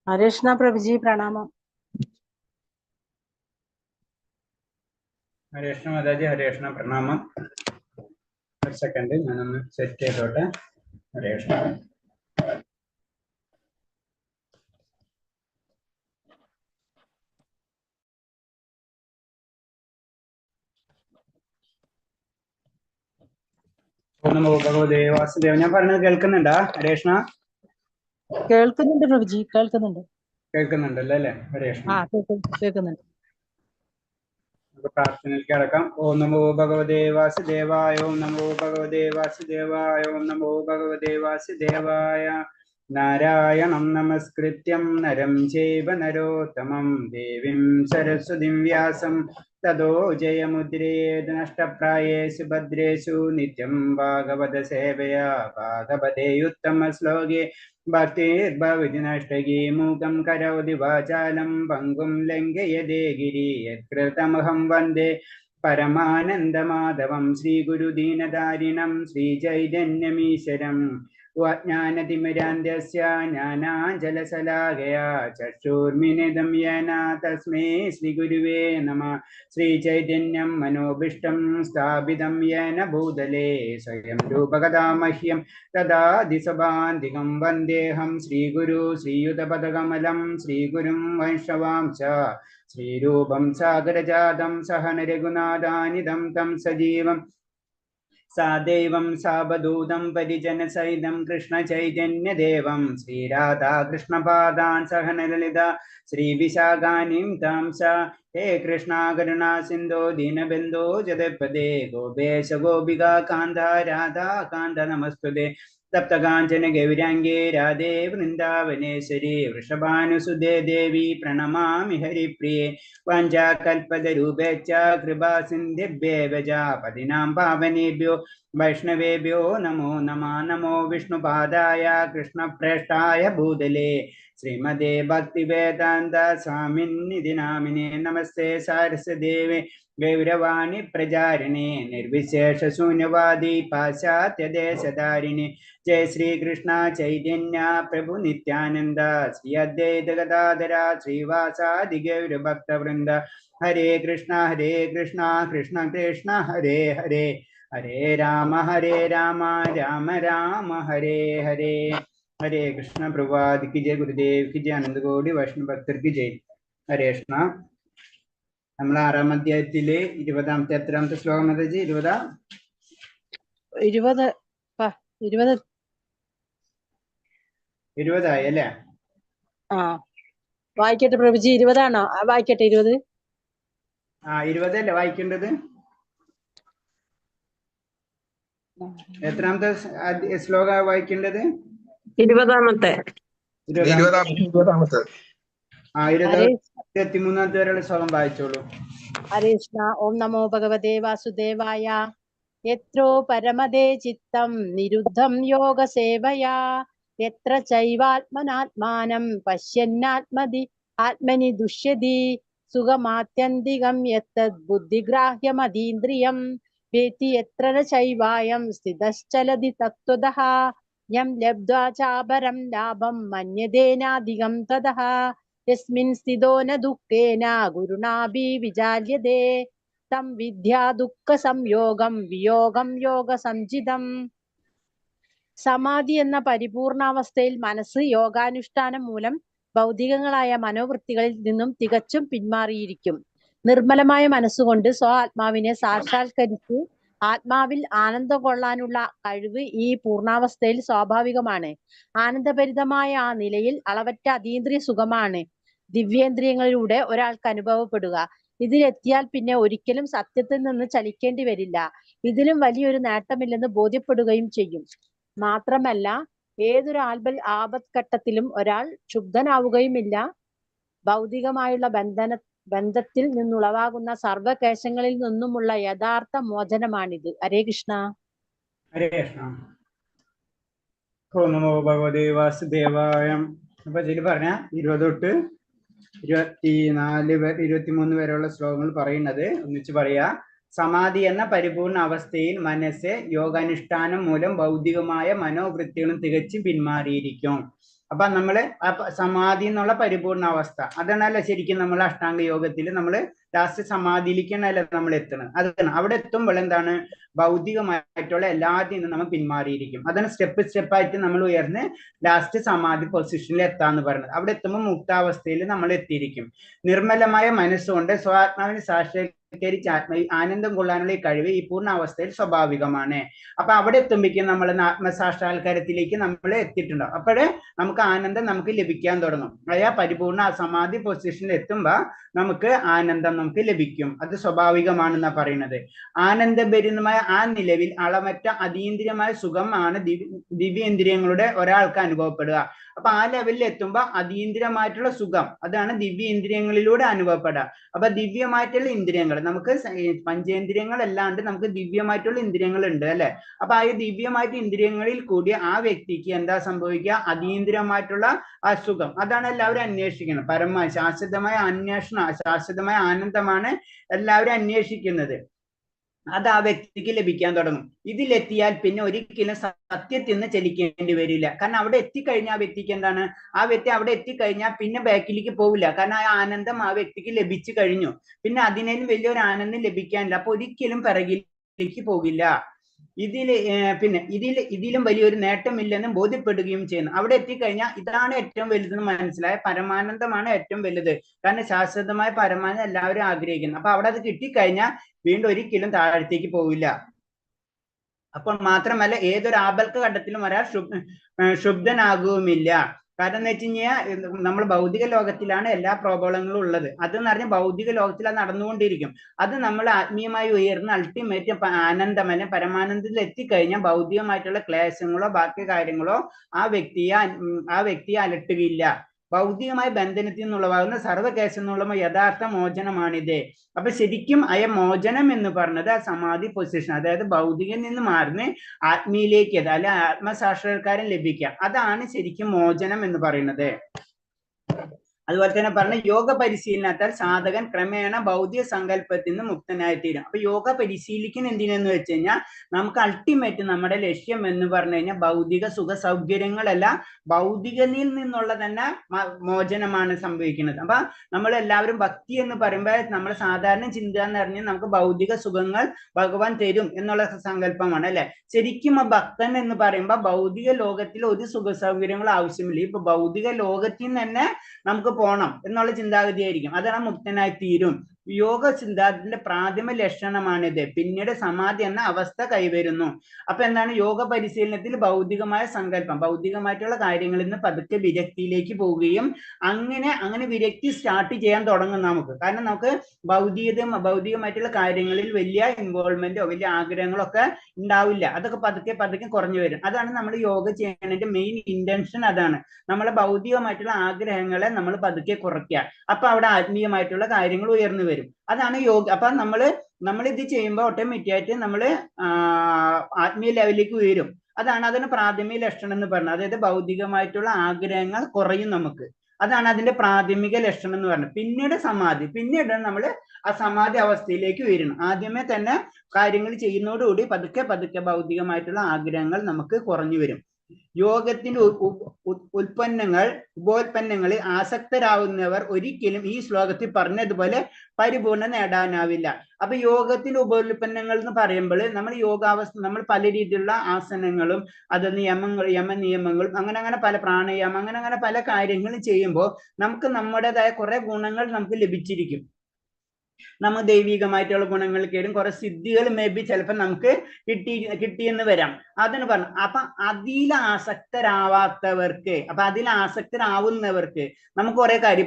हरे कृष्णा प्रभु जी प्रणाम। हरे कृष्ण माताजी, हरे कृष्ण प्रणाम। ഒരു സെക്കൻഡ് ഞാനൊന്ന് സെറ്റ് ചെയ്തോട്ടെ. ഹരേ കൃഷ്ണ. നമോ ഭഗവതേ വാസുദേവ. ഞാൻ പറഞ്ഞത് കേൾക്കുന്നുണ്ടാ? ഹരേ കൃഷ്ണ. കേൾക്കുന്നുണ്ട് പ്രഭു ജി, കേൾക്കുന്നുണ്ട്. കേൾക്കുന്നുണ്ടല്ലോ അല്ലേ? ഹരേ കൃഷ്ണ. കേൾക്കുന്നുണ്ട്. പ്രാർത്ഥനയിലേക്ക് കടക്കാം. ഓം നമോ ഭഗവതേ വാസുദേവായ. ഓം നമോ ഭഗവതേ വാസുദേവായ. ഓം നമോ ഭഗവതേ വാസുദേവായ. നാരായണം നമസ്കൃത്യം നരം ചൈവ നരോത്തമം ദേവീം സരസ്വതീം വ്യാസം തതോ ജയമുദ്രയേത് നഷ്ടപ്രായേഷു ഭദ്രേഷു നിത്യം ഭാഗവത സേവയാ ഭാഗവതേയുത്തമ ശ്ലോകേ ഭക്തിർഭവതി നഷ്ടകീ മൂകം കരോതി വാചാലം പങ്കും ലംഘയതേ ഗിരി യത്കൃതമഹം വന്ദേ പരമാനന്ദമാധവം ശ്രീഗുരുദീനധാരിണം ശ്രീചൈതന്യമീശ്വരം ജ്ഞാനതിമിരാന്ധ്യസ്യ ജ്ഞാനാഞ്ജലശലാകയാ ചക്ഷുർമിലിതം യേന തസ്മൈ ശ്രീഗുരുവേ നമഃ. ശ്രീചൈതന്യം മനോഭീഷ്ടം സ്ഥാപിതം യേന ഭൂതലേ സ്വയം രൂപകഥാ മഹ്യം തദാതി സഭാന്തികം വന്ദേഹം ശ്രീഗുരു ശ്രീയുതപദകമലം ശ്രീഗുരും വൈഷ്ണവാംശ ശ്രീരൂപം സാഗരജാതം സഹന രഘുനാഥാനിധം തം സജീവം സാദൈവം സാവധൂതം പരിജനസഹിതം കൃഷ്ണ ചൈതന്യദേവം ശ്രീരാധാകൃഷ്ണപാദാൻ സഹനലളിത ശ്രീവിശാഖാനിം താം സ. ഹേ കൃഷ്ണ കരുണാ സിന്ധോ ദീനബന്ധോ ജഗത്പദേ ഗോപേശ ഗോപികാ കാന്ത രാധാ കാന്ത നമസ്തുതേ. തപ്തകാഞ്ചന ഗൗരാംഗേ രാധേ വൃന്ദാവനേശ്വരി വൃഷഭാനുസുതേ ദേവി പ്രണമാമി ഹരിപ്രിയേ. വാഞ്ചാകൽപതരൂപേച്ഛ കൃപാ സിന്ധിഭ്യേവ ച പതിനാം പാവനേഭ്യോ വൈഷ്ണവേഭ്യോ നമോ നമഃ. നമോ വിഷ്ണുപാദായ കൃഷ്ണപ്രേഷ്ഠായ ഭൂതലേ ശ്രീമതേ ഭക്തിവേദാന്ത സ്വാമിന്നിധി നാമിനേ. നമസ്തേ സാരസ്വതേവേ ഗൗരവാണി പ്രചാരിണേ നിർവിശേഷ ശൂന്യവാദി പാശ്ചാത്യദേശധാരിണി. ജയ ശ്രീകൃഷ്ണ ചൈതന്യ പ്രഭു നിത്യാനന്ദ ശ്രീ അദ്വൈത ഗദാധര ശ്രീവാസാദി ഗൗരഭക്തവൃന്ദ. ഹരേ കൃഷ്ണ കൃഷ്ണ കൃഷ്ണ ഹരേ ഹരേ ഹരേ രാമ രാമ രാമ ഹരേ ഹരേ. ഹരേ കൃഷ്ണ. പ്രഭാത് കി ജയ, ഗുരുദേവ് കി ജയ, അനന്തകോടി വൈഷ്ണവ ഭക്തർ കി ജയ്. ഹരേ കൃഷ്ണ. നമ്മൾ 6-ാം അധ്യായത്തിലെ 20-ാമത്തെ എത്രാമത്തെ ശ്ലോകം മതജി? 20 അല്ലേ? വായിക്കട്ടെ പ്രഭുജി. 20 ആണോ? വായിക്കട്ടെ. 20 അല്ലേ വായിക്കേണ്ടത്? എത്രാമത്തെ ശ്ലോക വായിക്കേണ്ടത്? 20-ാമത്തെ. 23-ാമത്തെ വരെയുള്ള ശ്ലോകം വായിച്ചോളൂ. ഹരേ കൃഷ്ണ. ഓം നമോ ഭഗവതേ വാസുദേവായ. യത്രോ പരമദേ ചിത്തം നിരുദ്ധം യോഗ സേവയാ യത്ര ചൈവാത്മനാത്മാനം ആത്മനി ദുഷ്യതി സുഖമാത്യന്തികം യത്തദ് ബുദ്ധിഗ്രാഹ്യമതീന്ദ്രിയം വേത്തി യത്ര ചൈവായം സ്ഥിതശ്ചലതി തത്വതഃ യം ലബ്ധ്വാ ചാപരം ലാഭം മന്യതേനാധികം തതഃ യസ്മിൻ സ്ഥിതോ ന ദുഃഖേന ഗുരുണാഭി വിചാല്യതേ തം വിദ്യാ ദുഃഖ സംയോഗം വിയോഗം യോഗ സംജിതം. സമാധി എന്ന പരിപൂർണാവസ്ഥയിൽ മനസ്സ് യോഗാനുഷ്ഠാനം മൂലം ഭൗതികങ്ങളായ മനോവൃത്തികളിൽ നിന്നും തികച്ചും പിന്മാറിയിരിക്കും. നിർമ്മലമായ മനസ്സുകൊണ്ട് ആത്മാവിനെ സാക്ഷാത്കരിച്ച് ആത്മാവിൽ ആനന്ദം കൊള്ളാനുള്ള കഴിവ് ഈ പൂർണാവസ്ഥയിൽ സ്വാഭാവികമാണ്. ആനന്ദഭരിതമായ ആ നിലയിൽ അളവറ്റ അതീന്ദ്രിയ സുഖമാണ് ദിവ്യേന്ദ്രിയങ്ങളിലൂടെ ഒരാൾക്ക് അനുഭവപ്പെടുക. ഇതിലെത്തിയാൽ പിന്നെ ഒരിക്കലും സത്യത്തിൽ നിന്ന് ചലിക്കേണ്ടി വരില്ല. ഇതിലും വലിയൊരു നേട്ടമില്ലെന്ന് ബോധ്യപ്പെടുകയും ചെയ്യും. മാത്രമല്ല, ഏതൊരു ആപത്ഘട്ടത്തിലും ഒരാൾ ക്ഷുബ്ധനാവുകയുമില്ല. ഭൗതികമായുള്ള ബന്ധത്തിൽ നിന്നുളവാകുന്ന സർവകേശങ്ങളിൽ നിന്നുമുള്ള യഥാർത്ഥ മോചനമാണിത്. ഹരേ കൃഷ്ണ. ഹരേ കൃഷ്ണ. ഓം നമോ ഭഗവതേ വാസുദേവായ. അപ്പൊ ഇതിൽ പറഞ്ഞ 20 തൊട്ട് 24 23 വരെയുള്ള ശ്ലോകങ്ങൾ പറയുന്നത് ഒന്നിച്ച് പറയാ. സമാധി എന്ന പരിപൂർണ അവസ്ഥയിൽ മനസ്സ് യോഗാനുഷ്ഠാനം മൂലം ഭൗതികമായ മനോവൃത്തികളും തികച്ചും പിന്മാറിയിരിക്കും. അപ്പൊ നമ്മള് സമാധി എന്നുള്ള പരിപൂർണ അവസ്ഥ അതാണല്ലോ ശരിക്കും നമ്മൾ അഷ്ടാംഗ യോഗത്തിൽ നമ്മൾ ലാസ്റ്റ് സമാധിയിലേക്കാണല്ലോ നമ്മൾ എത്തുന്നത്. അതാണ് അവിടെ എത്തുമ്പോൾ എന്താണ് ഭൗതികമായിട്ടുള്ള എല്ലാത്തിൽ നിന്നും നമ്മൾ പിന്മാറിയിരിക്കും. അതാണ് സ്റ്റെപ്പായിട്ട് നമ്മൾ ഉയർന്ന് ലാസ്റ്റ് സമാധി പൊസിഷനിൽ എത്താന്ന് പറയുന്നത്. അവിടെ എത്തുമ്പോൾ മുക്താവസ്ഥയിൽ നമ്മൾ എത്തിയിരിക്കും. നിർമ്മലമായ മനസ്സുകൊണ്ട് സ്വാത്മാവിനെ സാക്ഷാത്കരിച്ച് ആനന്ദം കൊള്ളാനുള്ള ഈ കഴിവ് ഈ പൂർണ്ണ അവസ്ഥയിൽ സ്വാഭാവികമാണ്. അപ്പൊ അവിടെ എത്തുമ്പോഴേക്കും നമ്മൾ ആത്മസാക്ഷാത്കാരത്തിലേക്ക് നമ്മൾ എത്തിയിട്ടുണ്ടാവും. അപ്പോഴേ നമുക്ക് ആനന്ദം നമുക്ക് ലഭിക്കാൻ തുടങ്ങും. അതായത് പരിപൂർണ സമാധി പൊസിഷനിൽ എത്തുമ്പോ നമുക്ക് ആനന്ദം നമുക്ക് ലഭിക്കും. അത് സ്വാഭാവികമാണെന്നാ പറയുന്നത്. ആനന്ദഭരിതമായ ആ നിലവിൽ അളവറ്റ അതീന്ദ്രിയമായ സുഖമാണ് ദിവ്യേന്ദ്രിയങ്ങളുടെ ഒരാൾക്ക് അനുഭവപ്പെടുക. അപ്പൊ ആ ലെവലിൽ എത്തുമ്പോ അതീന്ദ്രിയമായിട്ടുള്ള സുഖം അതാണ് ദിവ്യേന്ദ്രിയങ്ങളിലൂടെ അനുഭവപ്പെടുക. അപ്പൊ ദിവ്യമായിട്ടുള്ള ഇന്ദ്രിയങ്ങൾ നമുക്ക് പഞ്ചേന്ദ്രിയങ്ങൾ അല്ലാണ്ട് നമുക്ക് ദിവ്യമായിട്ടുള്ള ഇന്ദ്രിയങ്ങൾ ഉണ്ട് അല്ലെ. അപ്പൊ ആ ദിവ്യമായിട്ട് ഇന്ദ്രിയങ്ങളിൽ കൂടി ആ വ്യക്തിക്ക് എന്താ സംഭവിക്കുക? അതീന്ദ്രിയമായിട്ടുള്ള ആ സുഖം അതാണ് എല്ലാവരും അന്വേഷിക്കുന്നത്. പരമ ശാശ്വതമായ അന്വേഷണം ശാശ്വതമായ ആനന്ദമാണ് എല്ലാവരും അന്വേഷിക്കുന്നത്. അത് ആ വ്യക്തിക്ക് ലഭിക്കാൻ തുടങ്ങും. ഇതിലെത്തിയാൽ പിന്നെ ഒരിക്കലും സത്യത്തിൽ നിന്ന് ചലിക്കേണ്ടി വരില്ല. കാരണം അവിടെ എത്തിക്കഴിഞ്ഞാൽ ആ വ്യക്തിക്ക് എന്താണ്, ആ വ്യക്തി അവിടെ എത്തിക്കഴിഞ്ഞാൽ പിന്നെ ബാക്കിലേക്ക് പോവില്ല. കാരണം ആ ആനന്ദം ആ വ്യക്തിക്ക് ലഭിച്ചു കഴിഞ്ഞു. പിന്നെ അതിനേലും വലിയൊരു ആനന്ദം ലഭിക്കാനില്ല. അപ്പൊ ഒരിക്കലും പിറകിലേക്ക് പോകില്ല. ഇതിലും വലിയൊരു നേട്ടമില്ലെന്ന് ബോധ്യപ്പെടുകയും ചെയ്യുന്നു. അവിടെ എത്തിക്കഴിഞ്ഞാൽ ഇതാണ് ഏറ്റവും വലുതെന്ന് മനസ്സിലായ പരമാനന്ദമാണ് ഏറ്റവും വലുത്. കാരണം ശാശ്വതമായ പരമാനന്ദം എല്ലാവരും ആഗ്രഹിക്കുന്നു. അപ്പൊ അവിടെ അത് കിട്ടിക്കഴിഞ്ഞാൽ വീണ്ടും ഒരിക്കലും താഴത്തേക്ക് പോവില്ല. അപ്പോൾ മാത്രമല്ല ഏതൊരു ആപൽക്ക ഘട്ടത്തിലും ഒരാൾ ക്ഷുബ്ധനാകുകയുമില്ല. കാരണം എന്ന് വെച്ച് കഴിഞ്ഞാൽ നമ്മൾ ഭൗതിക ലോകത്തിലാണ് എല്ലാ പ്രോബ്ലങ്ങളും ഉള്ളത്. അതെന്ന് പറഞ്ഞാൽ ഭൗതിക ലോകത്തിൽ അത് നടന്നുകൊണ്ടിരിക്കും. അത് നമ്മൾ ആത്മീയമായി ഉയർന്ന് അൾട്ടിമേറ്റ് ആനന്ദം അല്ലെങ്കിൽ പരമാനന്ദത്തിൽ എത്തിക്കഴിഞ്ഞാൽ ഭൗതികമായിട്ടുള്ള ക്ലേശങ്ങളോ ബാക്കി കാര്യങ്ങളോ ആ വ്യക്തിയെ അലട്ടുകയില്ല. ഭൗതികമായ ബന്ധനത്തിൽ നിന്നുള്ളവാകുന്ന സർവ്വകേശം എന്നുള്ള യഥാർത്ഥ മോചനമാണിത്. അപ്പൊ ശരിക്കും മോചനം എന്ന് പറഞ്ഞത് ആ സമാധി പൊസിഷൻ, അതായത് ഭൗതികം നിന്ന് മാറുന്ന ആത്മീയിലേക്ക് അല്ലെ ആത്മസാക്ഷാത്കാരം ലഭിക്കുക, അതാണ് ശരിക്കും മോചനം എന്ന് പറയുന്നത്. അതുപോലെ തന്നെ പറഞ്ഞ യോഗ പരിശീലനത്താൽ സാധകൻ ക്രമേണ ഭൗതിക സങ്കല്പത്തിൽ നിന്ന് മുക്തനായിത്തീരും. അപ്പൊ യോഗ പരിശീലിക്കുന്ന എന്തിനെന്ന് വെച്ച് കഴിഞ്ഞാൽ നമുക്ക് അൾട്ടിമേറ്റ് നമ്മുടെ ലക്ഷ്യം എന്ന് പറഞ്ഞു കഴിഞ്ഞാൽ ഭൗതിക സുഖ സൗകര്യങ്ങളല്ല, ഭൗതികനിൽ നിന്നുള്ള തന്നെ മോചനമാണ് സംഭവിക്കുന്നത്. അപ്പൊ നമ്മൾ എല്ലാവരും ഭക്തി എന്ന് പറയുമ്പോൾ നമ്മൾ സാധാരണ ചിന്ത എന്ന് പറഞ്ഞാൽ നമുക്ക് ഭൗതിക സുഖങ്ങൾ ഭഗവാൻ തരും എന്നുള്ള സങ്കല്പമാണ് അല്ലെ. ശരിക്കും ആ ഭക്തൻ എന്ന് പറയുമ്പോൾ ഭൗതിക ലോകത്തിൽ ഒരു സുഖ സൗകര്യങ്ങൾ ആവശ്യമില്ല. ഇപ്പൊ ഭൗതിക ലോകത്തിൽ നിന്ന് തന്നെ നമുക്ക് പോണം എന്നുള്ള ചിന്താഗതിയായിരിക്കും. അതാണ് മുക്തനായി തീരും. യോഗ സിദ്ധാന്തത്തിന്റെ പ്രാഥമിക ലക്ഷണമാണിത്. പിന്നീട് സമാധി എന്ന അവസ്ഥ കൈവരുന്നു. അപ്പൊ എന്താണ് യോഗ പരിശീലനത്തിൽ ഭൗതികമായ സങ്കല്പം ഭൗതികമായിട്ടുള്ള കാര്യങ്ങളിൽ നിന്ന് പതുക്കെ വിരക്തിയിലേക്ക് പോവുകയും അങ്ങനെ വിരക്തി സ്റ്റാർട്ട് ചെയ്യാൻ തുടങ്ങും നമുക്ക്. കാരണം നമുക്ക് ഭൗതികമായിട്ടുള്ള കാര്യങ്ങളിൽ വലിയ ഇൻവോൾവ്മെന്റോ വലിയ ആഗ്രഹങ്ങളോ ഒക്കെ ഉണ്ടാവില്ല. അതൊക്കെ പതുക്കെ കുറഞ്ഞു വരും. അതാണ് നമ്മൾ യോഗ ചെയ്യുന്നതിന്റെ മെയിൻ ഇന്റൻഷൻ. അതാണ് നമ്മളെ ഭൗതികമായിട്ടുള്ള ആഗ്രഹങ്ങളെ നമ്മൾ പതുക്കെ കുറയ്ക്കുക. അപ്പൊ അവിടെ ആത്മീയമായിട്ടുള്ള കാര്യങ്ങൾ ഉയർന്നു വരും. അതാണ് യോഗ. അപ്പൊ നമ്മൾ ഇത് ചെയ്യുമ്പോൾ ഓട്ടോമാറ്റിക്കായിട്ട് നമ്മൾ ആത്മീയ ലെവലിലേക്ക് ഉയരും. അതിന് പ്രാഥമിക ലക്ഷണം എന്ന് പറഞ്ഞത്. അതായത് ഭൗതികമായിട്ടുള്ള ആഗ്രഹങ്ങൾ കുറയും നമുക്ക്. അതാണ് അതിന്റെ പ്രാഥമിക ലക്ഷണം എന്ന് പറഞ്ഞത്. പിന്നീട് നമ്മൾ ആ സമാധി അവസ്ഥയിലേക്ക് ഉയരണം. ആദ്യമേ തന്നെ കാര്യങ്ങൾ ചെയ്യുന്നതോടുകൂടി പതുക്കെ ഭൗതികമായിട്ടുള്ള ആഗ്രഹങ്ങൾ നമുക്ക് കുറഞ്ഞു വരും. യോഗത്തിന്റെ ഉപോൽപ്പന്നങ്ങളിൽ ആസക്തരാകുന്നവർ ഒരിക്കലും ഈ ശ്ലോകത്തിൽ പറഞ്ഞതുപോലെ പരിപൂർണ്ണ നേടാനാവില്ല. അപ്പൊ യോഗത്തിന്റെ ഉപോൽപ്പന്നങ്ങൾ എന്ന് പറയുമ്പോൾ നമ്മൾ പല രീതിയിലുള്ള ആസനങ്ങളും അത് യമനിയമങ്ങളും അങ്ങനെ പല പ്രാണായാമം അങ്ങനെ പല കാര്യങ്ങളും ചെയ്യുമ്പോൾ നമുക്ക് നമ്മുടേതായ കുറെ ഗുണങ്ങൾ നമുക്ക് ലഭിച്ചിരിക്കും. നമുക്ക് ദൈവികമായിട്ടുള്ള ഗുണങ്ങൾ കേടും കുറെ സിദ്ധികൾ ചിലപ്പോൾ നമുക്ക് കിട്ടിയെന്ന് വരാം. അതിന് പറഞ്ഞു. അപ്പൊ അതിൽ ആസക്തരാവുന്നവർക്ക് നമുക്ക് കുറെ കാര്യം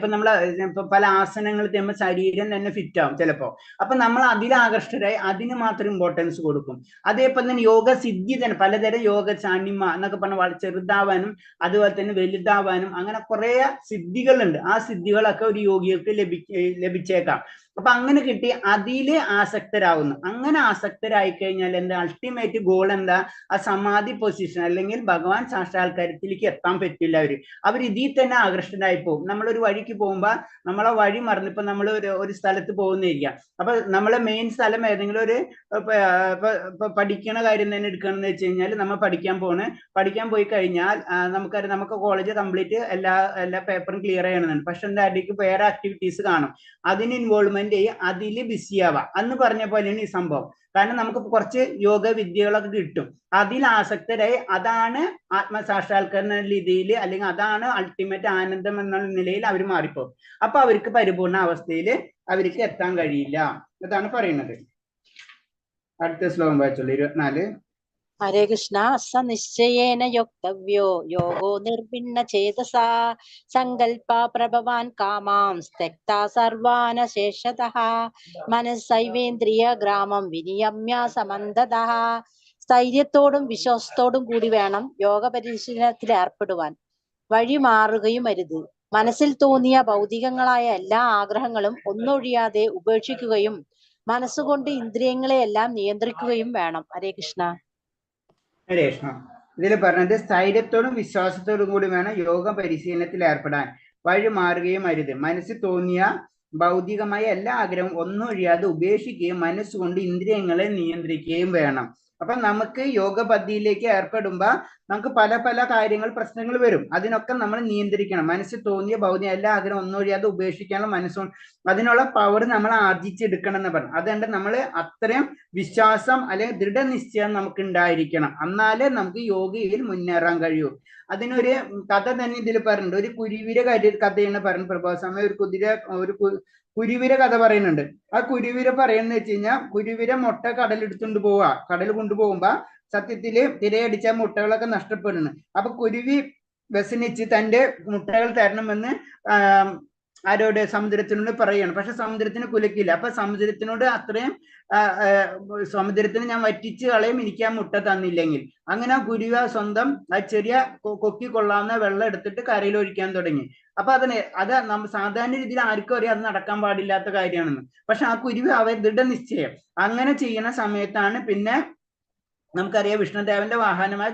ഇപ്പൊ പല ആസനങ്ങൾ ചെയ്യുമ്പോൾ ശരീരം തന്നെ ഫിറ്റ് ആവും ചിലപ്പോ. അപ്പൊ നമ്മൾ ആകർഷകരായി അതിന് മാത്രം ഇമ്പോർട്ടൻസ് കൊടുക്കും. അതേപോലെ തന്നെ യോഗ സിദ്ധി തന്നെ പലതരം യോഗ ചാണിമ എന്നൊക്കെ പറഞ്ഞാൽ വളരെ ചെറുതാവാനും അതുപോലെ തന്നെ വലുതാവാനും അങ്ങനെ കുറെ സിദ്ധികളുണ്ട്. ആ സിദ്ധികളൊക്കെ ഒരു യോഗികൾക്ക് ലഭിച്ചേക്കാം. അപ്പൊ അങ്ങനെ കിട്ടി അതില് ആസക്തരാകുന്നു. അങ്ങനെ ആസക്തരായി കഴിഞ്ഞാൽ എന്താ അൾട്ടിമേറ്റ് ഗോൾ എന്താ? ആ സമാധി പൊസിഷൻ അല്ലെങ്കിൽ ഭഗവാൻ സാക്ഷാത്കാരത്തിലേക്ക് എത്താൻ പറ്റില്ല. അവർ ഇതിൽ തന്നെ ആകർഷകരായി പോകും. നമ്മളൊരു വഴിക്ക് പോകുമ്പോ നമ്മളെ വഴി മറന്ന് ഇപ്പൊ നമ്മൾ ഒരു സ്ഥലത്ത് പോകുന്നിരിക്കാം. അപ്പൊ നമ്മളെ മെയിൻ സ്ഥലം ഏതെങ്കിലും ഒരു പഠിക്കണ കാര്യം തന്നെ എടുക്കണമെന്ന് വെച്ച് കഴിഞ്ഞാൽ നമ്മൾ പഠിക്കാൻ പോയി കഴിഞ്ഞാൽ നമുക്കറിയാം നമുക്ക് കോളേജ് കംപ്ലീറ്റ് എല്ലാ പേപ്പറും ക്ലിയർ ചെയ്യണമെന്നുണ്ട്. പക്ഷെ എന്താ അതിലേക്ക് വേറെ ആക്ടിവിറ്റീസ് കാണും, അതിന് ഇൻവോൾവ്മെന്റ് ചെയ്യും, അതിൽ ബിസി ആവാം. അന്ന് പറഞ്ഞ പോലെയാണ് ഈ സംഭവം. കാരണം നമുക്ക് കുറച്ച് യോഗ വിദ്യകളൊക്കെ കിട്ടും, അതിൽ ആസക്തരായി അതാണ് ആത്മസാക്ഷാത്കരണ രീതിയിൽ അല്ലെങ്കിൽ അതാണ് അൾട്ടിമേറ്റ് ആനന്ദം എന്നുള്ള നിലയിൽ അവർ മാറിപ്പോകും. അപ്പൊ അവർക്ക് പരിപൂർണ അവസ്ഥയിൽ അവർക്ക് എത്താൻ കഴിയില്ല. അതാണ് പറയുന്നത്. അടുത്ത ശ്ലോകം വായിച്ചോളൂ, 24. ഹരേ കൃഷ്ണ. സ നിശ്ചയേന യോക്തവ്യോ യോഗോ നിർഭിന്ന ചേതസാ സങ്കൽപ്പ പ്രഭവാൻ കാമാം സ്ത്യക്താ സർവാനശേഷതഃ മനസ്സൈവേന്ദ്രിയ ഗ്രാമം വിനിയമ്യ സമന്തതഃ. സ്ഥൈര്യത്തോടും വിശ്വാസത്തോടും കൂടി വേണം യോഗ പരിശീലനത്തിൽ ഏർപ്പെടുവാൻ. വഴി മാറുകയും അരുത്. മനസ്സിൽ തോന്നിയ ഭൗതികങ്ങളായ എല്ലാ ആഗ്രഹങ്ങളും ഒന്നൊഴിയാതെ ഉപേക്ഷിക്കുകയും മനസ്സുകൊണ്ട് ഇന്ദ്രിയങ്ങളെയെല്ലാം നിയന്ത്രിക്കുകയും വേണം. ഹരേ കൃഷ്ണ. ഹരേ കൃഷ്ണ. ഇതിൽ പറഞ്ഞത് സ്ഥൈര്യത്തോടും വിശ്വാസത്തോടും കൂടി വേണം യോഗ പരിശീലനത്തിൽ ഏർപ്പെടാൻ. വഴി മാറുകയും അരുത്. മനസ്സിൽ തോന്നിയ ഭൗതികമായ എല്ലാ ആഗ്രഹവും ഒന്നൊഴിയാതെ ഉപേക്ഷിക്കുകയും മനസ്സുകൊണ്ട് ഇന്ദ്രിയങ്ങളെ നിയന്ത്രിക്കുകയും വേണം. അപ്പൊ നമുക്ക് യോഗ പദ്ധതിയിലേക്ക് ഏർപ്പെടുമ്പോ നമുക്ക് പല കാര്യങ്ങൾ പ്രശ്നങ്ങൾ വരും. അതിനൊക്കെ നമ്മൾ നിയന്ത്രിക്കണം. മനസ്സിൽ തോന്നിയ ഭൗതിക എല്ലാ ആഗ്രഹം ഒന്നൊഴിയാതെ ഉപേക്ഷിക്കാനുള്ള മനസ്സുകൊണ്ട് അതിനുള്ള പവർ നമ്മൾ ആർജിച്ചെടുക്കണം എന്ന് പറഞ്ഞു. അതുകൊണ്ട് നമ്മൾ അത്രയും വിശ്വാസം അല്ലെങ്കിൽ ദൃഢനിശ്ചയം നമുക്ക് ഉണ്ടായിരിക്കണം. എന്നാലേ നമുക്ക് യോഗയിൽ മുന്നേറാൻ കഴിയൂ. അതിനൊരു കഥ തന്നെ ഇതിൽ പറഞ്ഞിട്ടുണ്ട്. ഒരു കുരുവിര കഥയാണ് പറഞ്ഞു പ്രഭാസ്വാമി. ഒരു കുരുവിര കഥ പറയുന്നുണ്ട്. ആ കുരുവിര പറയുന്നത് വെച്ച് കഴിഞ്ഞാൽ, കുരുവിര മുട്ട കടൽ കൊണ്ടുപോകുമ്പോ സത്യത്തില് തിരയടിച്ച മുട്ടകളൊക്കെ നഷ്ടപ്പെടുന്നു. അപ്പൊ കുരുവി വ്യസനിച്ച് തന്റെ മുട്ടകൾ തരണമെന്ന് ആരോട്? സമുദ്രത്തിനോട് പറയാണ്. പക്ഷെ സമുദ്രത്തിന് കുലക്കില്ല. അപ്പൊ സമുദ്രത്തിനോട് അത്രയും സമുദ്രത്തിന് ഞാൻ വറ്റിച്ച് കളയും എനിക്ക് ആ മുട്ട തന്നില്ലെങ്കിൽ. അങ്ങനെ ആ കുരുവ സ്വന്തം ആ ചെറിയ കൊക്കി കൊള്ളാവുന്ന വെള്ളം എടുത്തിട്ട് കരയിൽ ഒഴിക്കാൻ തുടങ്ങി. അപ്പൊ അത് സാധാരണ രീതിയിൽ ആർക്കും അറിയാം അത് നടക്കാൻ പാടില്ലാത്ത കാര്യമാണെന്ന്. പക്ഷെ ആ കുരുവി ദൃഢനിശ്ചയം അങ്ങനെ ചെയ്യുന്ന സമയത്താണ് പിന്നെ നമുക്കറിയാം വിഷ്ണുദേവന്റെ വാഹനമായ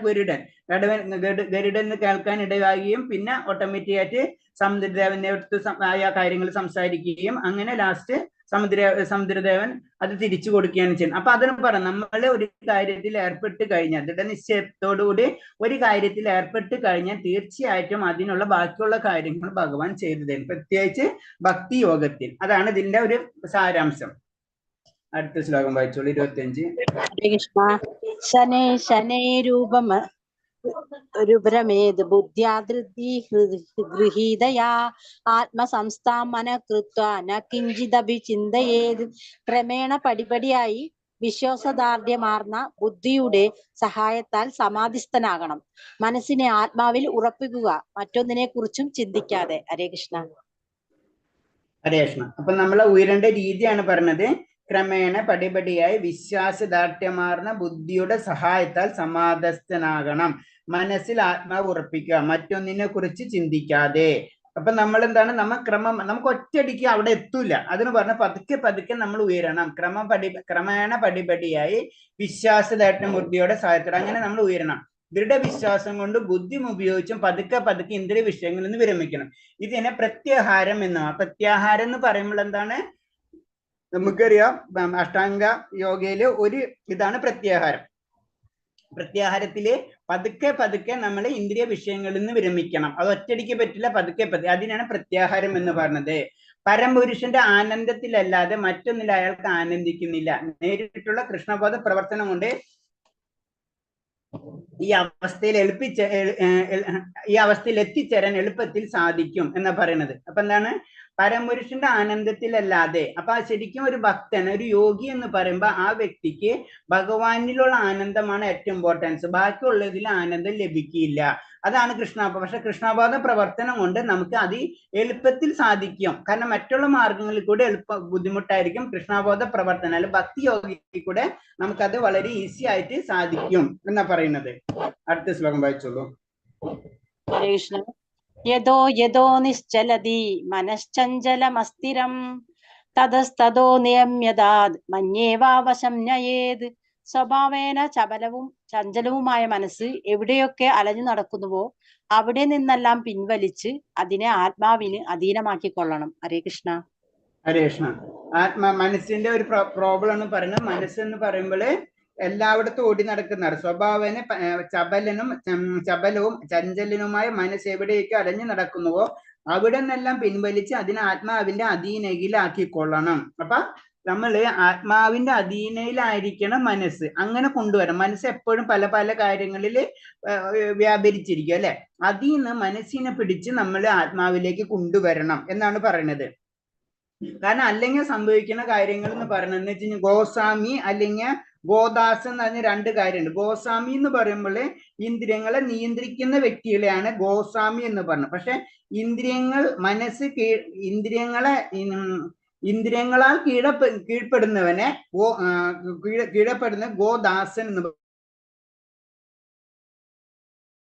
ഗരുഡൻ എന്ന് കേൾക്കാൻ ഇടയാകുകയും പിന്നെ ഓട്ടോമാറ്റിക്കായിട്ട് സമുദ്രദേവന്റെ അടുത്ത് ആ കാര്യങ്ങൾ സംസാരിക്കുകയും അങ്ങനെ ലാസ്റ്റ് സമുദ്രദേവൻ അത് തിരിച്ചു കൊടുക്കുകയാണ് ചെയ്യുന്നത്. അപ്പൊ അതിന് പറയാം, നമ്മൾ ഒരു കാര്യത്തിൽ ഏർപ്പെട്ട് കഴിഞ്ഞാൽ, ദൃഢനിശ്ചയത്തോടുകൂടി ഒരു കാര്യത്തിൽ ഏർപ്പെട്ട് കഴിഞ്ഞാൽ തീർച്ചയായിട്ടും അതിനുള്ള ബാക്കിയുള്ള കാര്യങ്ങൾ ഭഗവാൻ ചെയ്തു തരും, പ്രത്യേകിച്ച് ഭക്തി യോഗത്തിൽ. അതാണ് ഇതിന്റെ ഒരു സാരാംശം. അടുത്ത ശ്ലോകം വായിച്ചോളൂ, 25. ഹരേ കൃഷ്ണ. ശനേ ശനേ രൂപരമേത് ബുദ്ധ്യാധൃതി ഗൃഹീതയാ ആത്മസംസ്ഥാമന കൃത്വ ന കിഞ്ചിദപി ചിന്തയേത്. ക്രമേണ പടിപടിയായി വിശ്വാസദാർഢ്യമാർന്ന ബുദ്ധിയുടെ സഹായത്താൽ സമാധിസ്ഥനാകണം. മനസ്സിനെ ആത്മാവിൽ ഉറപ്പിക്കുക, മറ്റൊന്നിനെ കുറിച്ചും ചിന്തിക്കാതെ. ഹരേ കൃഷ്ണ. ഹരേ കൃഷ്ണ. അപ്പൊ നമ്മളെ ഉയരേണ്ട രീതിയാണ് പറഞ്ഞത്. ക്രമേണ പടിപടിയായി വിശ്വാസദാർഢ്യമാർന്ന ബുദ്ധിയുടെ സഹായത്താൽ സമാധസ്ഥനാകണം. മനസ്സിൽ ആത്മാവ് ഉറപ്പിക്കുക, മറ്റൊന്നിനെ കുറിച്ച് ചിന്തിക്കാതെ. അപ്പൊ നമ്മൾ എന്താണ്, നമുക്ക് ഒറ്റയടിക്ക് അവിടെ എത്തൂല. അതിന് പറഞ്ഞ പതുക്കെ നമ്മൾ ഉയരണം. ക്രമേണ പടിപടിയായി വിശ്വാസദാർഢ്യം ബുദ്ധിയുടെ സഹായത്തോടെ അങ്ങനെ നമ്മൾ ഉയരണം. ദൃഢവിശ്വാസം കൊണ്ട് ബുദ്ധി ഉപയോഗിച്ചും പതുക്കെ ഇന്ദ്രിയ വിഷയങ്ങളിൽ നിന്ന് വിരമിക്കണം. ഇതിനെ പ്രത്യാഹാരം എന്നാണ്. പ്രത്യാഹാരം എന്ന് പറയുമ്പോൾ എന്താണ്, നമുക്കറിയാം അഷ്ടാംഗ യോഗയില് ഒരു ഇതാണ് പ്രത്യാഹാരം. പ്രത്യാഹാരത്തില് പതുക്കെ നമ്മൾ ഇന്ദ്രിയ വിഷയങ്ങളിൽ നിന്ന് വിരമിക്കണം. അത് ഒറ്റയടിക്ക് പറ്റില്ല, പതുക്കെ. അതിനാണ് പ്രത്യാഹാരം എന്ന് പറഞ്ഞത്. പരമപുരുഷന്റെ ആനന്ദത്തിലല്ലാതെ മറ്റൊന്നിൽ അയാൾക്ക് ആനന്ദിക്കുന്നില്ല. നേരിട്ടുള്ള കൃഷ്ണബോധ പ്രവർത്തനം കൊണ്ട് ഈ അവസ്ഥയിൽ എത്തിച്ചേരാൻ എളുപ്പത്തിൽ സാധിക്കും എന്നാ പറയണത്. അപ്പൊ എന്താണ്, പരമപുരുഷന്റെ ആനന്ദത്തിലല്ലാതെ. അപ്പൊ ശരിക്കും ഒരു ഭക്തൻ, ഒരു യോഗി എന്ന് പറയുമ്പോ ആ വ്യക്തിക്ക് ഭഗവാനിലുള്ള ആനന്ദമാണ് ഏറ്റവും ഇമ്പോർട്ടൻസ്. ബാക്കിയുള്ളതിൽ ആനന്ദം ലഭിക്കില്ല. അതാണ് പക്ഷെ കൃഷ്ണബോധ പ്രവർത്തനം കൊണ്ട് നമുക്ക് അത് എളുപ്പത്തിൽ സാധിക്കും. കാരണം മറ്റുള്ള മാർഗങ്ങളിൽ കൂടെ ബുദ്ധിമുട്ടായിരിക്കും. കൃഷ്ണബോധ പ്രവർത്തനം അല്ലെങ്കിൽ ഭക്തി യോഗയിൽ കൂടെ നമുക്കത് വളരെ ഈസി ആയിട്ട് സാധിക്കും എന്നാ പറയുന്നത്. അടുത്ത ശ്ലോകം വായിച്ചോളൂ. ഹരേ കൃഷ്ണ. യതോ നിശ്ചലതി മനശ്ചഞ്ചലമസ്ഥിരം തതസ്തതോ നിയമ്യതാത് മന്യേവാവശം നയേത്. സ്വഭാവേന ചപലവും ചഞ്ചലവുമായ മനസ്സ് എവിടെയൊക്കെ അലഞ്ഞു നടക്കുന്നുവോ അവിടെ നിന്നെല്ലാം പിൻവലിച്ച് അതിനെ ആത്മാവിന് അധീനമാക്കിക്കൊള്ളണം. ഹരേ കൃഷ്ണ. ഹരേ കൃഷ്ണ. മനസ്സിന്റെ ഒരു പ്രോബ്ലം എന്ന് പറയുന്നത്, മനസ്സെന്ന് പറയുമ്പോൾ എല്ലായിടത്തും ഓടി നടക്കുന്നതാണ്. സ്വഭാവന ചപലവും ചഞ്ചലനുമായ മനസ്സ് എവിടെയൊക്കെ അലഞ്ഞു നടക്കുന്നുവോ അവിടെ നിന്നെല്ലാം പിൻവലിച്ച് അതിനെ ആത്മാവിന്റെ അധീനയിലാക്കിക്കൊള്ളണം. അപ്പൊ നമ്മള് ആത്മാവിന്റെ അധീനയിലായിരിക്കണം മനസ്സ്. അങ്ങനെ കൊണ്ടുവരണം. മനസ്സ് എപ്പോഴും പല പല കാര്യങ്ങളിൽ വ്യാപരിച്ചിരിക്കും അല്ലെ. അതിൽ നിന്ന് മനസ്സിനെ പിടിച്ച് നമ്മൾ ആത്മാവിലേക്ക് കൊണ്ടുവരണം എന്നാണ് പറയുന്നത്. കാരണം അല്ലെങ്കിൽ സംഭവിക്കുന്ന കാര്യങ്ങൾ എന്ന് പറയുന്നത് വെച്ച് കഴിഞ്ഞാൽ ഗോസ്വാമി അല്ലെങ്കിൽ ഗോദാസ് എന്ന് പറഞ്ഞ രണ്ട് കാര്യമുണ്ട്. ഗോസ്വാമി എന്ന് പറയുമ്പോൾ ഇന്ദ്രിയങ്ങളെ നിയന്ത്രിക്കുന്ന വ്യക്തികളെയാണ് ഗോസ്വാമി എന്ന് പറഞ്ഞത്. പക്ഷെ ഇന്ദ്രിയങ്ങൾ മനസ്സ് ഇന്ദ്രിയങ്ങളാൽ കീഴ്പ്പെടുന്നവനെ കീഴപ്പെടുന്ന ഗോദാസൻ എന്ന്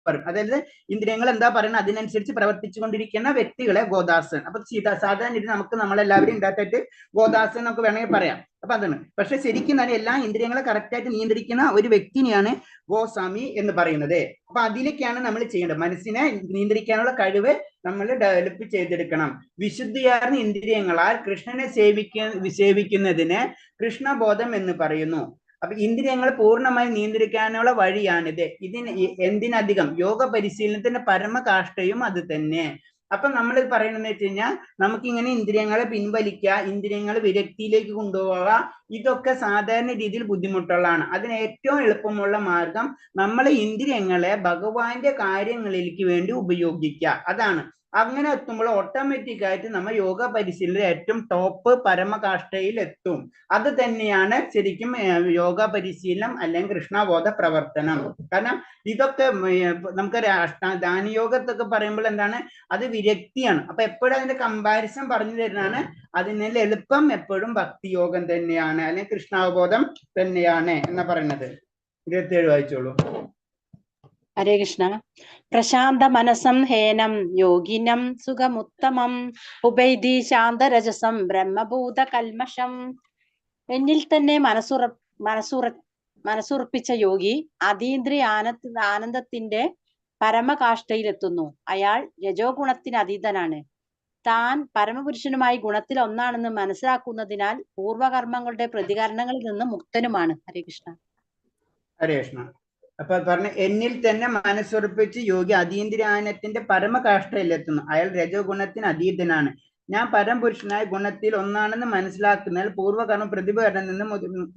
പറയും. അതായത് ഇന്ദ്രിയങ്ങൾ എന്താ പറയുന്നത് അതിനനുസരിച്ച് പ്രവർത്തിച്ചു കൊണ്ടിരിക്കുന്ന വ്യക്തികളെ ഗോദാസൻ. അപ്പൊ സാധാരണ ഇത് നമുക്ക് നമ്മളെല്ലാവരും ഉണ്ടാക്കിയിട്ട് ഗോദാസൻ എന്നൊക്കെ വേണമെങ്കിൽ പറയാം. അപ്പൊ അതാണ്. പക്ഷെ ശരിക്കും തന്നെ എല്ലാ ഇന്ദ്രിയങ്ങളെ കറക്റ്റായിട്ട് നിയന്ത്രിക്കുന്ന ഒരു വ്യക്തിനെയാണ് ഗോസ്വാമി എന്ന് പറയുന്നത്. അപ്പൊ അതിലേക്കാണ് നമ്മൾ ചെയ്യേണ്ടത്. മനസ്സിനെ നിയന്ത്രിക്കാനുള്ള കഴിവ് നമ്മൾ ഡെവലപ്പ് ചെയ്തെടുക്കണം. വിശുദ്ധിയാർന്ന ഇന്ദ്രിയങ്ങളാൽ കൃഷ്ണനെ സേവിക്കുന്നതിന് കൃഷ്ണബോധം എന്ന് പറയുന്നു. അപ്പൊ ഇന്ദ്രിയങ്ങൾ പൂർണ്ണമായി നിയന്ത്രിക്കാനുള്ള വഴിയാണിത്. എന്തിനധികം യോഗ പരിശീലനത്തിന്റെ പരമകാഷ്ഠയും അത് തന്നെ. അപ്പൊ നമ്മൾ പറയുന്നത് വെച്ച് കഴിഞ്ഞാൽ നമുക്കിങ്ങനെ ഇന്ദ്രിയങ്ങളെ പിൻവലിക്കുക, ഇന്ദ്രിയങ്ങൾ വിരക്തിയിലേക്ക് കൊണ്ടുപോവുക, ഇതൊക്കെ സാധാരണ രീതിയിൽ ബുദ്ധിമുട്ടുള്ളതാണ്. അതിന് ഏറ്റവും എളുപ്പമുള്ള മാർഗം നമ്മൾ ഇന്ദ്രിയങ്ങളെ ഭഗവാന്റെ കാര്യങ്ങളിലേക്ക് വേണ്ടി ഉപയോഗിക്കുക. അതാണ്. അങ്ങനെ എത്തുമ്പോൾ ഓട്ടോമാറ്റിക് ആയിട്ട് നമ്മൾ യോഗ പരിശീലനം ഏറ്റവും ടോപ്പ് പരമകാഷ്ഠയിൽ എത്തും. അത് തന്നെയാണ് ശരിക്കും യോഗ പരിശീലനം അല്ലെങ്കിൽ കൃഷ്ണബോധ പ്രവർത്തനം. കാരണം ഇതൊക്കെ നമുക്ക് ധ്യാനയോഗത്തൊക്കെ പറയുമ്പോൾ എന്താണ്, അത് വിരക്തിയാണ്. അപ്പൊ എപ്പോഴും അതിന്റെ കമ്പാരിസൺ പറഞ്ഞു തരുന്നതാണ്. അതിനുള്ള എളുപ്പം എപ്പോഴും ഭക്തിയോഗം തന്നെയാണ് അല്ലെങ്കിൽ കൃഷ്ണാവബോധം തന്നെയാണ് എന്ന് പറയുന്നത്. 27 വായിച്ചോളൂ. ഹരേ കൃഷ്ണ. പ്രശാന്ത മനസം ഹേനം യോഗിനം സുഖമുത്തമം ഉപൈതി ശാന്തരജസം ബ്രഹ്മഭൂത കൽമഷം. എന്നിൽ തന്നെ മനസ്സുറപ്പിച്ച യോഗി അതീന്ദ്രിയ ആനന്ദത്തിന്റെ പരമകാഷ്ഠയിലെത്തുന്നു. അയാൾ രജോ ഗുണത്തിന് അതീതനാണ്. താൻ പരമപുരുഷനുമായി ഗുണത്തിൽ ഒന്നാണെന്ന് മനസ്സിലാക്കുന്നതിനാൽ പൂർവകർമ്മങ്ങളുടെ പ്രതികരണങ്ങളിൽ നിന്ന് മുക്തനുമാണ്. ഹരേ കൃഷ്ണ. ഹരേ കൃഷ്ണ. അപ്പൊ പറഞ്ഞ എന്നിൽ തന്നെ മനസ്സുറപ്പിച്ച് യോഗി അതീന്ദ്രിയാനത്തിന്റെ പരമകാഷ്ഠയിലെത്തുന്നു. അയാൾ രജോ ഗുണത്തിന് അതീതനാണ്. ഞാൻ പരമപുരുഷനായ ഗുണത്തിൽ ഒന്നാണെന്ന് മനസ്സിലാക്കുന്നതിൽ പൂർവകർമ്മ പ്രതികരണം നിന്ന്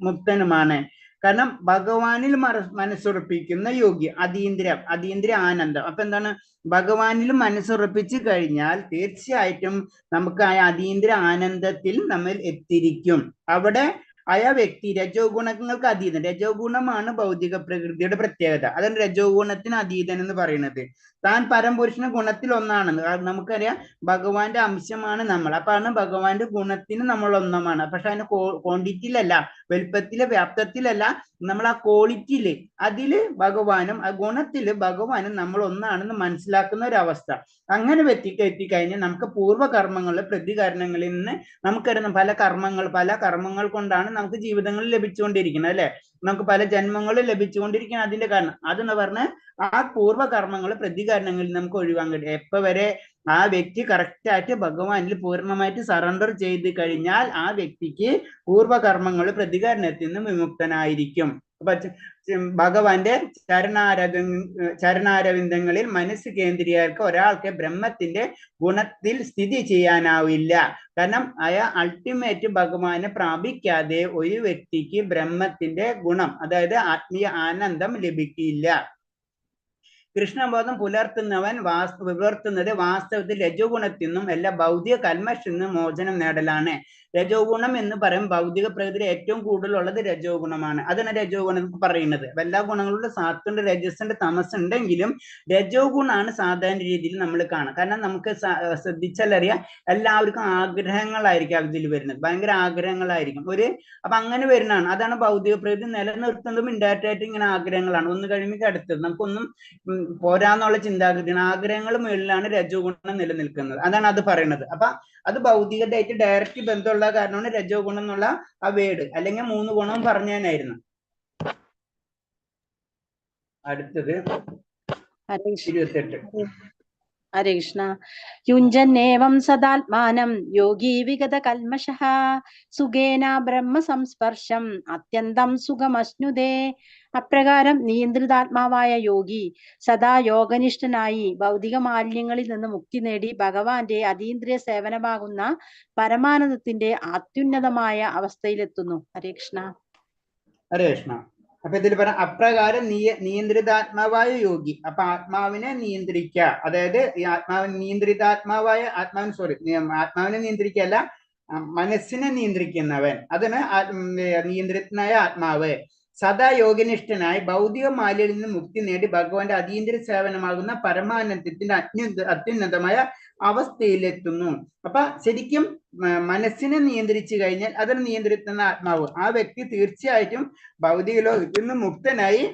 മുക്തനുമാണ്. കാരണം ഭഗവാനിൽ മനസ്സുറപ്പിക്കുന്ന യോഗി അതീന്ദ്രിയ ആനന്ദം. അപ്പൊ എന്താണ്, ഭഗവാനിൽ മനസ്സുറപ്പിച്ചു കഴിഞ്ഞാൽ തീർച്ചയായിട്ടും നമുക്ക് ആ അതീന്ദ്രിയ ആനന്ദത്തിൽ നമ്മൾ എത്തിയിരിക്കും. അവിടെ അയാ വ്യക്തി രജോ ഗുണങ്ങൾക്ക് അതീതൻ. രജോ ഗുണമാണ് ഭൗതിക പ്രകൃതിയുടെ പ്രത്യേകത. അതാണ് രജോ ഗുണത്തിന് അതീതൻ എന്ന് പറയുന്നത്. താൻ പരമപുരുഷന് ഗുണത്തിൽ ഒന്നാണെന്ന് നമുക്കറിയാം. ഭഗവാന്റെ അംശമാണ് നമ്മൾ. അപ്പാണ് ഭഗവാന്റെ ഗുണത്തിന് നമ്മൾ ഒന്നമാണ്. പക്ഷെ അതിന് ക്വാണ്ടിറ്റിയിലല്ല, വലുപ്പത്തില് വ്യാപ്തത്തിലല്ല, നമ്മൾ ആ ക്വാളിറ്റിയില് അതില് ഭഗവാനും ആ ഗുണത്തില് ഭഗവാനും നമ്മൾ ഒന്നാണെന്ന് മനസ്സിലാക്കുന്ന ഒരു അവസ്ഥ. അങ്ങനെ എത്തിക്കഴിഞ്ഞാൽ നമുക്ക് പൂർവ്വകർമ്മങ്ങളുടെ പ്രതികരണങ്ങളിൽ നിന്ന് നമുക്കറിയാം പല കർമ്മങ്ങൾ കൊണ്ടാണ് നമുക്ക് ജീവിതങ്ങളിൽ ലഭിച്ചുകൊണ്ടിരിക്കുന്നത് അല്ലെ. നമുക്ക് പല ജന്മങ്ങളും ലഭിച്ചുകൊണ്ടിരിക്കുന്നത്. അതിന്റെ കാരണം അതെന്ന് പറഞ്ഞാൽ ആ പൂർവ്വകർമ്മങ്ങൾ പ്രതികരണങ്ങളിൽ നമുക്ക് ഒഴിവാൻ കഴിയും. എപ്പോ വരെ ആ വ്യക്തി കറക്റ്റായിട്ട് ഭഗവാനിൽ പൂർണ്ണമായിട്ട് സറണ്ടർ ചെയ്ത് കഴിഞ്ഞാൽ ആ വ്യക്തിക്ക് പൂർവ്വകർമ്മങ്ങൾ പ്രതികരണത്തിൽ നിന്ന് വിമുക്തനായിരിക്കും. അപ്പൊ ഭഗവാന്റെ ചരണാരവിന്ദങ്ങളിൽ മനസ്സ് കേന്ദ്രീകരിക്ക ഒരാൾക്ക് ബ്രഹ്മത്തിന്റെ ഗുണത്തിൽ സ്ഥിതി ചെയ്യാനാവില്ല. കാരണം അയാൾ അൾട്ടിമേറ്റ് ഭഗവാനെ പ്രാപിക്കാതെ ഒരു വ്യക്തിക്ക് ബ്രഹ്മത്തിന്റെ ഗുണം, അതായത് ആത്മീയ ആനന്ദം ലഭിക്കില്ല. കൃഷ്ണബോധം പുലർത്തുന്നത് വാസ്തവത്തിൽ രജോ ഗുണത്തിൽ നിന്നും എല്ലാ ഭൗതിക കൽമഷിൽ നിന്നും മോചനം നേടലാണ്. രജോ ഗുണം എന്ന് പറയും ഭൗതിക പ്രകൃതി ഏറ്റവും കൂടുതലുള്ളത് രജോ ഗുണമാണ്. അതാണ് രജോ ഗുണം പറയുന്നത്. എല്ലാ ഗുണങ്ങളുടെ സാത്വണ്ട്, രജസുണ്ട്, തമസ് ഉണ്ടെങ്കിലും രജോ ഗുണമാണ് സാധാരണ രീതിയിൽ നമ്മൾ കാണുക. കാരണം നമുക്ക് ശ്രദ്ധിച്ചാലറിയാം എല്ലാവർക്കും ആഗ്രഹങ്ങളായിരിക്കും അതിൽ വരുന്നത്. ഭയങ്കര ആഗ്രഹങ്ങളായിരിക്കും അപ്പൊ അങ്ങനെ വരുന്നതാണ്. അതാണ് ഭൗതിക പ്രകൃതി നിലനിർത്തുന്നതും ഇൻഡയറക്റ്റ് ഇങ്ങനെ ആഗ്രഹങ്ങളാണ്. ഒന്ന് കഴിയുമ്പോൾ അടുത്തത് നമുക്കൊന്നും പോരാന്നുള്ള ചിന്താഗതിയാണ്. ആഗ്രഹങ്ങൾ മുകളിലാണ് രജോ ഗുണം നിലനിൽക്കുന്നത്. അതാണ് അത് പറയുന്നത്. അപ്പൊ അത് ഭൗതികതയായിട്ട് ഡയറക്റ്റ് ബന്ധമുള്ള എന്നുള്ള കാരണമാണ് രജോ ഗുണം എന്നുള്ള ആ വേർഡ്, അല്ലെങ്കിൽ 3 ഗുണവും പറഞ്ഞാനായിരുന്നു. അടുത്തത് 28. ഹരേ കൃഷ്ണ. യുഞ്ജന്നേവം സദാത്മാനം യോഗി വിഗത കൽമഷഃ സുഖേന ബ്രഹ്മ സംസ്പർശം അത്യന്തം സുഖമശ്നുതേ. അപ്രകാരം നിയന്ത്രിതാത്മാവായ യോഗി സദാ യോഗനിഷ്ഠനായി ഭൗതിക മാലിന്യങ്ങളിൽ നിന്ന് മുക്തി നേടി ഭഗവാന്റെ അതീന്ദ്രിയ സേവനമാകുന്ന പരമാനന്ദത്തിന്റെ അത്യുന്നതമായ അവസ്ഥയിലെത്തുന്നു. ഹരേ കൃഷ്ണ. ഹരേ കൃഷ്ണ. അപ്പൊ ഇതിൽ പറഞ്ഞ അപ്രകാരം നിയന്ത്രിതാത്മാവായ യോഗി, അപ്പൊ ആത്മാവിനെ നിയന്ത്രിക്കുക, അതായത് ഈ ആത്മാവിനെ ആത്മാവിനെ നിയന്ത്രിക്കല്ല, മനസ്സിനെ നിയന്ത്രിക്കുന്നവൻ, അതിന് നിയന്ത്രിതനായ ആത്മാവ് സദാ യോഗനിഷ്ഠനായി ഭൗതിക മാലിന്യത്തിൽ നിന്ന് മുക്തി നേടി ഭഗവാന്റെ അതീന്ദ്രിയ സേവനമാകുന്ന പരമാനന്ദത്തിന്റെ അത്യുന്നതമായ അവസ്ഥയിലെത്തുന്നു. അപ്പൊ ശരിക്കും മനസ്സിനെ നിയന്ത്രിച്ചു കഴിഞ്ഞാൽ അതിനെ നിയന്ത്രിക്കുന്ന ആത്മാവ്, ആ വ്യക്തി തീർച്ചയായിട്ടും ഭൗതിക ലോകത്തിൽ നിന്ന് മുക്തനായി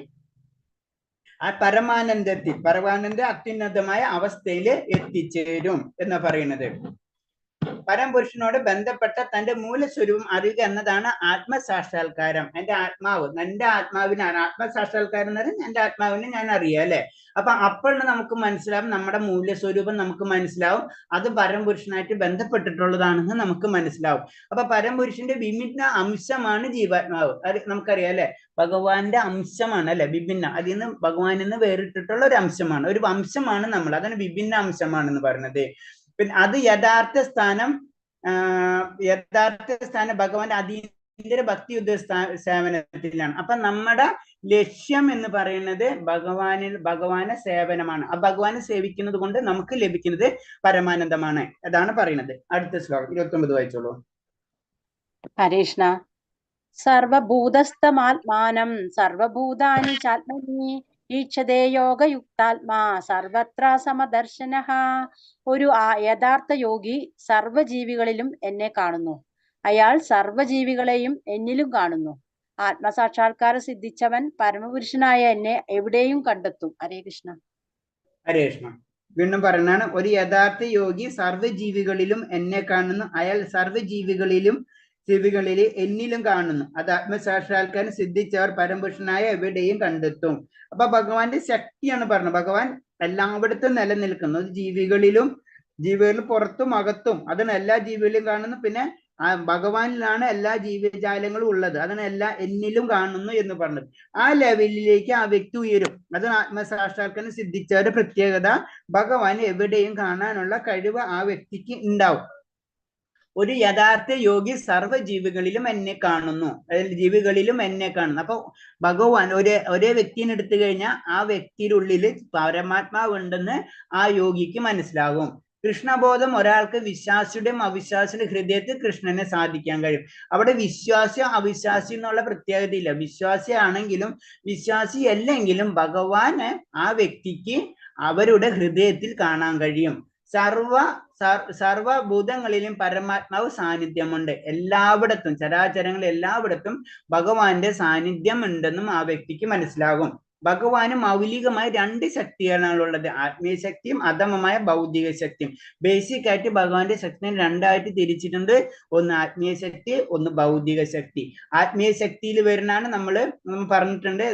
ആ പരമാനന്ദ അത്യുന്നതമായ അവസ്ഥയിൽ എത്തിച്ചേരും എന്ന് പറയുന്നത്. പരംപുരുഷനോട് ബന്ധപ്പെട്ട തന്റെ മൂലസ്വരൂപം അറിയുക എന്നതാണ് ആത്മസാക്ഷാത്കാരം. എന്റെ ആത്മാവിനാണ് ആത്മസാക്ഷാത്കാരം എന്ന് പറയുന്നത്. എന്റെ ആത്മാവിനെ ഞാൻ അറിയാം, അല്ലെ? അപ്പൊ അപ്പോഴാണ് നമുക്ക് മനസ്സിലാവും, നമ്മുടെ മൂല്യസ്വരൂപം നമുക്ക് മനസ്സിലാവും, അത് പരംപുരുഷനായിട്ട് ബന്ധപ്പെട്ടിട്ടുള്ളതാണെന്ന് നമുക്ക് മനസ്സിലാവും. അപ്പൊ പരംപുരുഷന്റെ വിഭിന്ന അംശമാണ് ജീവാത്മാവ്. അത് നമുക്കറിയാം, അല്ലെ? ഭഗവാന്റെ അംശമാണ്, അല്ലെ? വിഭിന്ന, അതിൽ നിന്ന് ഭഗവാനിൽ നിന്ന് വേറിട്ടിട്ടുള്ള ഒരു അംശമാണ്, ഒരു വംശമാണ് നമ്മൾ, അതാണ് വിഭിന്ന അംശമാണെന്ന് പറയുന്നത്. പിന്നെ അത് യഥാർത്ഥ സ്ഥാനം ഭഗവാന്റെ അതീന്ദ്രിയ ഭക്തിയുദ്ധ സേവനത്തിലാണ്. അപ്പൊ നമ്മുടെ ലക്ഷ്യം എന്ന് പറയുന്നത് ഭഗവാനെ സേവനമാണ്. ആ ഭഗവാനെ സേവിക്കുന്നത് കൊണ്ട് നമുക്ക് ലഭിക്കുന്നത് പരമാനന്ദമാണ്. അതാണ് പറയുന്നത്. അടുത്ത ശ്ലോകം 29 വായിച്ചോളൂ. ഹരേഷ്ണ. സർവഭൂതസ്ഥമാത്മാനം സർവഭൂതാനി ചാത്മനി ഈക്ഷതേ യോഗയുക്താത്മാ സർവത്ര സമദർശനഃ. ഒരു യഥാർത്ഥ യോഗി സർവജീവികളിലും എന്നെ കാണുന്നു. അയാൾ സർവജീവികളെയും എന്നിലും കാണുന്നു. ആത്മസാക്ഷാത്കാരം സിദ്ധിച്ചവൻ പരമപുരുഷനായ എന്നെ എവിടെയും കണ്ടെത്തും. ഹരേ കൃഷ്ണ. ഹരേ കൃഷ്ണ. വീണ്ടും പറയുന്നതാണ്, ഒരു യഥാർത്ഥ യോഗി സർവ്വജീവികളിലും എന്നെ കാണുന്നു. അയാൾ സർവ്വജീവികളിലെ എന്നിലും കാണുന്നു. അത് ആത്മസാക്ഷാത്കാരം സിദ്ധിച്ചവർ പരമപുരുഷനായ എവിടെയും കണ്ടെത്തും. അപ്പൊ ഭഗവാന്റെ ശക്തിയാണ് പറഞ്ഞത്. ഭഗവാൻ എല്ലായിടത്തും നിലനിൽക്കുന്നു. ജീവികളിലും പുറത്തും അകത്തും, അതാണ് എല്ലാ ജീവികളിലും കാണുന്നു. പിന്നെ ഭഗവാനിലാണ് എല്ലാ ജീവജാലങ്ങളും ഉള്ളത്, അതാണ് എന്നിലും കാണുന്നു എന്ന് പറഞ്ഞത്. ആ ലെവലിലേക്ക് ആ വ്യക്തി ഉയരും. അതാണ് ആത്മസാക്ഷാത്കാരം സിദ്ധിച്ചവരുടെ പ്രത്യേകത. ഭഗവാൻ എവിടെയും കാണാനുള്ള കഴിവ് ആ വ്യക്തിക്ക് ഉണ്ടാവും. ഒരു യഥാർത്ഥ യോഗി സർവ്വജീവികളിലും എന്നെ കാണുന്നു, ജീവികളിലും എന്നെ കാണുന്നു. അപ്പൊ ഭഗവാൻ ഒരേ വ്യക്തിനെ എടുത്തു കഴിഞ്ഞാൽ ആ വ്യക്തിയുടെ ഉള്ളിൽ പരമാത്മാവ് ഉണ്ടെന്ന് ആ യോഗിക്ക് മനസ്സിലാകും. കൃഷ്ണബോധം ഒരാൾക്ക് വിശ്വാസിയുടെയും അവിശ്വാസിയുടെ ഹൃദയത്തിൽ കൃഷ്ണനെ സാധിക്കാൻ കഴിയും. അവിടെ വിശ്വാസി അവിശ്വാസി എന്നുള്ള പ്രത്യേകത ഇല്ല. വിശ്വാസി ആണെങ്കിലും വിശ്വാസി അല്ലെങ്കിലും ഭഗവാന് ആ വ്യക്തിക്ക് അവരുടെ ഹൃദയത്തിൽ കാണാൻ കഴിയും. സർവഭൂതങ്ങളിലും പരമാത്മാവ് സാന്നിധ്യമുണ്ട്. എല്ലായിടത്തും, ചരാചരങ്ങൾ എല്ലായിടത്തും ഭഗവാന്റെ സാന്നിധ്യം ഉണ്ടെന്നും ആ വ്യക്തിക്ക് മനസ്സിലാകും. ഭഗവാന് മൗലികമായ 2 ശക്തികളാണ് ഉള്ളത്, ആത്മീയ ശക്തിയും അധമമായ ഭൗതിക ശക്തിയും. ബേസിക് ആയിട്ട് ഭഗവാന്റെ ശക്തിയെ 2ആയിട്ട് തിരിച്ചിട്ടുണ്ട്. ഒന്ന് ആത്മീയ ശക്തി, ഒന്ന് ഭൗതിക ശക്തി. ആത്മീയ ശക്തിയിൽ വരുന്നതാണ് നമ്മൾ പറഞ്ഞിട്ടുണ്ട്,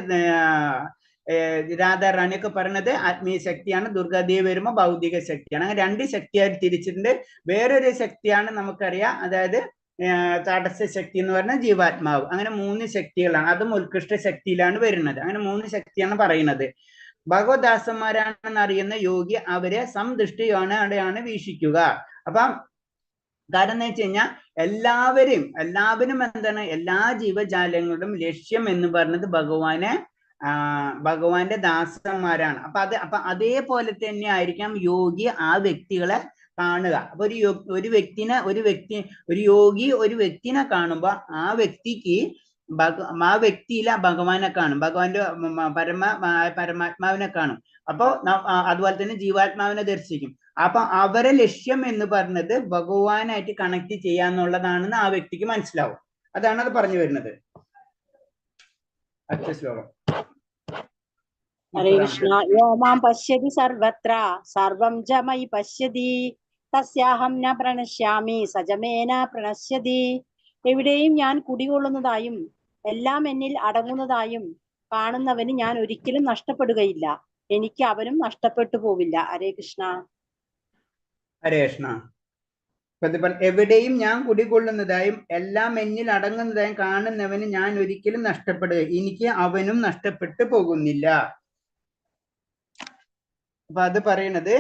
രാധാറാണിയൊക്കെ പറഞ്ഞത് ആത്മീയ ശക്തിയാണ്. ദുർഗാദേവി വരുമ്പോൾ ഭൗതിക ശക്തിയാണ്. അങ്ങനെ 2 ശക്തിയായിട്ട് തിരിച്ചിട്ടുണ്ട്. വേറൊരു ശക്തിയാണ് നമുക്കറിയാം, അതായത് തടസ്സ ശക്തി എന്ന് പറഞ്ഞാൽ ജീവാത്മാവ്. അങ്ങനെ 3 ശക്തികളാണ്. അതും ഉത്കൃഷ്ട ശക്തിയിലാണ് വരുന്നത്. അങ്ങനെ 3 ശക്തിയാണ് പറയുന്നത്. ഭഗവദാസന്മാരാണെന്ന് അറിയുന്ന യോഗി അവരെ സംദൃഷ്ടിയോടെയാണ് വീക്ഷിക്കുക. അപ്പം കാരണം എന്ന് വെച്ച് കഴിഞ്ഞാൽ എല്ലാവരും എന്താണ്, എല്ലാ ജീവജാലങ്ങളുടെയും ലക്ഷ്യം എന്ന് പറയുന്നത് ഭഗവാന്റെ ദാസന്മാരാണ്. അപ്പൊ അതേപോലെ തന്നെ ആയിരിക്കാം യോഗി ആ വ്യക്തികളെ കാണുക. അപ്പൊ ഒരു യോഗി ഒരു വ്യക്തിനെ കാണുമ്പോ ആ വ്യക്തിക്ക് ആ വ്യക്തിയിലെ ഭഗവാനെ കാണും, ഭഗവാന്റെ പരമാത്മാവിനെ കാണും. അപ്പൊ അതുപോലെ തന്നെ ജീവാത്മാവിനെ ദർശിക്കും. അപ്പൊ അവരെ ലക്ഷ്യം എന്ന് പറഞ്ഞത് ഭഗവാനായിട്ട് കണക്ട് ചെയ്യാന്നുള്ളതാണെന്ന് ആ വ്യക്തിക്ക് മനസ്സിലാവും. അതാണ് അത് പറഞ്ഞു വരുന്നത്. അടുത്ത ശ്ലോകം. ഹരേ കൃഷ്ണ. യോ മാം പശ്യതി സർവത്ര സർവം ച മയി പശ്യതി തസ്യാഹം ന പ്രണശ്യാമി സജമേന പ്രണശ്യതി. എവിടെയും ഞാൻ കുടികൊള്ളുന്നതായും എല്ലാം എന്നിൽ അടങ്ങുന്നതായും കാണുന്നവന് ഞാൻ ഒരിക്കലും നഷ്ടപ്പെടുകയില്ല. എനിക്ക് അവനും നഷ്ടപ്പെട്ടു പോവില്ല. ഹരേ കൃഷ്ണ. ഹരേ കൃഷ്ണ. എവിടെയും ഞാൻ കുടികൊള്ളുന്നതായും എല്ലാം എന്നിൽ അടങ്ങുന്നതായും കാണുന്നവന് ഞാൻ ഒരിക്കലും നഷ്ടപ്പെടുക, എനിക്ക് അവനും നഷ്ടപ്പെട്ടു പോകുന്നില്ല. അപ്പൊ അത് പറയണത്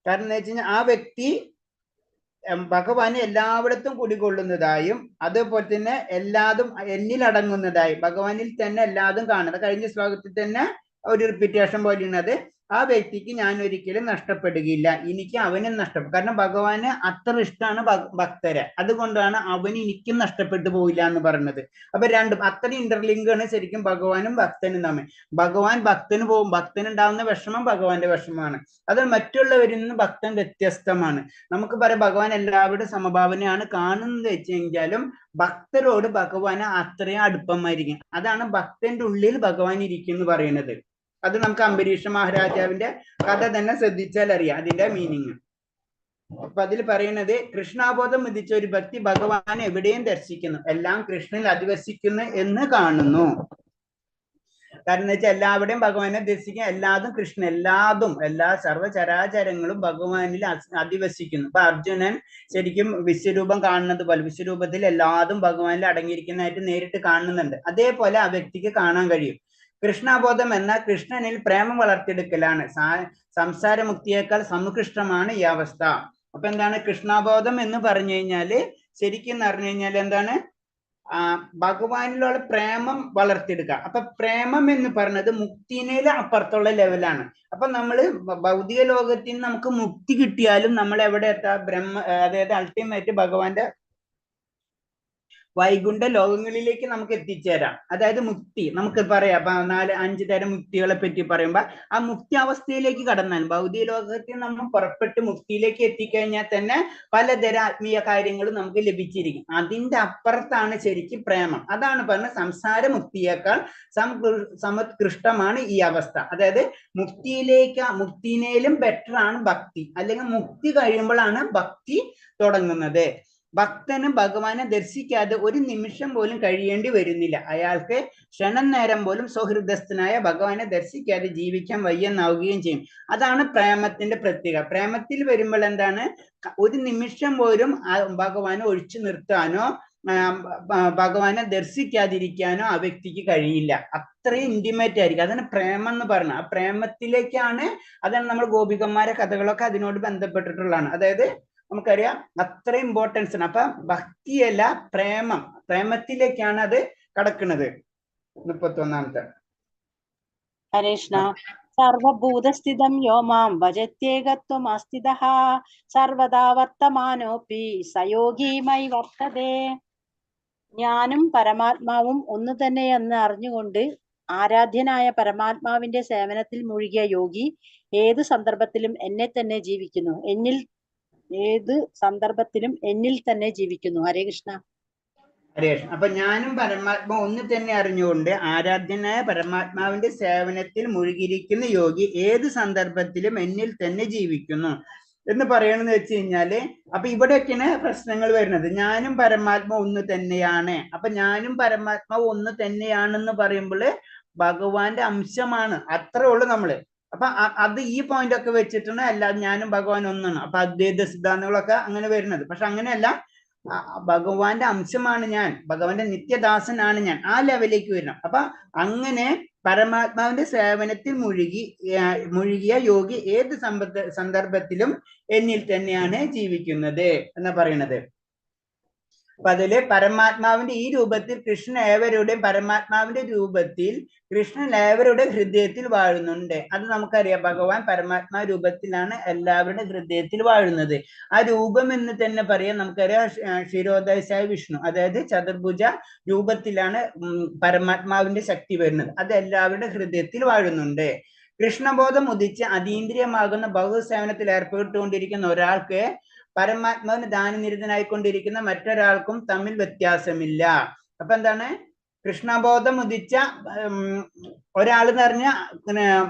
കാരണം എന്താ വെച്ച് കഴിഞ്ഞാൽ ആ വ്യക്തി ഭഗവാന് എല്ലായിടത്തും കുടികൊള്ളുന്നതായും അതുപോലെ തന്നെ എല്ലാതും എന്നിൽ അടങ്ങുന്നതായും ഭഗവാനിൽ തന്നെ എല്ലാതും കാണുന്നത്. കഴിഞ്ഞ ശ്ലോകത്തിൽ തന്നെ ഒരു റിപ്പീറ്റേഷൻ പോലെയുള്ളത്, ആ വ്യക്തിക്ക് ഞാൻ ഒരിക്കലും നഷ്ടപ്പെടുകയില്ല, എനിക്ക് അവനും നഷ്ടപ്പെടും. കാരണം ഭഗവാന് അത്ര ഇഷ്ടമാണ് ഭക്തരെ, അതുകൊണ്ടാണ് അവന് എനിക്കും നഷ്ടപ്പെട്ടു പോയില്ല എന്ന് പറയുന്നത്. അപ്പൊ രണ്ടും അത്ര ഇന്റർലിങ്ക് ആണ് ശരിക്കും ഭഗവാനും ഭക്തനും തമ്മിൽ. ഭഗവാൻ ഭക്തന് പോകും, ഭക്തനുണ്ടാവുന്ന വിഷമം ഭഗവാന്റെ വിഷമമാണ്. അത് മറ്റുള്ളവരിൽ നിന്ന് ഭക്തൻ വ്യത്യസ്തമാണ്. നമുക്ക് പറയാം ഭഗവാൻ എല്ലാവരുടെ സമഭാവനയാണ് കാണുന്നത് വെച്ച് കഴിഞ്ഞാലും ഭക്തരോട് ഭഗവാന് അത്രയും അടുപ്പമായിരിക്കും. അതാണ് ഭക്തന്റെ ഉള്ളിൽ ഭഗവാൻ ഇരിക്കും എന്ന് പറയുന്നത്. അത് നമുക്ക് അംബരീഷ മഹാരാജാവിന്റെ കഥ തന്നെ ശ്രദ്ധിച്ചാൽ അറിയാം അതിന്റെ മീനിങ്. അപ്പൊ അതിൽ പറയുന്നത് കൃഷ്ണാബോധം ഉദിച്ച ഒരു ഭക്തി ഭഗവാനെ എവിടെയും ദർശിക്കുന്നു, എല്ലാം കൃഷ്ണനിൽ അധിവസിക്കുന്നു എന്ന് കാണുന്നു. കാരണം എന്ന് വെച്ചാൽ എല്ലാവരുടെയും ഭഗവാനെ ദർശിക്കാൻ, എല്ലാതും കൃഷ്ണൻ, എല്ലാ സർവ്വചരാചരങ്ങളും ഭഗവാനിൽ അധിവസിക്കുന്നു. അപ്പൊ അർജുനൻ ശരിക്കും വിശ്വരൂപം കാണുന്നത് പോലെ വിശ്വരൂപത്തിൽ എല്ലാതും ഭഗവാനിൽ അടങ്ങിയിരിക്കുന്നതായിട്ട് നേരിട്ട് കാണുന്നുണ്ട്. അതേപോലെ ആ വ്യക്തിക്ക് കാണാൻ കഴിയും. കൃഷ്ണബോധം എന്ന കൃഷ്ണനിൽ പ്രേമം വളർത്തിയെടുക്കലാണ്. സംസാരമുക്തിയേക്കാൾ സമുകൃഷ്ടമാണ് ഈ അവസ്ഥ. അപ്പൊ എന്താണ് കൃഷ്ണബോധം എന്ന് പറഞ്ഞു കഴിഞ്ഞാല് ശരിക്കും പറഞ്ഞു കഴിഞ്ഞാൽ എന്താണ് ഭഗവാനിലുള്ള പ്രേമം വളർത്തിയെടുക്കുക. അപ്പൊ പ്രേമം എന്ന് പറയുന്നത് മുക്തിനേലും അപ്പുറത്തുള്ള ലെവലാണ്. അപ്പൊ നമ്മള് ഭൗതിക ലോകത്തിൽ നിന്ന് നമുക്ക് മുക്തി കിട്ടിയാലും നമ്മൾ എവിടെ എത്താം? അതായത് അൾട്ടിമേറ്റ് ഭഗവാന്റെ വൈകുണ്ഠ ലോകങ്ങളിലേക്ക് നമുക്ക് എത്തിച്ചേരാം. അതായത് മുക്തി നമുക്ക് പറയാം. 4-5 തരം മുക്തികളെ പറ്റി പറയുമ്പോ ആ മുക്തി അവസ്ഥയിലേക്ക് കടന്നാൽ ഭൗതിക ലോകത്തിൽ നമ്മൾ പുറപ്പെട്ട് മുക്തിയിലേക്ക് എത്തിക്കഴിഞ്ഞാൽ തന്നെ പലതരം ആത്മീയ കാര്യങ്ങളും നമുക്ക് ലഭിച്ചിരിക്കും. അതിന്റെ അപ്പുറത്താണ് ശരിക്കും പ്രേമം. അതാണ് പറഞ്ഞത് സംസാര മുക്തിയേക്കാൾ സമുത്കൃഷ്ടമാണ് ഈ അവസ്ഥ. അതായത് മുക്തിനേലും ബെറ്റർ ആണ് ഭക്തി, അല്ലെങ്കിൽ മുക്തി കഴിയുമ്പോഴാണ് ഭക്തി തുടങ്ങുന്നത്. ഭക്തന് ഭഗവാനെ ദർശിക്കാതെ ഒരു നിമിഷം പോലും കഴിയേണ്ടി വരുന്നില്ല. അയാൾക്ക് ക്ഷണം നേരം പോലും സൗഹൃദസ്ഥനായ ഭഗവാനെ ദർശിക്കാതെ ജീവിക്കാൻ വയ്യെന്നാവുകയും ചെയ്യും. അതാണ് പ്രേമത്തിന്റെ പ്രത്യേകത. പ്രേമത്തിൽ വരുമ്പോൾ എന്താണ്, ഒരു നിമിഷം പോലും ഭഗവാനെ ഒഴിച്ചു നിർത്താനോ ഭഗവാനെ ദർശിക്കാതിരിക്കാനോ ആ വ്യക്തിക്ക് കഴിയില്ല. അത്രയും ഇന്റിമേറ്റ് ആയിരിക്കും. അതാണ് പ്രേമം എന്ന് പറഞ്ഞത്. ആ പ്രേമത്തിലേക്കാണ്, അതാണ് നമ്മൾ ഗോപികന്മാരെ കഥകളൊക്കെ അതിനോട് ബന്ധപ്പെട്ടിട്ടുള്ളതാണ്. അതായത് നമുക്കറിയാം അത്ര ഇമ്പോർട്ടൻസ് ആണ്. അപ്പൊ ഭക്തിയല്ല പ്രേമത്തിലേക്കാണ് അത് കടക്കുന്നത്. 31-ാമത്തെ. ഹരേഷ്ണ. സർവഭൂതസ്ഥിതം യോ മാം ഭജത്യേകത്വമാസ്ഥിതഃ സർവദാ വർത്തമാനോപി സയോഗീമയി വർത്തതേ. ഞാനും പരമാത്മാവും ഒന്നു തന്നെയെന്ന് അറിഞ്ഞുകൊണ്ട് ആരാധ്യനായ പരമാത്മാവിന്റെ സേവനത്തിൽ മുഴുകിയ യോഗി ഏത് സന്ദർഭത്തിലും എന്നെ തന്നെ ജീവിക്കുന്നു, എന്നിൽ തന്നെ ജീവിക്കുന്നു. ഹരേ കൃഷ്ണ. ഹരേ കൃഷ്ണ. അപ്പൊ ഞാനും പരമാത്മാ ഒന്ന് തന്നെ അറിഞ്ഞുകൊണ്ട് ആരാധ്യനായ പരമാത്മാവിന്റെ സേവനത്തിൽ മുഴുകിയിരിക്കുന്ന യോഗി ഏത് സന്ദർഭത്തിലും എന്നിൽ തന്നെ ജീവിക്കുന്നു എന്ന് പറയണമെന്ന് വെച്ച് കഴിഞ്ഞാല്, അപ്പൊ ഇവിടെയൊക്കെയാണ് പ്രശ്നങ്ങൾ വരുന്നത്. ഞാനും പരമാത്മാ ഒന്ന് തന്നെയാണ്. അപ്പൊ ഞാനും പരമാത്മാവ് ഒന്ന് തന്നെയാണെന്ന് പറയുമ്പോൾ ഭഗവാന്റെ അംശമാണ്, അത്രേ ഉള്ളൂ നമ്മള്. അപ്പൊ അത് ഈ പോയിന്റ് ഒക്കെ വെച്ചിട്ടാണ് അല്ലാതെ ഞാനും ഭഗവാൻ ഒന്നാണ്. അപ്പൊ അദ്വൈത സിദ്ധാന്തങ്ങളൊക്കെ അങ്ങനെ വരുന്നത്. പക്ഷെ അങ്ങനെയല്ല, ഭഗവാന്റെ അംശമാണ് ഞാൻ, ഭഗവാന്റെ നിത്യദാസനാണ് ഞാൻ, ആ ലെവലിലേക്ക് വരണം. അപ്പൊ അങ്ങനെ പരമാത്മാവിന്റെ സേവനത്തിൽ മുഴുകിയ യോഗി ഏത് സന്ദർഭത്തിലും എന്നിൽ തന്നെയാണ് ജീവിക്കുന്നത് എന്ന് പറയുന്നത്. അപ്പൊ അതില് പരമാത്മാവിന്റെ ഈ രൂപത്തിൽ കൃഷ്ണൻ ഏവരുടെയും പരമാത്മാവിന്റെ രൂപത്തിൽ കൃഷ്ണൻ ഏവരുടെ ഹൃദയത്തിൽ വാഴുന്നുണ്ട്. അത് നമുക്കറിയാം. ഭഗവാൻ പരമാത്മാ രൂപത്തിലാണ് എല്ലാവരുടെ ഹൃദയത്തിൽ വാഴുന്നത്. ആ രൂപം എന്ന് തന്നെ പറയാം. നമുക്കറിയാം ക്ഷീരോദയസായ വിഷ്ണു, അതായത് ചതുർഭുജ രൂപത്തിലാണ് പരമാത്മാവിന്റെ ശക്തി വരുന്നത്. അത് എല്ലാവരുടെ ഹൃദയത്തിൽ വാഴുന്നുണ്ട്. കൃഷ്ണബോധം ഉദിച്ച് അതീന്ദ്രിയമാകുന്ന ബഹുസേവനത്തിൽ ഏർപ്പെട്ടുകൊണ്ടിരിക്കുന്ന ഒരാൾക്ക് പരമാത്മാവിന് ദാനനിരതനായിക്കൊണ്ടിരിക്കുന്ന മറ്റൊരാൾക്കും തമ്മിൽ വ്യത്യാസമില്ല. അപ്പൊ എന്താണ്, കൃഷ്ണബോധം ഉദിച്ച ഒരാൾ എന്ന് പറഞ്ഞാൽ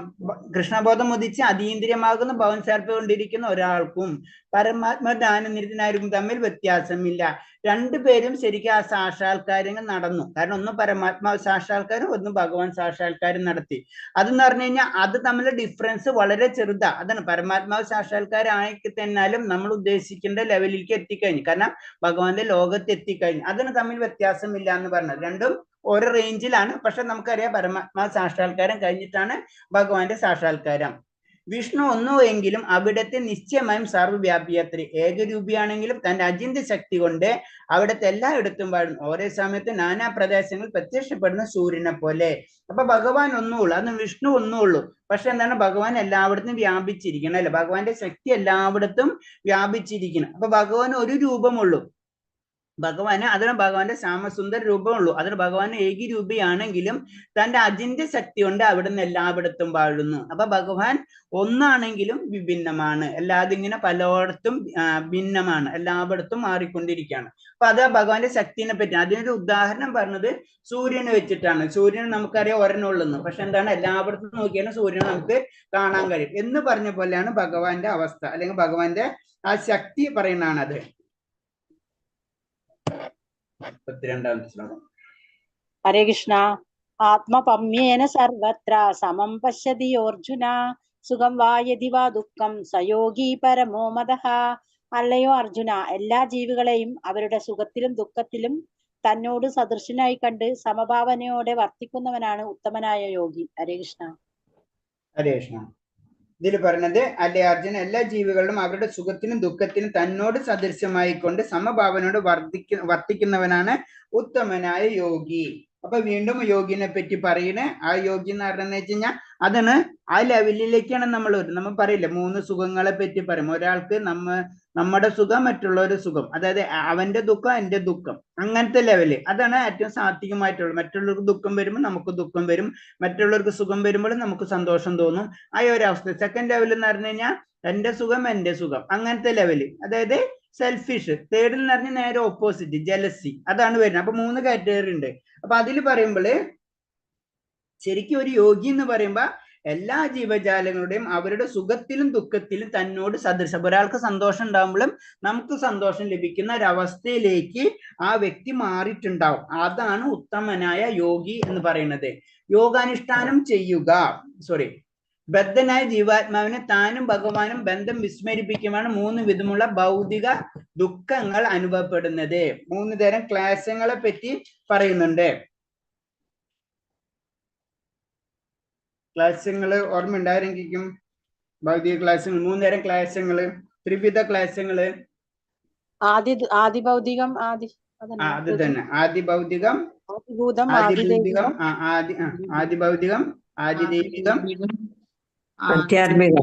കൃഷ്ണബോധം ഉദിച്ച് അതീന്ദ്രിയമാകുന്ന ഭവൻ ചേർത്തുകൊണ്ടിരിക്കുന്ന ഒരാൾക്കും പരമാത്മ ജ്ഞാനനിരതനായിരിക്കും തമ്മിൽ വ്യത്യാസമില്ല. രണ്ടുപേരും ശരിക്കും ആ സാക്ഷാത്കാരങ്ങൾ നടന്നു. കാരണം ഒന്ന് പരമാത്മാവ് സാക്ഷാത്കാരം, ഒന്ന് ഭഗവാൻ സാക്ഷാത്കാരം നടത്തി. അതെന്ന് പറഞ്ഞു കഴിഞ്ഞാൽ അത് തമ്മിലുള്ള ഡിഫറൻസ് വളരെ ചെറുതാ. അതാണ് പരമാത്മാവ് സാക്ഷാത്കാരം ആയി തന്നാലും നമ്മൾ ഉദ്ദേശിക്കേണ്ട ലെവലിലേക്ക് എത്തിക്കഴിഞ്ഞു. കാരണം ഭഗവാന്റെ ലോകത്ത് എത്തിക്കഴിഞ്ഞു. അതിന് തമ്മിൽ വ്യത്യാസമില്ല എന്ന് പറഞ്ഞത്. രണ്ടും ഓരോ റേഞ്ചിലാണ്. പക്ഷെ നമുക്കറിയാം പരമാത്മാ സാക്ഷാത്കാരം കഴിഞ്ഞിട്ടാണ് ഭഗവാന്റെ സാക്ഷാത്കാരം. വിഷ്ണു ഒന്നോ എങ്കിലും അവിടത്തെ നിശ്ചയമായും സർവ്വവ്യാപിയത്രി. ഏകരൂപിയാണെങ്കിലും തന്റെ അചിന്ത്യ ശക്തി കൊണ്ട് അവിടത്തെ എല്ലായിടത്തും വാഴും. ഓരോ സമയത്ത് നാനാ പ്രദേശങ്ങളിൽ പ്രത്യക്ഷപ്പെടുന്ന സൂര്യനെ പോലെ. അപ്പൊ ഭഗവാൻ ഒന്നുള്ളൂ, അത് വിഷ്ണു ഒന്നുള്ളൂ. പക്ഷെ എന്താണ്, ഭഗവാൻ എല്ലായിടത്തും വ്യാപിച്ചിരിക്കണം അല്ലെ. ഭഗവാന്റെ ശക്തി എല്ലായിടത്തും വ്യാപിച്ചിരിക്കണം. അപ്പൊ ഭഗവാൻ ഒരു രൂപമുള്ളൂ. ഭഗവാന് അതിന് ഭഗവാന്റെ ശ്യാമസുന്ദര രൂപമുള്ളൂ. അതിന് ഭഗവാൻ ഏകരൂപിയാണെങ്കിലും തന്റെ അചിന്ത്യ ശക്തി കൊണ്ട് അവിടുന്ന് എല്ലായിടത്തും വാഴുന്നു. അപ്പൊ ഭഗവാൻ ഒന്നാണെങ്കിലും വിഭിന്നമാണ്. അല്ലാതെ ഇങ്ങനെ പലയിടത്തും ഭിന്നമാണ്, എല്ലായിടത്തും മാറിക്കൊണ്ടിരിക്കുകയാണ്. അപ്പൊ അത് ഭഗവാന്റെ ശക്തിനെ പറ്റി അതിനൊരു ഉദാഹരണം പറഞ്ഞത് സൂര്യനെ വെച്ചിട്ടാണ്. സൂര്യൻ നമുക്കറിയാം ഒരെണ്ണുള്ളൂ, പക്ഷെ എന്താണ്, എല്ലായിടത്തും നോക്കിയാലും സൂര്യനെ നമുക്ക് കാണാൻ കഴിയും എന്ന് പറഞ്ഞ പോലെയാണ് ഭഗവാന്റെ അവസ്ഥ, അല്ലെങ്കിൽ ഭഗവാന്റെ ആ ശക്തി പറയുന്നതാണ് അത്. 32ാമത്തെ ശ്ലോകം. ഹരേ കൃഷ്ണ. ആത്മപമ്യേന സർവത്ര സമം പശ്യതി അർജുന സുഖം വാ യതി വാ ദുഃഖം സയോഗി പരമോ മദഃ. അല്ലയോ അർജുന, എല്ലാ ജീവികളെയും അവരുടെ സുഖത്തിലും ദുഃഖത്തിലും തന്നോട് സദൃശനായി കണ്ട് സമഭാവനയോടെ വർത്തിക്കുന്നവനാണ് ഉത്തമനായ യോഗി. ഹരേ കൃഷ്ണ. ഹരേ കൃഷ്ണ. ഇതിൽ പറഞ്ഞത്, അല്ലെ അർജുന, എല്ലാ ജീവികളിലും അവരുടെ സുഖത്തിനും ദുഃഖത്തിനും തന്നോട് സദൃശ്യമായിക്കൊണ്ട് സമഭാവനയോട് വർത്തിക്കുന്നവനാണ് ഉത്തമനായ യോഗി. അപ്പൊ വീണ്ടും യോഗിനെ പറ്റി പറയുന്നത്, ആ യോഗി എന്ന് പറഞ്ഞെന്ന് വെച്ച് കഴിഞ്ഞാൽ അതാണ് ആ ലെവലിലേക്കാണ് നമ്മൾ പറയില്ല, 3 സുഖങ്ങളെ പറ്റി പറയും. ഒരാൾക്ക് നമ്മുടെ സുഖം, മറ്റുള്ളവരുടെ സുഖം, അതായത് അവന്റെ ദുഃഖം എന്റെ ദുഃഖം, അങ്ങനത്തെ ലെവല്. അതാണ് ഏറ്റവും സാത്വികമായിട്ടുള്ളത്. മറ്റുള്ളവർക്ക് ദുഃഖം വരുമ്പോൾ നമുക്ക് ദുഃഖം വരും, മറ്റുള്ളവർക്ക് സുഖം വരുമ്പോൾ നമുക്ക് സന്തോഷം തോന്നും. ആ ഒരു അവസ്ഥ. സെക്കൻഡ് ലെവൽ എന്ന് പറഞ്ഞു കഴിഞ്ഞാൽ എന്റെ സുഖം എന്റെ സുഖം, അങ്ങനത്തെ ലെവല്, അതായത് സെൽഫിഷ്. തേർഡിൽ എന്ന് പറഞ്ഞാൽ നേരെ ഓപ്പോസിറ്റ്, ജലസി, അതാണ് വരുന്നത്. അപ്പൊ 3 കാറ്റഗറി ഉണ്ട്. അപ്പൊ അതിൽ പറയുമ്പോൾ ശരിക്കും ഒരു യോഗി എന്ന് പറയുമ്പോ എല്ലാ ജീവജാലങ്ങളുടെയും അവരുടെ സുഖത്തിലും ദുഃഖത്തിലും തന്നോട് സദൃശം. ഒരാൾക്ക് സന്തോഷം ഉണ്ടാകുമ്പോഴും നമുക്ക് സന്തോഷം ലഭിക്കുന്ന ഒരവസ്ഥയിലേക്ക് ആ വ്യക്തി മാറിയിട്ടുണ്ടാവും. അതാണ് ഉത്തമനായ യോഗി എന്ന് പറയുന്നത്. യോഗാനുഷ്ഠാനം ചെയ്യുക, ബദ്ധനായ ജീവാത്മാവിനെ താനും ഭഗവാനും ബന്ധം വിസ്മരിപ്പിക്കുമാണ് 3 വിധമുള്ള ഭൗതിക ദുഃഖങ്ങൾ അനുഭവപ്പെടുന്നത്. 3 തരം ക്ലേശങ്ങളെ പറ്റി പറയുന്നുണ്ട്. ക്ലേശങ്ങള് ഓർമ്മയുണ്ടായിരിക്കും. ഭൗതിക ക്ലേശങ്ങൾ 3 തരം ക്ലേശങ്ങള്, ത്രിവിധ ക്ലേശങ്ങള്. ആദി ഭൗതികം, അത് തന്നെ, ആദി ഭൗതികം, ആദിഭൂതം, ആദിഭൗതികം, ആദി ഭൗതികം, ആദിദൈവികം, ആധ്യാത്മികം.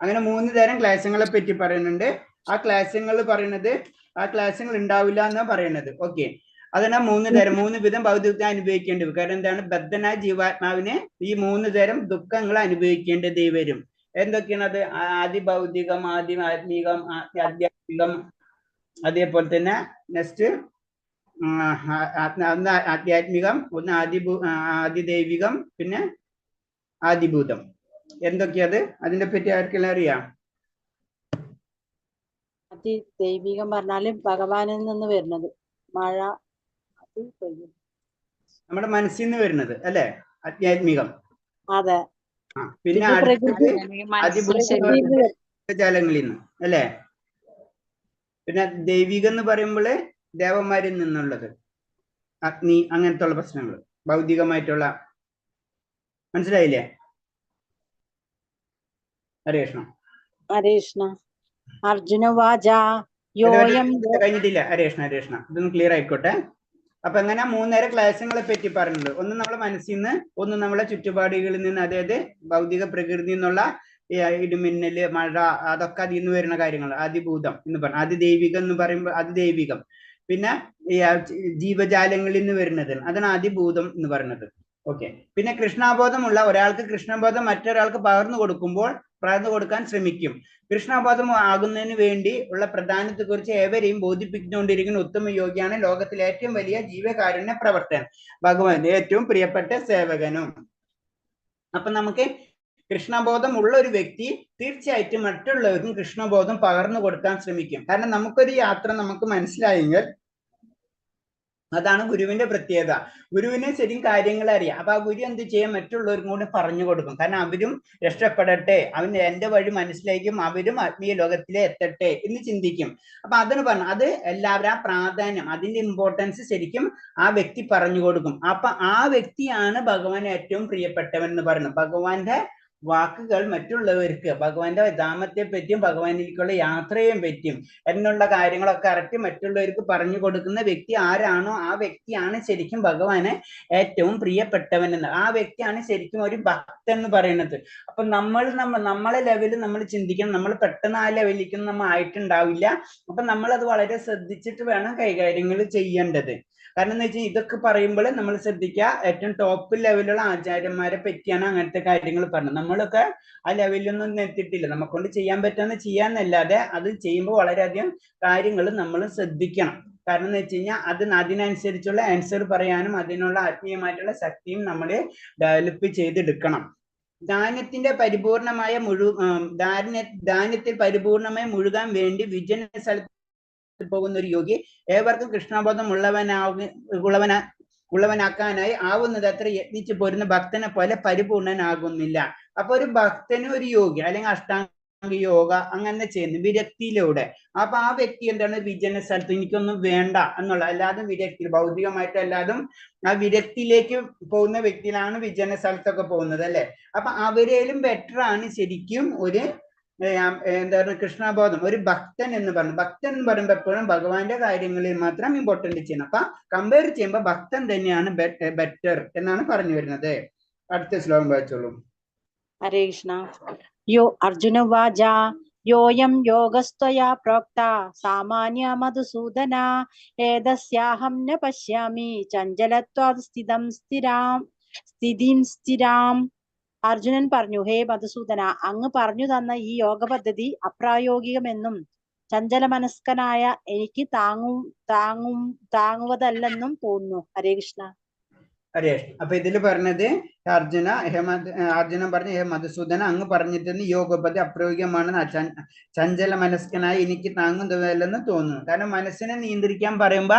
അങ്ങനെ 3 തരം ക്ലേശങ്ങളെ പറ്റി പറയുന്നുണ്ട്. ആ ക്ലേശങ്ങൾ പറയുന്നത്, ആ ക്ലേശങ്ങൾ ഉണ്ടാവില്ല എന്നാ പറയുന്നത്. ഓക്കെ, അതാണ് 3 തരം, 3 വിധം ഭൗതികത്തെ അനുഭവിക്കേണ്ടി വരും. കാരണം എന്താണ്, ബദ്ധനായ ജീവാത്മാവിനെ ഈ 3 തരം ദുഃഖങ്ങൾ അനുഭവിക്കേണ്ടത് വരും. എന്തൊക്കെയാണ് അത്? ആദിഭൗതികം, ആത്മീകം, ആധ്യാത്മികം. അതേപോലെ തന്നെ നെക്സ്റ്റ് ആധ്യാത്മികം, ഒന്ന് ആദിദൈവികം, പിന്നെ ആദിഭൂതം. എന്തൊക്കെയത്? അതിനെ പറ്റി ആർക്കെല്ലാം അറിയാം? ദൈവികം പറഞ്ഞാല് ഭഗവാനിൽ നിന്ന് വരുന്നത്, മഴ, നമ്മുടെ മനസ്സിൽ നിന്ന് വരുന്നത് അല്ലെ, ആധ്യാത്മികം. അതെ. പിന്നെ ജാലങ്ങളിൽ നിന്ന് അല്ലെ. പിന്നെ ദൈവികം എന്ന് പറയുമ്പോൾ ദേവന്മാരിൽ നിന്നുള്ളത്, അഗ്നി, അങ്ങനത്തെ ഉള്ള പ്രശ്നങ്ങൾ, ഭൗതികമായിട്ടുള്ള. മനസ്സിലായില്ലേ? ഹരേ കൃഷ്ണ. ഹരേ കൃഷ്ണ. അർജുന വാച യോയം. കഴിഞ്ഞിട്ടില്ല. ഹരേ കൃഷ്ണ, ഹരേ കൃഷ്ണ. ഇതൊന്ന് ക്ലിയർ ആയിക്കോട്ടെ. അപ്പൊ അങ്ങനെ 3 തരം ക്ലേശങ്ങളെ പറ്റി പറഞ്ഞിട്ടുണ്ട്. ഒന്ന് നമ്മളെ മനസ്സിൽ നിന്ന്, ഒന്ന് നമ്മളെ ചുറ്റുപാടുകളിൽ നിന്ന്, അതായത് ഭൗതിക പ്രകൃതി എന്നുള്ള ഇടിമിന്നല്, മഴ, അതൊക്കെ അതിൽ നിന്ന് വരുന്ന കാര്യങ്ങൾ. ആദിഭൂതം എന്ന് പറഞ്ഞു. ആദിദൈവികം എന്ന് പറയുമ്പോൾ ആദിദൈവികം. പിന്നെ ഈ ജീവജാലങ്ങളിൽ നിന്ന് വരുന്നത്, അതാണ് ആദിഭൂതം എന്ന് പറയുന്നത്. ഓക്കെ. പിന്നെ കൃഷ്ണാബോധമുള്ള ഒരാൾക്ക് കൃഷ്ണബോധം മറ്റൊരാൾക്ക് പകർന്നു കൊടുക്കാൻ ശ്രമിക്കും. കൃഷ്ണബോധം ആകുന്നതിന് വേണ്ടി ഉള്ള പ്രധാനത്തെക്കുറിച്ച് ഏവരെയും ബോധിപ്പിച്ചുകൊണ്ടിരിക്കുന്ന ഉത്തമ യോഗിയാണ് ലോകത്തിലെ ഏറ്റവും വലിയ ജീവകാരുണ്യ പ്രവർത്തകൻ, ഭഗവാന്റെ ഏറ്റവും പ്രിയപ്പെട്ട സേവകനും. അപ്പൊ നമുക്ക് കൃഷ്ണബോധം ഉള്ള ഒരു വ്യക്തി തീർച്ചയായിട്ടും മറ്റുള്ളവർക്കും കൃഷ്ണബോധം പകർന്നു കൊടുക്കാൻ ശ്രമിക്കും. കാരണം നമുക്കൊരു യാത്ര നമുക്ക് മനസ്സിലായെങ്കിൽ അതാണ് ഗുരുവിന്റെ പ്രത്യേകത. ഗുരുവിനെ ശരിക്കും കാര്യങ്ങൾ അറിയാം. അപ്പൊ ആ ഗുരു എന്ത് ചെയ്യും, മറ്റുള്ളവർക്കും കൂടി പറഞ്ഞു കൊടുക്കും. കാരണം അവരും രക്ഷപ്പെടട്ടെ, എന്റെ വഴി മനസ്സിലാക്കും, അവരും ആത്മീയ ലോകത്തിലെ എത്തട്ടെ എന്ന് ചിന്തിക്കും. അപ്പൊ അതിന് പറഞ്ഞു, അത് എല്ലാവരും ആ പ്രാധാന്യം, അതിന്റെ ഇമ്പോർട്ടൻസ് ശരിക്കും ആ വ്യക്തി പറഞ്ഞു കൊടുക്കും. അപ്പൊ ആ വ്യക്തിയാണ് ഭഗവാൻ ഏറ്റവും പ്രിയപ്പെട്ടവൻ എന്ന് പറയുന്നത്. ഭഗവാന്റെ വാക്കുകൾ മറ്റുള്ളവർക്ക് ഭഗവാന്റെ ധാമത്തെ പറ്റിയും ഭഗവാനിലേക്കുള്ള യാത്രയെ പറ്റിയും എന്നുള്ള കാര്യങ്ങളൊക്കെ കറക്റ്റ് മറ്റുള്ളവർക്ക് പറഞ്ഞു കൊടുക്കുന്ന വ്യക്തി ആരാണോ ആ വ്യക്തിയാണ് ശരിക്കും ഭഗവാന് ഏറ്റവും പ്രിയപ്പെട്ടവൻ എന്ന്. ആ വ്യക്തിയാണ് ശരിക്കും ഒരു ഭക്തൻ എന്ന് പറയുന്നത്. അപ്പൊ നമ്മളെ ലെവലിൽ നമ്മൾ ചിന്തിക്കണം. നമ്മൾ പെട്ടെന്ന് ആ ലെവലിലേക്കൊന്നും നമ്മൾ ആയിട്ടുണ്ടാവില്ല. അപ്പൊ നമ്മളത് വളരെ ശ്രദ്ധിച്ചിട്ട് വേണം കൈകാര്യങ്ങൾ ചെയ്യേണ്ടത്. കാരണം എന്ന് വെച്ചാൽ ഇതൊക്കെ പറയുമ്പോൾ നമ്മൾ ശ്രദ്ധിക്കുക, ഏറ്റവും ടോപ്പ് ലെവലുള്ള ആചാര്യന്മാരെ പറ്റിയാണ് അങ്ങനത്തെ കാര്യങ്ങൾ പറഞ്ഞത്. നമ്മളൊക്കെ ആ ലെവലിലൊന്നും എത്തിയിട്ടില്ല. നമുക്കൊണ്ട് ചെയ്യാൻ പറ്റുന്ന ചെയ്യാന്നല്ലാതെ അത് ചെയ്യുമ്പോൾ വളരെയധികം കാര്യങ്ങൾ നമ്മൾ ശ്രദ്ധിക്കണം. കാരണം എന്ന് വെച്ച് കഴിഞ്ഞാൽ അതിനനുസരിച്ചുള്ള ആൻസർ പറയാനും അതിനുള്ള ആത്മീയമായിട്ടുള്ള ശക്തിയും നമ്മൾ ഡെവലപ്പ് ചെയ്തെടുക്കണം. ധാന്യത്തിൽ പരിപൂർണമായി മുഴുകാൻ വേണ്ടി വിജന സ്ഥലത്ത് പോകുന്ന ഒരു യോഗി ഏവർക്കും കൃഷ്ണബോധം ഉള്ളവനാക്കാനായി ആവുന്നത് അത്ര യത്നിച്ചു പോരുന്ന ഭക്തനെ പോലെ പരിപൂർണനാകുന്നില്ല. അപ്പൊ ഒരു ഭക്തന് ഒരു യോഗി അല്ലെങ്കിൽ അഷ്ടാംഗ യോഗ അങ്ങനെ ചെയ്യുന്നു വിരക്തിയിലൂടെ. അപ്പൊ ആ വ്യക്തി എന്താണ്, വിജന സ്ഥലത്ത് എനിക്കൊന്നും വേണ്ട എന്നുള്ള അല്ലാതെ വിരക്തി ഭൗതികമായിട്ട് അല്ലാതും ആ വിരക്തിയിലേക്ക് പോകുന്ന വ്യക്തിയിലാണ് വിജന സ്ഥലത്തൊക്കെ പോകുന്നത് അല്ലെ. അപ്പൊ അവരേലും ബെറ്റർ ആണ് ശരിക്കും ഒരു എന്താണ് കൃഷ്ണബോധം, ഒരു ഭക്തൻ എന്ന് പറഞ്ഞു. ഭക്തൻ എന്ന് പറയുമ്പോൾ എപ്പോഴും ഭഗവാന്റെ കാര്യങ്ങളിൽ മാത്രം ഇമ്പോർട്ടന്റ് ചെയ്യണം. അപ്പൊ കമ്പയർ ചെയ്യുമ്പോൾ ഭക്തൻ തന്നെയാണ് ബെറ്റർ എന്നാണ് പറഞ്ഞു വരുന്നത്. അടുത്ത ശ്ലോകം വായിച്ചോളൂ. ഹരേ കൃഷ്ണ. അർജുന വാച യോയം യോഗസ്ത്വയാ പ്രോക്ത സാമാന്യ മധുസൂദന ഏതസ്യാഹം ന പശ്യാമി ചഞ്ചലത്വാത് സ്ഥിതിം സ്ഥിരാം. അർജുനൻ പറഞ്ഞു, ഹേ മധുസൂദന, അങ്ങ് പറഞ്ഞു തന്ന ഈ യോഗ പദ്ധതി അപ്രായോഗികമെന്നും ചഞ്ചല മനസ്കനായ എനിക്ക് താങ്ങുവതല്ലെന്നും തോന്നുന്നു. ഹരേ കൃഷ്ണ. ഹരേ കൃഷ്ണ. അപ്പൊ ഇതിൽ പറഞ്ഞത് അർജുനൻ പറഞ്ഞു, ഹേ മധുസൂദന, അങ്ങ് പറഞ്ഞിട്ട് യോഗപതി അപ്രായോഗികമാണെന്ന് ചഞ്ചല മനസ്കനായി എനിക്ക് താങ്ങുന്നതല്ലെന്ന് തോന്നുന്നു. കാരണം മനസ്സിനെ നിയന്ത്രിക്കാൻ പറയുമ്പോ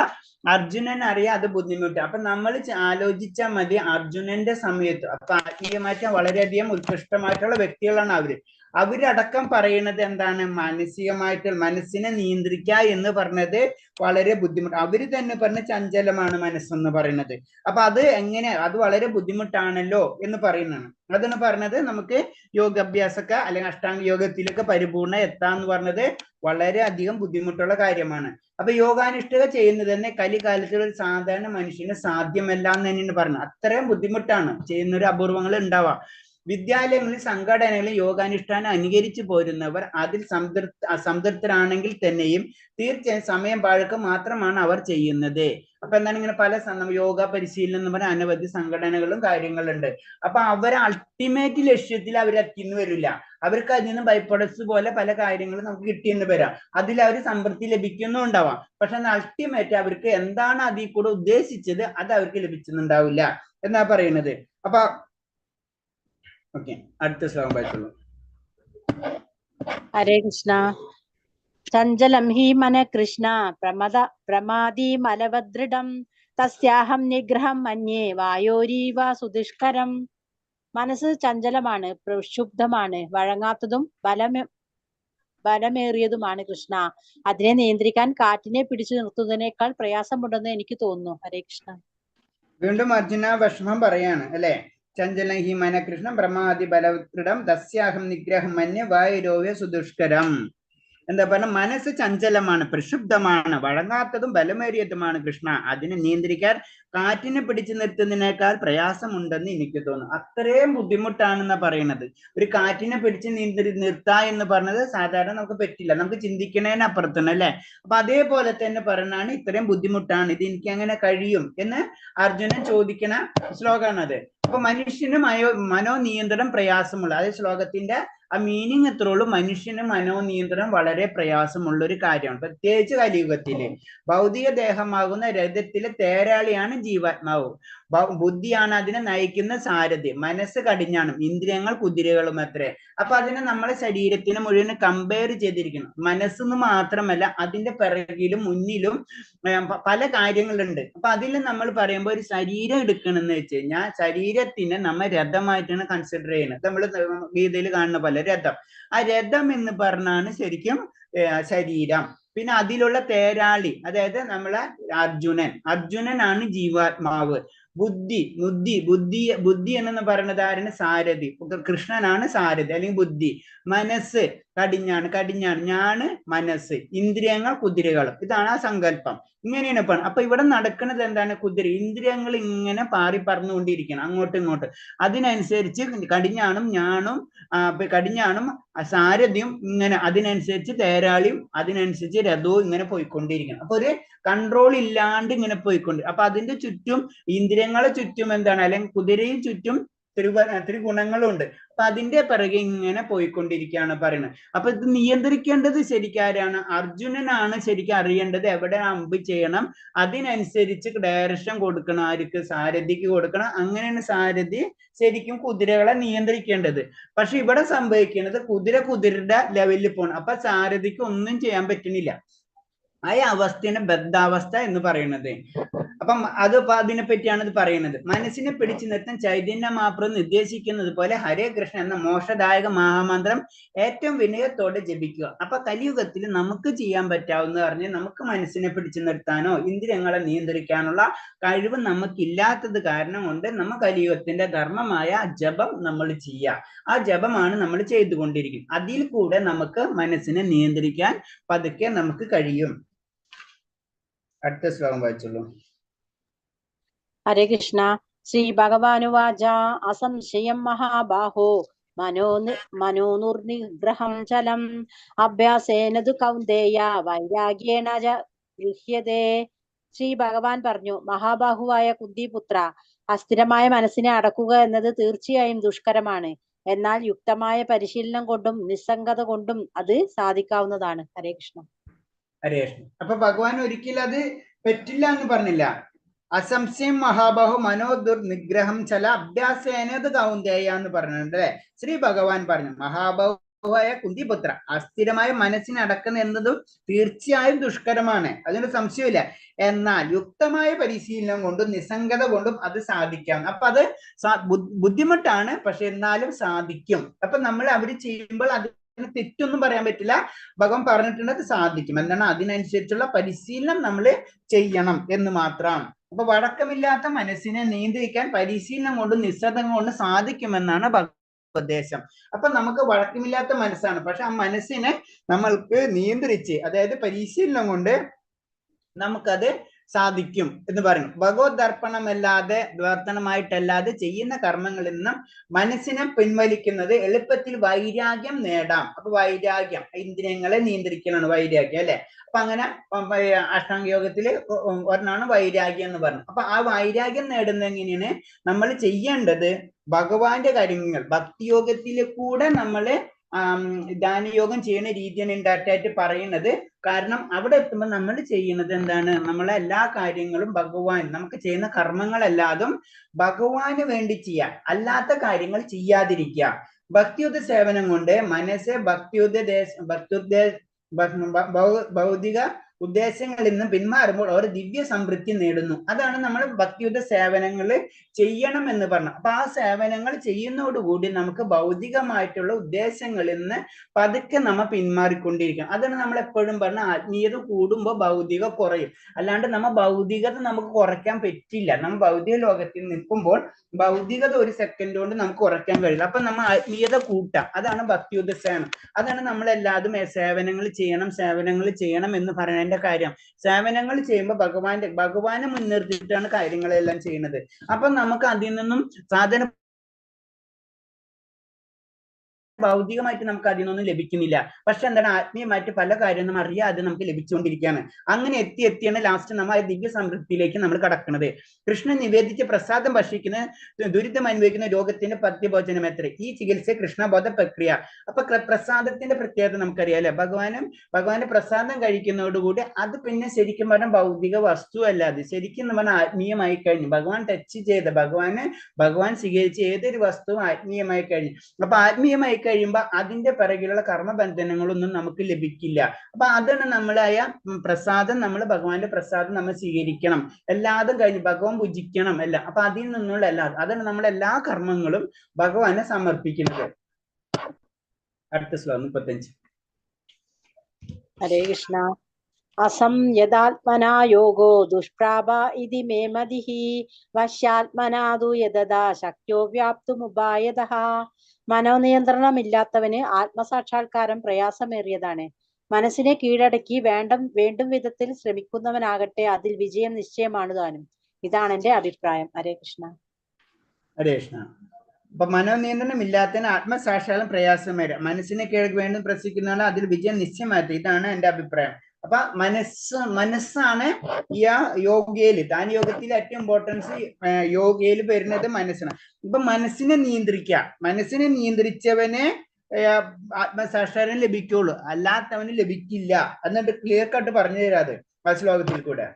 അർജുനൻ അറിയാം അത് ബുദ്ധിമുട്ട്. അപ്പൊ നമ്മൾ ആലോചിച്ചാൽ മതി അർജുനന്റെ സമയത്ത്. അപ്പൊ ആത്മീയമായിട്ട് വളരെയധികം ഉത്കൃഷ്ടമായിട്ടുള്ള വ്യക്തികളാണ് അവരടക്കം പറയുന്നത് എന്താണ്, മാനസികമായിട്ട് മനസ്സിനെ നിയന്ത്രിക്കുക എന്ന് പറഞ്ഞത് വളരെ ബുദ്ധിമുട്ട്. അവര് തന്നെ പറഞ്ഞ ചഞ്ചലമാണ് മനസ്സെന്ന് പറയുന്നത്. അപ്പൊ അത് അത് വളരെ ബുദ്ധിമുട്ടാണല്ലോ എന്ന് പറയുന്നതാണ്. അതാണ് പറഞ്ഞത് നമുക്ക് യോഗാഭ്യാസമൊക്കെ അല്ലെങ്കിൽ അഷ്ടാംഗ യോഗത്തിലൊക്കെ പരിപൂർണ്ണ എത്താന്ന് പറഞ്ഞത് വളരെ അധികം ബുദ്ധിമുട്ടുള്ള കാര്യമാണ്. അപ്പൊ യോഗാനുഷ്ഠിക ചെയ്യുന്നത് തന്നെ കലികാലത്തിൽ ഒരു സാധാരണ മനുഷ്യന് സാധ്യമല്ല എന്ന് തന്നെയാണ് പറഞ്ഞത്. അത്രയും ബുദ്ധിമുട്ടാണ്, ചെയ്യുന്നൊരു അപൂർവങ്ങൾ ഉണ്ടാവാം. വിദ്യാലയങ്ങളിൽ സംഘടനകളിൽ യോഗാനുഷ്ഠാനം അനുകരിച്ചു പോരുന്നവർ അതിൽ സംതൃപ്തരാണെങ്കിൽ തന്നെയും തീർച്ചയായും സമയം പാഴക്കം മാത്രമാണ് അവർ ചെയ്യുന്നത്. അപ്പൊ എന്താണ്, ഇങ്ങനെ പല യോഗ പരിശീലനം എന്ന് പറഞ്ഞ അനവധി സംഘടനകളും കാര്യങ്ങളുണ്ട്. അപ്പൊ അവരെ അൾട്ടിമേറ്റ് ലക്ഷ്യത്തിൽ അവരെത്തിന്ന് വരില്ല. അവർക്ക് അതിൽ നിന്ന് ബൈ പ്രൊഡക്ട്സ് പോലെ പല കാര്യങ്ങളും നമുക്ക് കിട്ടിയെന്ന് വരാം. അതിൽ അവർ സംതൃപ്തി ലഭിക്കുന്നുണ്ടാവാം. പക്ഷെ അൾട്ടിമേറ്റ് അവർക്ക് എന്താണ് അതിൽ കൂടെ ഉദ്ദേശിച്ചത് അത് അവർക്ക് ലഭിക്കുന്നുണ്ടാവില്ല എന്നാ പറയുന്നത്. അപ്പൊ ഓക്കെ, അടുത്ത ശ്ലോകം വായിച്ചോളൂ. ഹരേ കൃഷ്ണ. ചഞ്ചലം ഹി മന കൃഷ്ണ പ്രമാദി മലവദൃഢം തസ്യാഹം നിഗ്രഹം മന്യേ വായോരീവ സുദുഷ്കരം. മനസ്സ് ചഞ്ചലമാണ്, പ്രക്ഷുബ്ധമാണ്, വഴങ്ങാത്തതും ബലമേറിയതുമാണ് കൃഷ്ണ. അതിനെ നിയന്ത്രിക്കാൻ കാറ്റിനെ പിടിച്ചു നിർത്തുന്നതിനേക്കാൾ പ്രയാസമുണ്ടെന്ന് എനിക്ക് തോന്നുന്നു. ഹരേ കൃഷ്ണ. വീണ്ടും അർജുന വിഷമം പറയാണ് അല്ലെ. ചഞ്ചലം ഹി മന കൃഷ്ണം പ്രമാദി ബലവൃഢം തസ്യാഹം നിഗ്രഹം മന്യ വായുരോവ്യ സുദുഷ്കരം. എന്താ പറഞ്ഞ മനസ്സ് ചഞ്ചലമാണ്, പ്രക്ഷുബ്ധമാണ്, വഴങ്ങാത്തതും ബലമേറിയതുമാണ് കൃഷ്ണ. അതിനെ നിയന്ത്രിക്കാൻ കാറ്റിനെ പിടിച്ചു നിർത്തുന്നതിനേക്കാൾ പ്രയാസമുണ്ടെന്ന് എനിക്ക് തോന്നുന്നു. അത്രയും ബുദ്ധിമുട്ടാണെന്നാ പറയുന്നത്. ഒരു കാറ്റിനെ പിടിച്ച് നിർത്താ എന്ന് പറഞ്ഞത് സാധാരണ നമുക്ക് പറ്റില്ല, നമുക്ക് ചിന്തിക്കണേനപ്പുറത്താണ് അല്ലെ. അപ്പൊ അതേപോലെ തന്നെ പറഞ്ഞാണ് ഇത്രയും ബുദ്ധിമുട്ടാണ്, ഇത് എനിക്ക് എങ്ങനെ കഴിയും എന്ന് അർജുനൻ ചോദിക്കണ ശ്ലോകമാണത്. അപ്പൊ മനുഷ്യന് മനോനിയന്ത്രണം പ്രയാസമുള്ള, അതായത് ശ്ലോകത്തിന്റെ ആ മീനിങ് എത്ര ഉള്ളൂ, മനുഷ്യന് മനോനിയന്ത്രണം വളരെ പ്രയാസമുള്ള ഒരു കാര്യമാണ്. പ്രത്യേകിച്ച് കലിയുഗത്തില് ഭൗതിക ദേഹമാകുന്ന രഥത്തിലെ തേരാളിയാണ് ജീവാത്മാവ്, ബുദ്ധിയാണ് അതിനെ നയിക്കുന്ന സാരഥി, മനസ്സ് കടിഞ്ഞാണും, ഇന്ദ്രിയങ്ങൾ കുതിരകളും അത്രേ. അപ്പൊ അതിനെ നമ്മളെ ശരീരത്തിന് മുഴുവൻ കമ്പയർ ചെയ്തിരിക്കണം. മനസ്സെന്ന് മാത്രമല്ല, അതിന്റെ പിറകിലും മുന്നിലും പല കാര്യങ്ങളുണ്ട്. അപ്പൊ അതിൽ നമ്മൾ പറയുമ്പോൾ ഒരു ശരീരം എടുക്കണമെന്ന് വെച്ച് കഴിഞ്ഞാൽ ശരീരത്തിനെ നമ്മൾ രഥമായിട്ടാണ് കൺസിഡർ ചെയ്യുന്നത്. നമ്മൾ ഗീതയിൽ കാണുന്ന പോലെ രഥം, ആ രഥം എന്ന് പറഞ്ഞാണ് ശരിക്കും ശരീരം. പിന്നെ അതിലുള്ള തേരാളി, അതായത് നമ്മളെ അർജുനനാണ് ജീവാത്മാവ്. ബുദ്ധി എന്ന് പറയുന്നത് ആരാണ്? സാരഥി, കൃഷ്ണനാണ് സാരഥി അല്ലെങ്കിൽ ബുദ്ധി. മനസ്സ് കടിഞ്ഞാണ്, ഞാണ് മനസ്സ്, ഇന്ദ്രിയങ്ങൾ കുതിരകൾ. ഇതാണ് ആ സങ്കല്പം. ഇങ്ങനെയാണ് ഇപ്പൊ. അപ്പൊ ഇവിടെ നടക്കുന്നത് എന്താണ്? കുതിര, ഇന്ദ്രിയങ്ങൾ ഇങ്ങനെ പാറി പറന്നുകൊണ്ടിരിക്കണം അങ്ങോട്ടും ഇങ്ങോട്ടും. അതിനനുസരിച്ച് കടിഞ്ഞാണും സാരഥിയും ഇങ്ങനെ, അതിനനുസരിച്ച് തേരാളിയും അതിനനുസരിച്ച് രഥവും ഇങ്ങനെ പോയിക്കൊണ്ടിരിക്കണം. അപ്പൊ ഒരു കൺട്രോൾ ഇല്ലാണ്ട് ഇങ്ങനെ പോയിക്കൊണ്ട്, അപ്പൊ അതിന്റെ ചുറ്റും ഇന്ദ്രിയങ്ങളെ ചുറ്റും എന്താണ്, അല്ലെങ്കിൽ കുതിരയും ചുറ്റും ത്രിഗുണങ്ങളുണ്ട്. അപ്പൊ അതിന്റെ പിറകെ ഇങ്ങനെ പോയിക്കൊണ്ടിരിക്കുകയാണ് പറയുന്നത്. അപ്പൊ ഇത് നിയന്ത്രിക്കേണ്ടത് ശരിക്കാരാണ്? അർജുനനാണ് ശരിക്കും അറിയേണ്ടത് എവിടെ അമ്പ് ചെയ്യണം, അതിനനുസരിച്ച് ഡയറക്ഷൻ കൊടുക്കണം. ആർക്ക്? സാരഥിക്ക് കൊടുക്കണം. അങ്ങനെയാണ് സാരഥി ശരിക്കും കുതിരകളെ നിയന്ത്രിക്കേണ്ടത്. പക്ഷെ ഇവിടെ സംഭവിക്കുന്നത് കുതിരയുടെ ലെവലിൽ പോകണം. അപ്പൊ സാരഥിക്ക് ഒന്നും ചെയ്യാൻ പറ്റുന്നില്ല. ആ അവസ്ഥയാണ് ബദ്ധാവസ്ഥ എന്ന് പറയുന്നത്. അപ്പം അതിനെ പറ്റിയാണ് ഇത് പറയുന്നത്. മനസ്സിനെ പിടിച്ചു നിർത്താൻ ചൈതന്യ മഹാപ്രഭു നിർദ്ദേശിക്കുന്നത് പോലെ ഹരേ കൃഷ്ണ എന്ന മോക്ഷദായക മഹാമന്ത്രം ഏറ്റവും വിനയത്തോടെ ജപിക്കുക. അപ്പൊ കലിയുഗത്തിൽ നമുക്ക് ചെയ്യാൻ പറ്റാവുന്ന പറഞ്ഞ് നമുക്ക് മനസ്സിനെ പിടിച്ചു നിർത്താനോ ഇന്ദ്രിയങ്ങളെ നിയന്ത്രിക്കാനുള്ള കഴിവ് നമുക്കില്ലാത്തത് കാരണം കൊണ്ട് നമ്മൾ കലിയുഗത്തിന്റെ ധർമ്മമായ ജപം നമ്മൾ ചെയ്യുക. ആ ജപമാണ് നമ്മൾ ചെയ്തുകൊണ്ടിരിക്കുന്നത്. അതിൽ കൂടെ നമുക്ക് മനസ്സിനെ നിയന്ത്രിക്കാൻ പതുക്കെ നമുക്ക് കഴിയും. അടുത്ത ശ്ലോകം വായിച്ചോളൂ. ഹരേ കൃഷ്ണ. ശ്രീ ഭഗവാനുവാച അസംശയം മഹാബാഹോ മനോനിർനിഗ്രഹം ചലം അഭ്യാസേന തു കൗന്ദേയ വൈരാഗ്യേണ ഗൃഹ്യതേ. ശ്രീ ഭഗവാൻ പറഞ്ഞു, മഹാബാഹുവായ കുന്തിപുത്ര, അസ്ഥിരമായ മനസ്സിനെ അടക്കുക എന്നത് തീർച്ചയായും ദുഷ്കരമാണ്. എന്നാൽ യുക്തമായ പരിശീലനം കൊണ്ടും നിസ്സംഗത കൊണ്ടും അത് സാധിക്കാവുന്നതാണ്. ഹരേ കൃഷ്ണ. ഹരേ കൃഷ്ണ. അപ്പൊ ഭഗവാൻ ഒരിക്കലും അത് പറ്റില്ല എന്ന് പറഞ്ഞില്ല. അസംശയം മഹാബാഹു മനോദുർനിഗ്രഹം ചല അഭ്യാസേനത് കൗന്ദേയ എന്ന് പറഞ്ഞിട്ടുണ്ട് അല്ലെ. ശ്രീ ഭഗവാൻ പറഞ്ഞു, മഹാബാഹുവായ കുന്തിപുത്ര, അസ്ഥിരമായ മനസ്സിനെ അടക്കുന്ന എന്നതും തീർച്ചയായും ദുഷ്കരമാണ്, അതിന് സംശയമില്ല. എന്നാൽ യുക്തമായ പരിശീലനം കൊണ്ടും നിസ്സംഗത കൊണ്ടും അത് സാധിക്കാം. അപ്പൊ അത് ബുദ്ധിമുട്ടാണ്, പക്ഷെ എന്നാലും സാധിക്കും. അപ്പൊ നമ്മൾ അവർ ചെയ്യുമ്പോൾ അത് തെറ്റൊന്നും പറയാൻ പറ്റില്ല. ഭഗവാൻ പറഞ്ഞിട്ടുണ്ട് അത് സാധിക്കും. എന്താണ്? അതിനനുസരിച്ചുള്ള പരിശീലനം നമ്മൾ ചെയ്യണം എന്ന് മാത്രം. അപ്പൊ വഴക്കമില്ലാത്ത മനസ്സിനെ നിയന്ത്രിക്കാൻ പരിശീലനം കൊണ്ടും നിസ്സംഗം കൊണ്ടും സാധിക്കുമെന്നാണ് ഉദ്ദേശം. അപ്പൊ നമുക്ക് വഴക്കമില്ലാത്ത മനസ്സാണ്, പക്ഷെ ആ മനസ്സിനെ നമ്മൾക്ക് നിയന്ത്രിച്ച്, അതായത് പരിശീലനം കൊണ്ട് നമുക്കത് സാധിക്കും എന്ന് പറയുന്നു. ഭഗവത് ദർപ്പണമല്ലാതെ ദ്വർത്തനമായിട്ടല്ലാതെ ചെയ്യുന്ന കർമ്മങ്ങളിൽ നിന്നും മനസ്സിനെ പിൻവലിക്കുന്നത് എളുപ്പത്തിൽ വൈരാഗ്യം നേടാം. അപ്പൊ വൈരാഗ്യം, ഇന്ദ്രിയങ്ങളെ നിയന്ത്രിക്കലാണ് വൈരാഗ്യം അല്ലെ. അപ്പൊ അങ്ങനെ അഷ്ടാംഗ യോഗത്തില് ഒരെണ്ണമാണ് വൈരാഗ്യം എന്ന് പറഞ്ഞു. അപ്പൊ ആ വൈരാഗ്യം നേടുന്നത് എങ്ങനെയാണ്? നമ്മൾ ചെയ്യേണ്ടത് ഭഗവാന്റെ കാര്യങ്ങൾ ഭക്തിയോഗത്തിൽ കൂടെ നമ്മള് ധ്യാനയോഗം ചെയ്യുന്ന രീതിയാണ് ഇൻഡയറക്റ്റ് പറയുന്നത്. കാരണം അവിടെ എത്തുമ്പോൾ നമ്മൾ ചെയ്യുന്നത് എന്താണ്? നമ്മളെ എല്ലാ കാര്യങ്ങളും ഭഗവാൻ, നമുക്ക് ചെയ്യുന്ന കർമ്മങ്ങളെല്ലാതും ഭഗവാന് വേണ്ടി ചെയ്യാൻ, അല്ലാത്ത കാര്യങ്ങൾ ചെയ്യാതിരിക്കുക. ഭക്തിയുദ്ധ സേവനം കൊണ്ട് മനസ്സ് ഭൗതിക ഉദ്ദേശങ്ങളിൽ നിന്ന് പിന്മാറുമ്പോൾ അവർ ദിവ്യ സംതൃപ്തി നേടുന്നു. അതാണ് നമ്മൾ ഭക്തിയുദ്ധ സേവനങ്ങൾ ചെയ്യണം എന്ന് പറഞ്ഞു. അപ്പൊ ആ സേവനങ്ങൾ ചെയ്യുന്നതോടുകൂടി നമുക്ക് ഭൗതികമായിട്ടുള്ള ഉദ്ദേശങ്ങളിൽ നിന്ന് പതുക്കെ നമ്മൾ പിന്മാറിക്കൊണ്ടിരിക്കണം. അതാണ് നമ്മൾ എപ്പോഴും പറഞ്ഞ ആത്മീയത കൂടുമ്പോൾ ഭൗതിക കുറയും. അല്ലാണ്ട് നമ്മ ഭൗതികത നമുക്ക് കുറയ്ക്കാൻ പറ്റില്ല. നമ്മൾ ഭൗതിക ലോകത്തിൽ നിൽക്കുമ്പോൾ ഭൗതികത ഒരു സെക്കൻഡ് കൊണ്ട് നമുക്ക് കുറയ്ക്കാൻ കഴിയില്ല. അപ്പൊ നമ്മൾ ആത്മീയത കൂട്ടാം. അതാണ് ഭക്തിയുദ്ധ സേവനം. അതാണ് നമ്മളെല്ലാതും സേവനങ്ങൾ ചെയ്യണം എന്ന് പറയുന്നതിന്റെ കാര്യം. സേവനങ്ങൾ ചെയ്യുമ്പോൾ ഭഗവാനെ മുൻനിർത്തിയിട്ടാണ് കാര്യങ്ങളെല്ലാം ചെയ്യുന്നത്. അപ്പൊ നമുക്ക് അതിൽ നിന്നും സാധന ഭൗതികമായിട്ട് നമുക്ക് അതിൽ നിന്നൊന്നും ലഭിക്കുന്നില്ല. പക്ഷെ എന്താണ്, ആത്മീയമായിട്ട് പല കാര്യവും നമ്മൾ അറിയാതെ നമുക്ക് ലഭിച്ചുകൊണ്ടിരിക്കുകയാണ്. അങ്ങനെ എത്തിയാണ് ലാസ്റ്റ് നമ്മൾ ആ ദിവ്യ സംതൃപ്തിയിലേക്ക് നമ്മൾ കടക്കുന്നത്. കൃഷ്ണൻ നിവേദിച്ച് പ്രസാദം ഭക്ഷിക്കുന്ന ദുരിതം അനുഭവിക്കുന്ന രോഗത്തിന്റെ പഥ്യഭോജനം എത്ര, ഈ ചികിത്സ കൃഷ്ണബോധ പ്രക്രിയ. അപ്പൊ പ്രസാദത്തിന്റെ പ്രത്യേകത നമുക്കറിയാം അല്ലെ. ഭഗവാന്റെ പ്രസാദം കഴിക്കുന്നതോടുകൂടി അത് പിന്നെ ശരിക്കും പറഞ്ഞാൽ ഭൗതിക വസ്തു അല്ലാതെ ശരിക്കും പറഞ്ഞാൽ ആത്മീയമായി കഴിഞ്ഞു. ഭഗവാൻ ടച്ച് ചെയ്ത ഭഗവാൻ സ്വീകരിച്ച ഏതൊരു വസ്തുവും ആത്മീയമായി കഴിഞ്ഞു. അപ്പൊ ആത്മീയമായി കഴിയുമ്പോൾ അതിന്റെ പിറകിലുള്ള കർമ്മബന്ധനങ്ങളൊന്നും നമുക്ക് ലഭിക്കില്ല. അപ്പൊ അതാണ് നമ്മളായ പ്രസാദം, ഭഗവാന്റെ പ്രസാദം നമ്മൾ സ്വീകരിക്കണം. എല്ലാതും കഴിഞ്ഞ് ഭഗവാൻ ഭുജിക്കണം എല്ലാം. അപ്പൊ അതിൽ നിന്നുള്ള അതാണ് നമ്മളെല്ലാ കർമ്മങ്ങളും ഭഗവാനെ സമർപ്പിക്കുന്നത്. അടുത്ത ശ്ലോകം 35. ഹരേ കൃഷ്ണ. അസംയദാത്മനാ യോഗോ ദുഷ്പ്രാപ ഇതി മേ മതിഃ വശ്യാത്മനാദു യദദാ ശക്യോ വ്യാപ്തുമുപായതഃ. മനോനിയന്ത്രണമില്ലാത്തവന് ആത്മസാക്ഷാത്കാരം പ്രയാസമേറിയതാണ്. മനസ്സിനെ കീഴടക്കി വേണ്ടും വിധത്തിൽ ശ്രമിക്കുന്നവനാകട്ടെ അതിൽ വിജയം നിശ്ചയമാണ് താനും. ഇതാണ് എന്റെ അഭിപ്രായം. ഹരേ കൃഷ്ണ. ഹരേ കൃഷ്ണ. അപ്പൊ മനോനിയന്ത്രണം ഇല്ലാത്തതിന് ആത്മസാക്ഷാത്കാരം പ്രയാസമേറെ. മനസ്സിനെ കീഴടക്കി വേണ്ടും പ്രസിക്കുന്നതാണ് അതിൽ വിജയം നിശ്ചയമായിട്ട്. ഇതാണ് എന്റെ അഭിപ്രായം. അപ്പൊ മനസ്സാണ് ഈ യോഗയില്, താൻ യോഗത്തിൽ ഏറ്റവും ഇമ്പോർട്ടൻസ് യോഗയിൽ വരുന്നത് മനസ്സിനാണ്. ഇപ്പൊ മനസ്സിനെ നിയന്ത്രിച്ചവനെ ആത്മസാക്ഷാത്കാരം ലഭിക്കുള്ളൂ, അല്ലാത്തവന് ലഭിക്കില്ല. എന്നിട്ട് ക്ലിയർ കട്ട് പറഞ്ഞു തരാത് ആ ശ്ലോകത്തിൽ കൂടെ.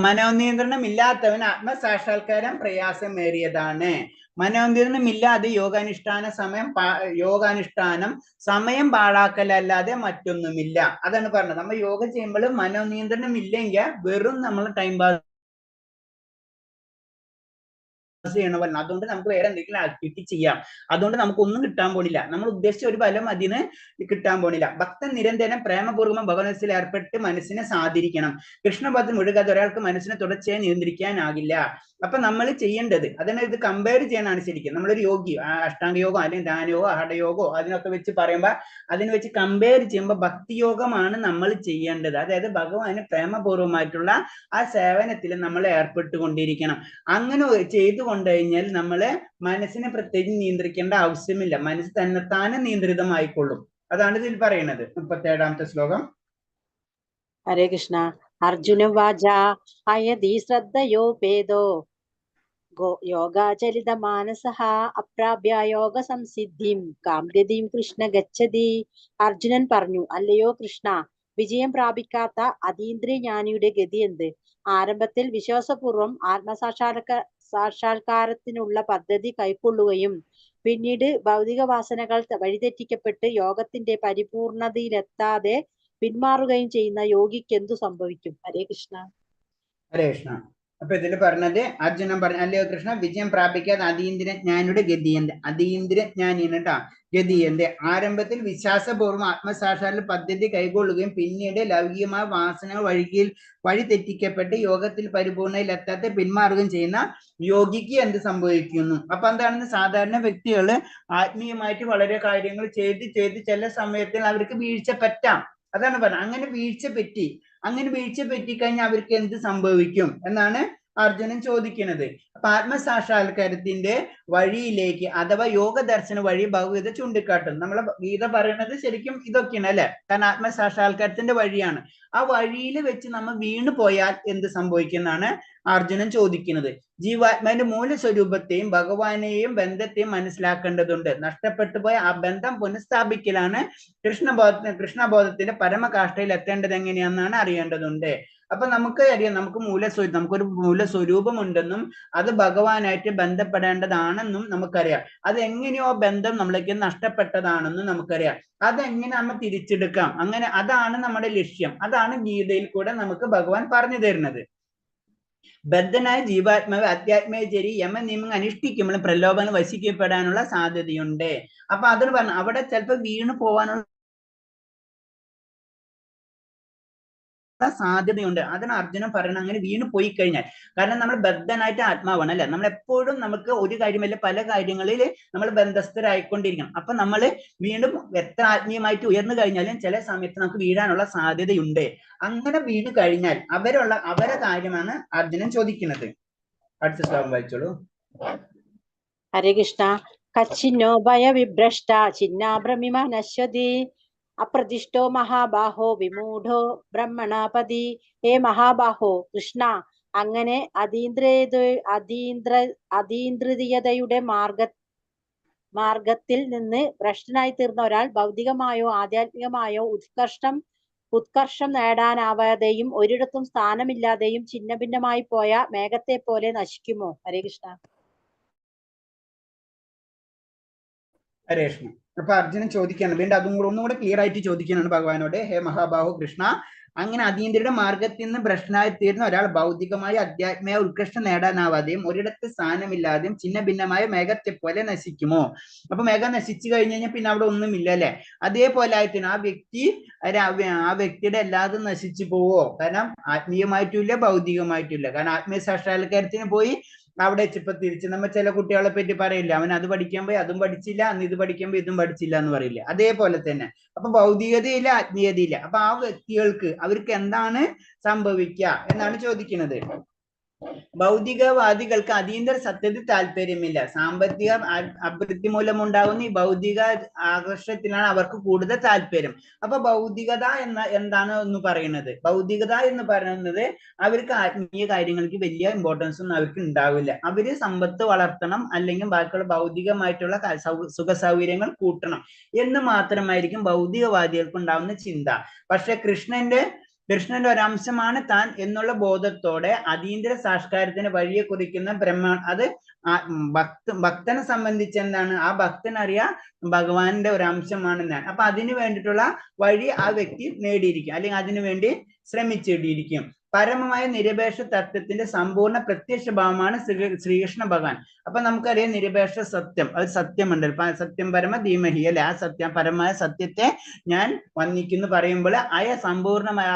മനോനിയന്ത്രണം ഇല്ലാത്തവന് ആത്മസാക്ഷാത്കാരം പ്രയാസമേറിയതാണ്. മനോനിയന്ത്രണം ഇല്ലാതെ യോഗാനുഷ്ഠാനം സമയം പാഴാക്കലല്ലാതെ മറ്റൊന്നുമില്ല. അതാണ് പറഞ്ഞത്. നമ്മൾ യോഗ ചെയ്യുമ്പോൾ മനോനിയന്ത്രണം ഇല്ലെങ്കിൽ വെറും നമ്മൾ ടൈം പാസ് ചെയ്യണ പോലെ. അതുകൊണ്ട് നമുക്ക് വേറെ എന്തെങ്കിലും ആക്ടിവിറ്റി ചെയ്യാം. അതുകൊണ്ട് നമുക്കൊന്നും കിട്ടാൻ പോണില്ല. നമ്മൾ ഉദ്ദേശിച്ച ഒരു ഫലം അതിന് കിട്ടാൻ പോണില്ല. ഭക്തൻ നിരന്തരം പ്രേമപൂർവ്വം ഭഗവത്സിൽ ഏർപ്പെട്ട് മനസ്സിനെ സാധിക്കണം. കൃഷ്ണപദം ഒഴുകാതെ ഒരാൾക്ക് മനസ്സിനെ തുടർച്ചയായി നിയന്ത്രിക്കാനാകില്ല. അപ്പൊ നമ്മൾ ചെയ്യേണ്ടത് അതിനെ ഇത് കമ്പയർ ചെയ്യാനാണ് ശരിക്കും. നമ്മളൊരു യോഗി, അഷ്ടാംഗ യോഗം അല്ലെങ്കിൽ ധ്യാനയോഗോ ഹഠയോഗോ അതിനൊക്കെ വെച്ച് പറയുമ്പോൾ അതിനെ വെച്ച് കമ്പയർ ചെയ്യുമ്പോൾ ഭക്തിയോഗമാണ് നമ്മൾ ചെയ്യേണ്ടത്. അതായത് ഭഗവാന് പ്രേമപൂർവ്വമായിട്ടുള്ള ആ സേവനത്തിൽ നമ്മൾ ഏർപ്പെട്ടുകൊണ്ടിരിക്കണം. അങ്ങനെ ചെയ്തുകൊണ്ട് കഴിഞ്ഞാൽ നമ്മളെ മനസ്സിനെ പ്രത്യേകിച്ച് നിയന്ത്രിക്കേണ്ട ആവശ്യമില്ല. മനസ്സ് തന്നെത്താനെ നിയന്ത്രിതമായിക്കൊള്ളും. അതാണ് ഇതിൽ പറയുന്നത്. 37ാമത്തെ ശ്ലോകം. ഹരേ കൃഷ്ണ. അർജുന വാച അയതി ശ്രദ്ധയോപേദോ യോഗാചലിത മാനസഃ അപ്രാപ്യ യോഗ സംസിദ്ധിം കാമ്യതീം കൃഷ്ണ ഗച്ഛതി. അർജുനൻ പറഞ്ഞു, അല്ലയോ കൃഷ്ണ, വിജയം പ്രാപിക്കാത്ത അതീന്ദ്രിയ ജ്ഞാനിയുടെ ഗതി എന്ത്? ആരംഭത്തിൽ വിശ്വാസപൂർവം സാക്ഷാത്കാരത്തിനുള്ള പദ്ധതി കൈക്കൊള്ളുകയും പിന്നീട് ഭൗതിക വാസനകൾ വഴിതെറ്റിക്കപ്പെട്ട് യോഗത്തിന്റെ പരിപൂർണതയിലെത്താതെ പിന്മാറുകയും ചെയ്യുന്ന യോഗിക്ക് എന്തു സംഭവിക്കും? ഹരേ കൃഷ്ണ. ഹരേ കൃഷ്ണ. അപ്പൊ ഇതിൽ പറഞ്ഞത് അർജുനൻ പറഞ്ഞു, അല്ലയോ കൃഷ്ണ, വിജയം പ്രാപിക്കാതെ അതീന്ദ്രജ്ഞാനിയുടെ ഗതി എന്ത്? അതീന്ദ്രജ്ഞാനിയാണ് കേട്ടാ ഗതി എന്ത്? ആരംഭത്തിൽ വിശ്വാസപൂർവ്വം ആത്മസാക്ഷാത്കാര പദ്ധതി കൈകൊള്ളുകയും പിന്നീട് ലൗകികമായ വാസനകൾ വഴി തെറ്റിക്കപ്പെട്ട് യോഗത്തിൽ പരിപൂർണയിലെത്താതെ പിന്മാറുകയും ചെയ്യുന്ന യോഗിക്ക് എന്ത് സംഭവിക്കുന്നു? അപ്പൊ എന്താണെന്ന്, സാധാരണ വ്യക്തികൾ ആത്മീയമായിട്ട് വളരെ കാര്യങ്ങൾ ചെയ്ത് ചില സമയത്തിൽ അവർക്ക് വീഴ്ച പറ്റാം. അതാണ് പറഞ്ഞത്. അങ്ങനെ വീഴ്ച പറ്റിക്കഴിഞ്ഞാൽ അവർക്ക് എന്ത് സംഭവിക്കും എന്നാണ് അർജുനൻ ചോദിക്കുന്നത്. അപ്പൊ ആത്മസാക്ഷാത്കാരത്തിന്റെ വഴിയിലേക്ക് അഥവാ യോഗ ദർശന വഴി ഭഗവത ചൂണ്ടിക്കാട്ടും. നമ്മളെ ഗീത പറയുന്നത് ശരിക്കും ഇതൊക്കെയാണ് അല്ലെ. കാരണം ആത്മസാക്ഷാത്കാരത്തിന്റെ വഴിയാണ്. ആ വഴിയിൽ വെച്ച് നമ്മൾ വീണു പോയാൽ എന്ത് സംഭവിക്കുന്നതാണ് അർജുനൻ ചോദിക്കുന്നത്. ജീവാത്മാവിന്റെ മൂലസ്വരൂപത്തെയും ഭഗവാനെയും ബന്ധത്തെയും മനസ്സിലാക്കേണ്ടതുണ്ട്. നഷ്ടപ്പെട്ടു പോയ ആ ബന്ധം പുനഃസ്ഥാപിക്കലാണ് കൃഷ്ണബോധത്തിന്റെ പരമകാഷ്ഠയിൽ എത്തേണ്ടത് എങ്ങനെയാണെന്നാണ് അറിയേണ്ടതുണ്ട്. അപ്പൊ നമുക്ക് അറിയാം, നമുക്കൊരു മൂലസ്വരൂപം ഉണ്ടെന്നും അത് ഭഗവാനായിട്ട് ബന്ധപ്പെടേണ്ടതാണെന്നും നമുക്കറിയാം. അതെങ്ങനെയോ ബന്ധം നമ്മൾക്ക് നഷ്ടപ്പെട്ടതാണെന്നും നമുക്കറിയാം. അതെങ്ങനെ നമ്മൾ തിരിച്ചെടുക്കാം, അങ്ങനെ അതാണ് നമ്മുടെ ലക്ഷ്യം. അതാണ് ഗീതയിൽ കൂടെ നമുക്ക് ഭഗവാൻ പറഞ്ഞു തരുന്നത്. ബദ്ധനായ ജീവാത്മാവ് അധ്യാത്മേചരി യമ നിയമങ്ങൾ അനുഷ്ഠിക്കുമ്പോൾ പ്രലോഭനം വശിക്കപ്പെടാനുള്ള സാധ്യതയുണ്ട്. അപ്പൊ അതിന് പറഞ്ഞു അവിടെ ചിലപ്പോൾ വീണു പോവാനുള്ള സാധ്യതയുണ്ട്. അതാണ് അർജുനൻ പറയുന്നത്. അങ്ങനെ വീണു പോയി കഴിഞ്ഞാൽ, കാരണം നമ്മൾ ബദ്ധനായിട്ട് ആത്മാവാണ് അല്ലെ, നമ്മൾ എപ്പോഴും നമുക്ക് ഒരു കാര്യമല്ല പല കാര്യങ്ങളിൽ നമ്മൾ ബന്ധസ്ഥരായിക്കൊണ്ടിരിക്കണം. അപ്പൊ നമ്മൾ വീണ്ടും എത്ര ആത്മീയമായിട്ട് ഉയർന്നു കഴിഞ്ഞാലും ചില സമയത്ത് നമുക്ക് വീഴാനുള്ള സാധ്യതയുണ്ട്. അങ്ങനെ വീണു കഴിഞ്ഞാൽ അവരെ കാര്യമാണ് അർജുനൻ ചോദിക്കുന്നത്. അടുത്ത ശ്ലോകം വായിച്ചോളൂ. ഹരേ കൃഷ്ണ. കച്ചിന്നോ ഭയ വിഭ്രഷ്ട ചിന്നാഭ്രമിമ നശ്യതി അപ്രതിഷ്ഠോ മഹാബാഹോ വിമൂഢോ ബ്രഹ്മണാപതി. ഹേ മഹാബാഹോ കൃഷ്ണ, അങ്ങനെ അതീന്ദ്രിയതയുടെ മാർഗത്തിൽ നിന്ന് ഭ്രഷ്ടനായി തീർന്ന ഒരാൾ ഭൗതികമായോ ആധ്യാത്മികമായോ ഉത്കർഷം നേടാനാവാതെയും ഒരിടത്തും സ്ഥാനമില്ലാതെയും ഛിന്ന ഭിന്നമായി പോയ മേഘത്തെ പോലെ നശിക്കുമോ? ഹരേ കൃഷ്ണ. ഹരേ കൃഷ്ണ. അപ്പൊ അർജുനൻ ചോദിക്കുകയാണ്, വീണ്ടും അതും കൂടെ ഒന്നുകൂടെ ക്ലിയർ ആയിട്ട് ചോദിക്കാനാണ് ഭഗവാനോട്. ഹേ മഹാബാഹു കൃഷ്ണ, അങ്ങനെ അതീന്ദ്രിയുടെ മാർഗത്തിൽ നിന്ന് ഭ്രഷ്ടനായി തീർന്ന ഒരാൾ ഭൗതികമായ അധ്യാത്മിക ഉത്കൃഷ്ടം നേടാനാവാതെയും ഒരിടത്ത് സ്ഥാനമില്ലാതെയും ഛിന്ന ഭിന്നമായ മേഘത്തെ പോലെ നശിക്കുമോ? അപ്പൊ മേഘം നശിച്ചു കഴിഞ്ഞു കഴിഞ്ഞാൽ പിന്നെ അവിടെ ഒന്നുമില്ല അല്ലെ. അതേപോലെ ആയിട്ട് ആ വ്യക്തിയുടെ എല്ലാതും നശിച്ചു പോവോ? കാരണം ആത്മീയമായിട്ടില്ല ഭൗതികമായിട്ടില്ല. കാരണം ആത്മീയ സാക്ഷാത്കാരത്തിന് പോയി അവിടെ ഇപ്പൊ തിരിച്ച് നമ്മൾ ചില കുട്ടികളെ പറ്റി പറയില്ല, അവൻ അത് പഠിക്കാൻ പോയി അതും പഠിച്ചില്ല, അന്ന് ഇത് പഠിക്കുമ്പോ ഇതും പഠിച്ചില്ല എന്ന് പറയില്ല. അതേപോലെ തന്നെ അപ്പൊ ഭൗതികതയില്ല ആത്മീയതയില്ല. അപ്പൊ ആ വ്യക്തികൾക്ക് അവർക്ക് എന്താണ് സംഭവിക്കുക എന്നാണ് ചോദിക്കുന്നത്. ഭൗതികവാദികൾക്ക് അതീന്ദ്ര സത്യത്തിൽ താല്പര്യമില്ല. സാമ്പത്തിക അഭിവൃദ്ധി മൂലം ഉണ്ടാകുന്ന ഈ ഭൗതിക ആകർഷത്തിലാണ് അവർക്ക് കൂടുതൽ താല്പര്യം. അപ്പൊ ഭൗതികത എന്താണ് എന്ന് പറയുന്നത്? ഭൗതികത എന്ന് പറയുന്നത് അവർക്ക് ആത്മീയ കാര്യങ്ങൾക്ക് വലിയ ഇമ്പോർട്ടൻസ് ഒന്നും അവർക്ക് ഉണ്ടാവില്ല. അവര് സമ്പത്ത് വളർത്തണം, അല്ലെങ്കിൽ ബാക്കിയുള്ള ഭൗതികമായിട്ടുള്ള സുഖ സൗകര്യങ്ങൾ കൂട്ടണം എന്ന് മാത്രമായിരിക്കും ഭൗതികവാദികൾക്ക് ഉണ്ടാവുന്ന ചിന്ത. പക്ഷെ കൃഷ്ണന്റെ ഒരംശമാണ് താൻ എന്നുള്ള ബോധത്തോടെ അതീന്ദ്ര സാക്ഷാത്കാരത്തിന് വഴിയെ കുറിക്കുന്ന അത് ഭക്തനെ സംബന്ധിച്ച് എന്താണ്, ആ ഭക്തൻ അറിയാം ഭഗവാന്റെ ഒരു അംശമാണ് ഞാൻ. അപ്പൊ അതിനു വേണ്ടിയിട്ടുള്ള വഴി ആ വ്യക്തി നേടിയിരിക്കും, അല്ലെങ്കിൽ അതിനു വേണ്ടി ശ്രമിച്ചിട്ടിരിക്കും. പരമമായ നിരപേക്ഷ തത്വത്തിന്റെ സമ്പൂർണ്ണ പ്രത്യക്ഷ ഭാവമാണ് ശ്രീകൃഷ്ണ ഭഗവാൻ. അപ്പൊ നമുക്കറിയാം നിരപേക്ഷ സത്യം, അത് സത്യമുണ്ട്. സത്യം പരമ ധീമഹി അല്ലെ, ആ സത്യം പരമായ സത്യത്തെ ഞാൻ വന്ദിക്കുന്നു പറയുമ്പോൾ സമ്പൂർണമായ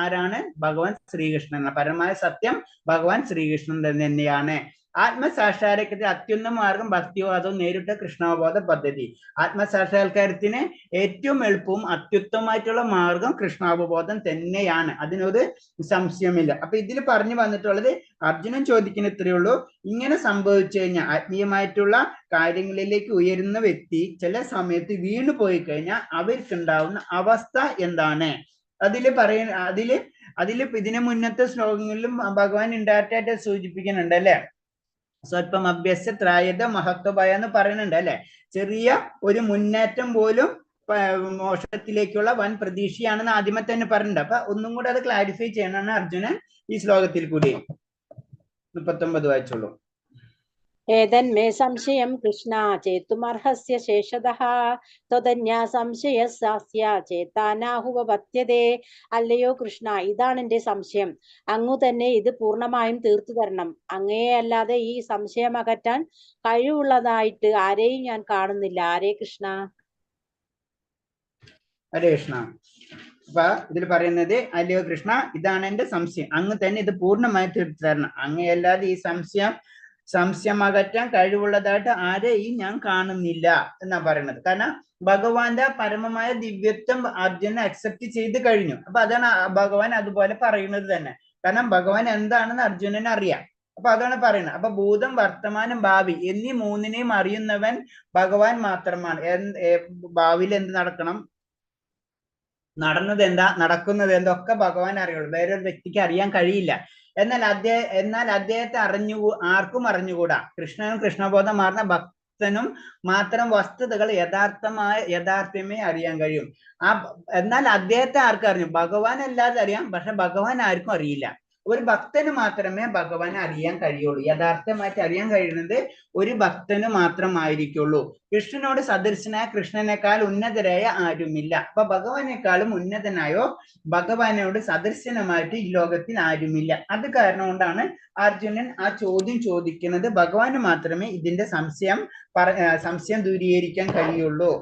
ആരാണ്? ഭഗവാൻ ശ്രീകൃഷ്ണൻ. പരമായ സത്യം ഭഗവാൻ ശ്രീകൃഷ്ണൻ തന്നെയാണ്. ആത്മസാക്ഷാത്കാരത്തിന് അത്യുന്നത മാർഗം ഭക്തിയോ അതോ നേരിട്ട കൃഷ്ണാവബോധ പദ്ധതി. ആത്മസാക്ഷാത്കാരത്തിന് ഏറ്റവും എളുപ്പവും അത്യുത്തമമായിട്ടുള്ള മാർഗം കൃഷ്ണാവബോധം തന്നെയാണ്, അതിനൊരു സംശയമില്ല. അപ്പൊ ഇതിൽ പറഞ്ഞു വന്നിട്ടുള്ളത് അർജുനൻ ചോദിക്കുന്ന ഇത്രയേ ഉള്ളൂ. ഇങ്ങനെ സംഭവിച്ചു കഴിഞ്ഞാൽ ആത്മീയമായിട്ടുള്ള കാര്യങ്ങളിലേക്ക് ഉയരുന്ന വ്യക്തി ചില സമയത്ത് വീണു പോയി കഴിഞ്ഞാൽ അവർക്കുണ്ടാവുന്ന അവസ്ഥ എന്താണ്? അതില് ഇതിന് മുന്നത്തെ ശ്ലോകങ്ങളിലും ഭഗവാൻ ഇൻഡയറക്റ്റ് ആയിട്ട് സൂചിപ്പിക്കുന്നുണ്ട് അല്ലെ. സ്വല്പം അഭ്യസ ത്രായത മഹത്വഭയ എന്ന് പറയുന്നുണ്ട് അല്ലെ. ചെറിയ ഒരു മുന്നേറ്റം പോലും മോക്ഷത്തിലേക്കുള്ള വൻ പ്രതീക്ഷയാണെന്ന് ആദ്യമേ തന്നെ പറഞ്ഞിട്ടുണ്ട്. അപ്പൊ ഒന്നും കൂടെ അത് ക്ലാരിഫൈ ചെയ്യണമെന്ന് അർജുനൻ ഈ ശ്ലോകത്തിൽ കൂടി. 39 വായിച്ചോളൂ. ഏതന്മേ സംശയം കൃഷ്ണ ചേത്തുമർഹസ്യ ശേഷതഃ ത്വദന്യാ സംശയസ്യ ചേതാനാഹുവപത്യതേ. അല്ലയോ കൃഷ്ണ, ഇതാണ് എന്റെ സംശയം. അങ്ങു തന്നെ ഇത് പൂർണ്ണമായും തീർത്തു തരണം. അങ്ങയെ അല്ലാതെ ഈ സംശയം അകറ്റാൻ കഴിവുള്ളതായിട്ട് ആരെയും ഞാൻ കാണുന്നില്ല. ഹരേ കൃഷ്ണ. ഹരേ കൃഷ്ണ. അപ്പൊ ഇതിൽ പറയുന്നത്, അല്ലയോ കൃഷ്ണ, ഇതാണ് എന്റെ സംശയം, അങ്ങ് തന്നെ ഇത് പൂർണ്ണമായി തീർത്തു തരണം. അങ്ങയല്ലാതെ ഈ സംശയം അകറ്റാൻ കഴിവുള്ളതായിട്ട് ആരെയും ഞാൻ കാണുന്നില്ല എന്നാ പറയുന്നത്. കാരണം ഭഗവാന്റെ പരമമായ ദിവ്യത്വം അർജുനൻ അക്സെപ്റ്റ് ചെയ്ത് കഴിഞ്ഞു. അപ്പൊ അതാണ് ഭഗവാൻ അതുപോലെ പറയുന്നത് തന്നെ. കാരണം ഭഗവാൻ എന്താണെന്ന് അർജുനന് അറിയാം. അപ്പൊ അതാണ് പറയുന്നത്. അപ്പൊ ഭൂതം വർത്തമാനം ഭാവി എന്നീ മൂന്നിനെയും അറിയുന്നവൻ ഭഗവാൻ മാത്രമാണ്. ഭാവിയിൽ എന്ത് നടക്കണം, നടന്നത് എന്താ നടക്കുന്നത് എന്താ ഒക്കെ ഭഗവാൻ അറിയുള്ളൂ, വേറൊരു വ്യക്തിക്ക് അറിയാൻ കഴിയില്ല. എന്നാൽ അദ്ദേഹത്തെ ആർക്കും അറിഞ്ഞുകൂടാ. കൃഷ്ണനും കൃഷ്ണബോധമാർന്ന ഭക്തനും മാത്രം വസ്തുതകൾ യഥാർത്ഥമേ അറിയാൻ കഴിയും. എന്നാൽ അദ്ദേഹത്തെ ആർക്കും അറിഞ്ഞു, ഭഗവാൻ അല്ലാതെ അറിയാം, പക്ഷെ ഭഗവാൻ ആർക്കും അറിയില്ല. ഒരു ഭക്തന് മാത്രമേ ഭഗവാനെ അറിയാൻ കഴിയുള്ളൂ. യഥാർത്ഥമായിട്ട് അറിയാൻ കഴിയുന്നത് ഒരു ഭക്തന് മാത്രമായിരിക്കുള്ളൂ. കൃഷ്ണനോട് സദൃശനായ കൃഷ്ണനേക്കാൾ ഉന്നതരായ ആരുമില്ല. അപ്പൊ ഭഗവാനേക്കാളും ഉന്നതനായോ ഭഗവാനോട് സദൃശനമായിട്ട് ഈ ലോകത്തിൽ ആരുമില്ല. അത് കാരണം കൊണ്ടാണ് അർജുനൻ ആ ചോദ്യം ചോദിക്കുന്നത്. ഭഗവാന് മാത്രമേ ഇതിന്റെ സംശയം ദൂരീകരിക്കാൻ കഴിയുള്ളൂ.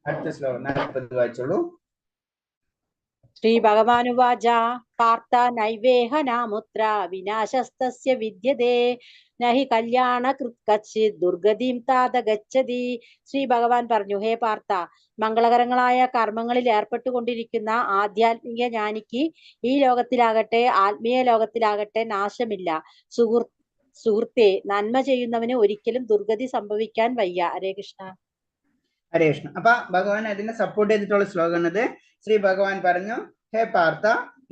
അടുത്ത ശ്ലോകം 40 വായിച്ചോളൂ. ശ്രീ ഭഗവാനുവാച പാർത്ഥ നൈവേഹ നാമുത്ര വിനാശസ്തസ്യ വിദ്യതേ നഹി കല്യാണകൃത് കച്ചിത് ദുർഗതിം താത ഗച്ഛതി. ശ്രീ ഭഗവാൻ പറഞ്ഞു, ഹേ പാർത്ഥ, മംഗളകരങ്ങളായ കർമ്മങ്ങളിൽ ഏർപ്പെട്ടുകൊണ്ടിരിക്കുന്ന ആധ്യാത്മിക ജ്ഞാനിക്ക് ഈ ലോകത്തിലാകട്ടെ ആത്മീയ ലോകത്തിലാകട്ടെ നാശമില്ല. സുഹൃത്തെ, നന്മ ചെയ്യുന്നവന് ഒരിക്കലും ദുർഗതി സംഭവിക്കാൻ വയ്യ. ഹരേ കൃഷ്ണ. ഹരേ കൃഷ്ണ. അപ്പൊ ഭഗവാൻ അതിനെ സപ്പോർട്ട് ചെയ്തിട്ടുള്ള ശ്ലോകമാണിത്. ശ്രീ ഭഗവാൻ പറഞ്ഞു, ഹേ പാർത്ഥ,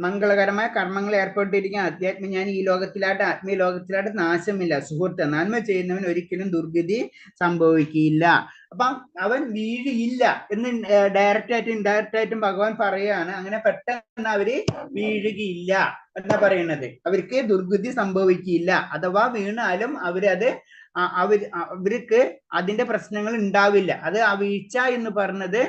മംഗളകരമായ കർമ്മങ്ങൾ ഏർപ്പെട്ടിരിക്കുന്ന അധ്യാത്മജ്ഞാനി ഈ ലോകത്തിലായിട്ട് ആത്മീയ ലോകത്തിലായിട്ട് നാശമില്ല. സുഹൃത്ത്, നന്മ ചെയ്യുന്നവൻ ഒരിക്കലും ദുർഗതി സംഭവിക്കില്ല. അപ്പൊ അവൻ വീഴില്ല എന്ന് ഡയറക്റ്റ് ആയിട്ടും ഇൻഡയറക്റ്റ് ആയിട്ടും ഭഗവാൻ പറയാണ്. അങ്ങനെ പെട്ടെന്ന് അവര് വീഴുകയില്ല എന്നാ പറയുന്നത്. അവർക്ക് ദുർഗതി സംഭവിക്കില്ല. അഥവാ വീണാലും അവർക്ക് അതിന്റെ പ്രശ്നങ്ങൾ ഉണ്ടാവില്ല. അത് ആ വീഴ്ച എന്ന് പറഞ്ഞത്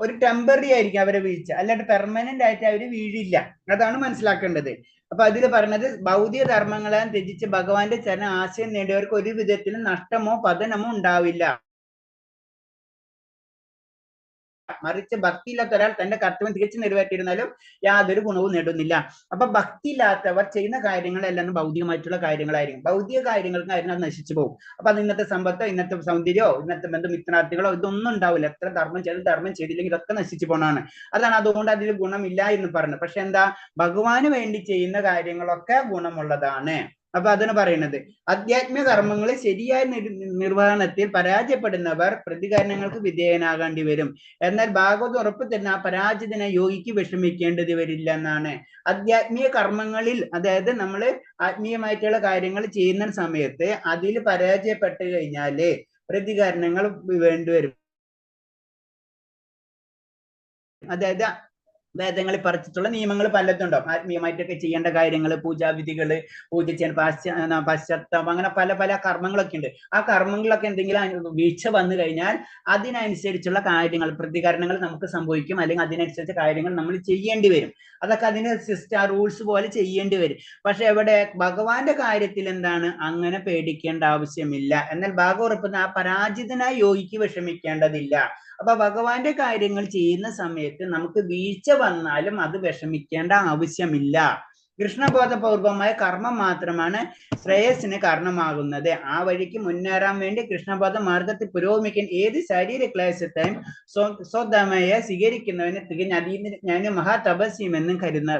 ഒരു ടെമ്പററി ആയിരിക്കും അവരെ വീഴ്ച, അല്ലാണ്ട് പെർമനന്റ് ആയിട്ട് അവര് വീഴില്ല. അതാണ് മനസ്സിലാക്കേണ്ടത്. അപ്പൊ അതിൽ പറഞ്ഞത് ഭൗതിക ധർമ്മങ്ങളെ ത്യജിച്ച് ഭഗവാന്റെ ചരണ ആശയം നേടിയവർക്ക് ഒരു വിധത്തിലും നഷ്ടമോ പതനമോ ഉണ്ടാവില്ല. മറിച്ച് ഭക്തിയില്ലാത്ത ഒരാൾ തന്റെ കർത്തവ്യം തികച്ചു നിറവേറ്റിയിരുന്നാലും യാതൊരു ഗുണവും നേടുന്നില്ല. അപ്പൊ ഭക്തിയില്ലാത്തവർ ചെയ്യുന്ന കാര്യങ്ങളെല്ലാം ഭൗതികമായിട്ടുള്ള കാര്യങ്ങളായിരിക്കും. ഭൗതിക കാര്യങ്ങൾക്കായിരുന്നു അത് നശിച്ചു പോകും. അപ്പൊ അത് ഇന്നത്തെ സമ്പത്തോ ഇന്നത്തെ സൗന്ദര്യമോ ഇന്നത്തെ ബന്ധുമിത്രാർത്ഥികളോ ഇതൊന്നും ഉണ്ടാവില്ല. എത്ര ധർമ്മം ചെയ്തില്ലെങ്കിൽ ഇതൊക്കെ നശിച്ചു പോകണമാണ്. അതാണ് അതുകൊണ്ട് അതിൽ ഗുണമില്ല എന്ന് പറഞ്ഞത്. പക്ഷെ എന്താ, ഭഗവാന് വേണ്ടി ചെയ്യുന്ന കാര്യങ്ങളൊക്കെ ഗുണമുള്ളതാണ്. അപ്പൊ അതാണ് പറയുന്നത്. അധ്യാത്മിക കർമ്മങ്ങൾ ശരിയായ നിർവഹണത്തിൽ പരാജയപ്പെടുന്നവർ പ്രതികരണങ്ങൾക്ക് വിധേയനാകേണ്ടി വരും. എന്നാൽ ഭാഗവതം ഉറപ്പ് തരുന്ന ആ പരാജിതനെ യോഗിക്ക് വിഷമിക്കേണ്ടത് വരില്ല എന്നാണ്. ആധ്യാത്മിക കർമ്മങ്ങളിൽ, അതായത് നമ്മൾ ആത്മീയമായിട്ടുള്ള കാര്യങ്ങൾ ചെയ്യുന്ന സമയത്ത് അതിൽ പരാജയപ്പെട്ട് കഴിഞ്ഞാല് പ്രതികരണങ്ങൾ വേണ്ടിവരും. അതായത് വേദങ്ങളിൽ പറഞ്ഞിട്ടുള്ള നിയമങ്ങൾ പലതുണ്ടാവും. ആത്മീയമായിട്ടൊക്കെ ചെയ്യേണ്ട കാര്യങ്ങൾ, പൂജാവിധികള്, പൂജ ചെയ്യാൻ പശ്ചാത്താപം, അങ്ങനെ പല പല കർമ്മങ്ങളൊക്കെ ഉണ്ട്. ആ കർമ്മങ്ങളിലൊക്കെ എന്തെങ്കിലും വീഴ്ച വന്നു കഴിഞ്ഞാൽ അതിനനുസരിച്ചുള്ള കാര്യങ്ങൾ, പ്രതികരണങ്ങൾ നമുക്ക് സംഭവിക്കും. അല്ലെങ്കിൽ അതിനനുസരിച്ച കാര്യങ്ങൾ നമ്മൾ ചെയ്യേണ്ടി വരും. അതൊക്കെ അതിന് റൂൾസ് പോലെ ചെയ്യേണ്ടി വരും. പക്ഷെ എവിടെ ഭഗവാന്റെ കാര്യത്തിൽ എന്താണ്, അങ്ങനെ പേടിക്കേണ്ട ആവശ്യമില്ല. എന്നാൽ ഭാഗവതം ആ പരാജിതനായ യോഗിക്ക് വിഷമിക്കേണ്ടതില്ല. അപ്പൊ ഭഗവാന്റെ കാര്യങ്ങൾ ചെയ്യുന്ന സമയത്ത് നമുക്ക് വീഴ്ച വന്നാലും അത് വിഷമിക്കേണ്ട ആവശ്യമില്ല. കൃഷ്ണബോധപൂർവമായ കർമ്മം മാത്രമാണ് ശ്രേയസ്സിന് കാരണമാകുന്നത്. ആ വഴിക്ക് മുന്നേറാൻ വേണ്ടി കൃഷ്ണബോധ മാർഗത്തിൽ പുരോഗമിക്കാൻ ഏത് ശരീര ക്ലേശത്തെയും സ്വതമയെ സ്വീകരിക്കുന്നവന് തികഞ്ഞ അതീന്ദ്രജ്ഞാനി മഹാതപസ്യമെന്നും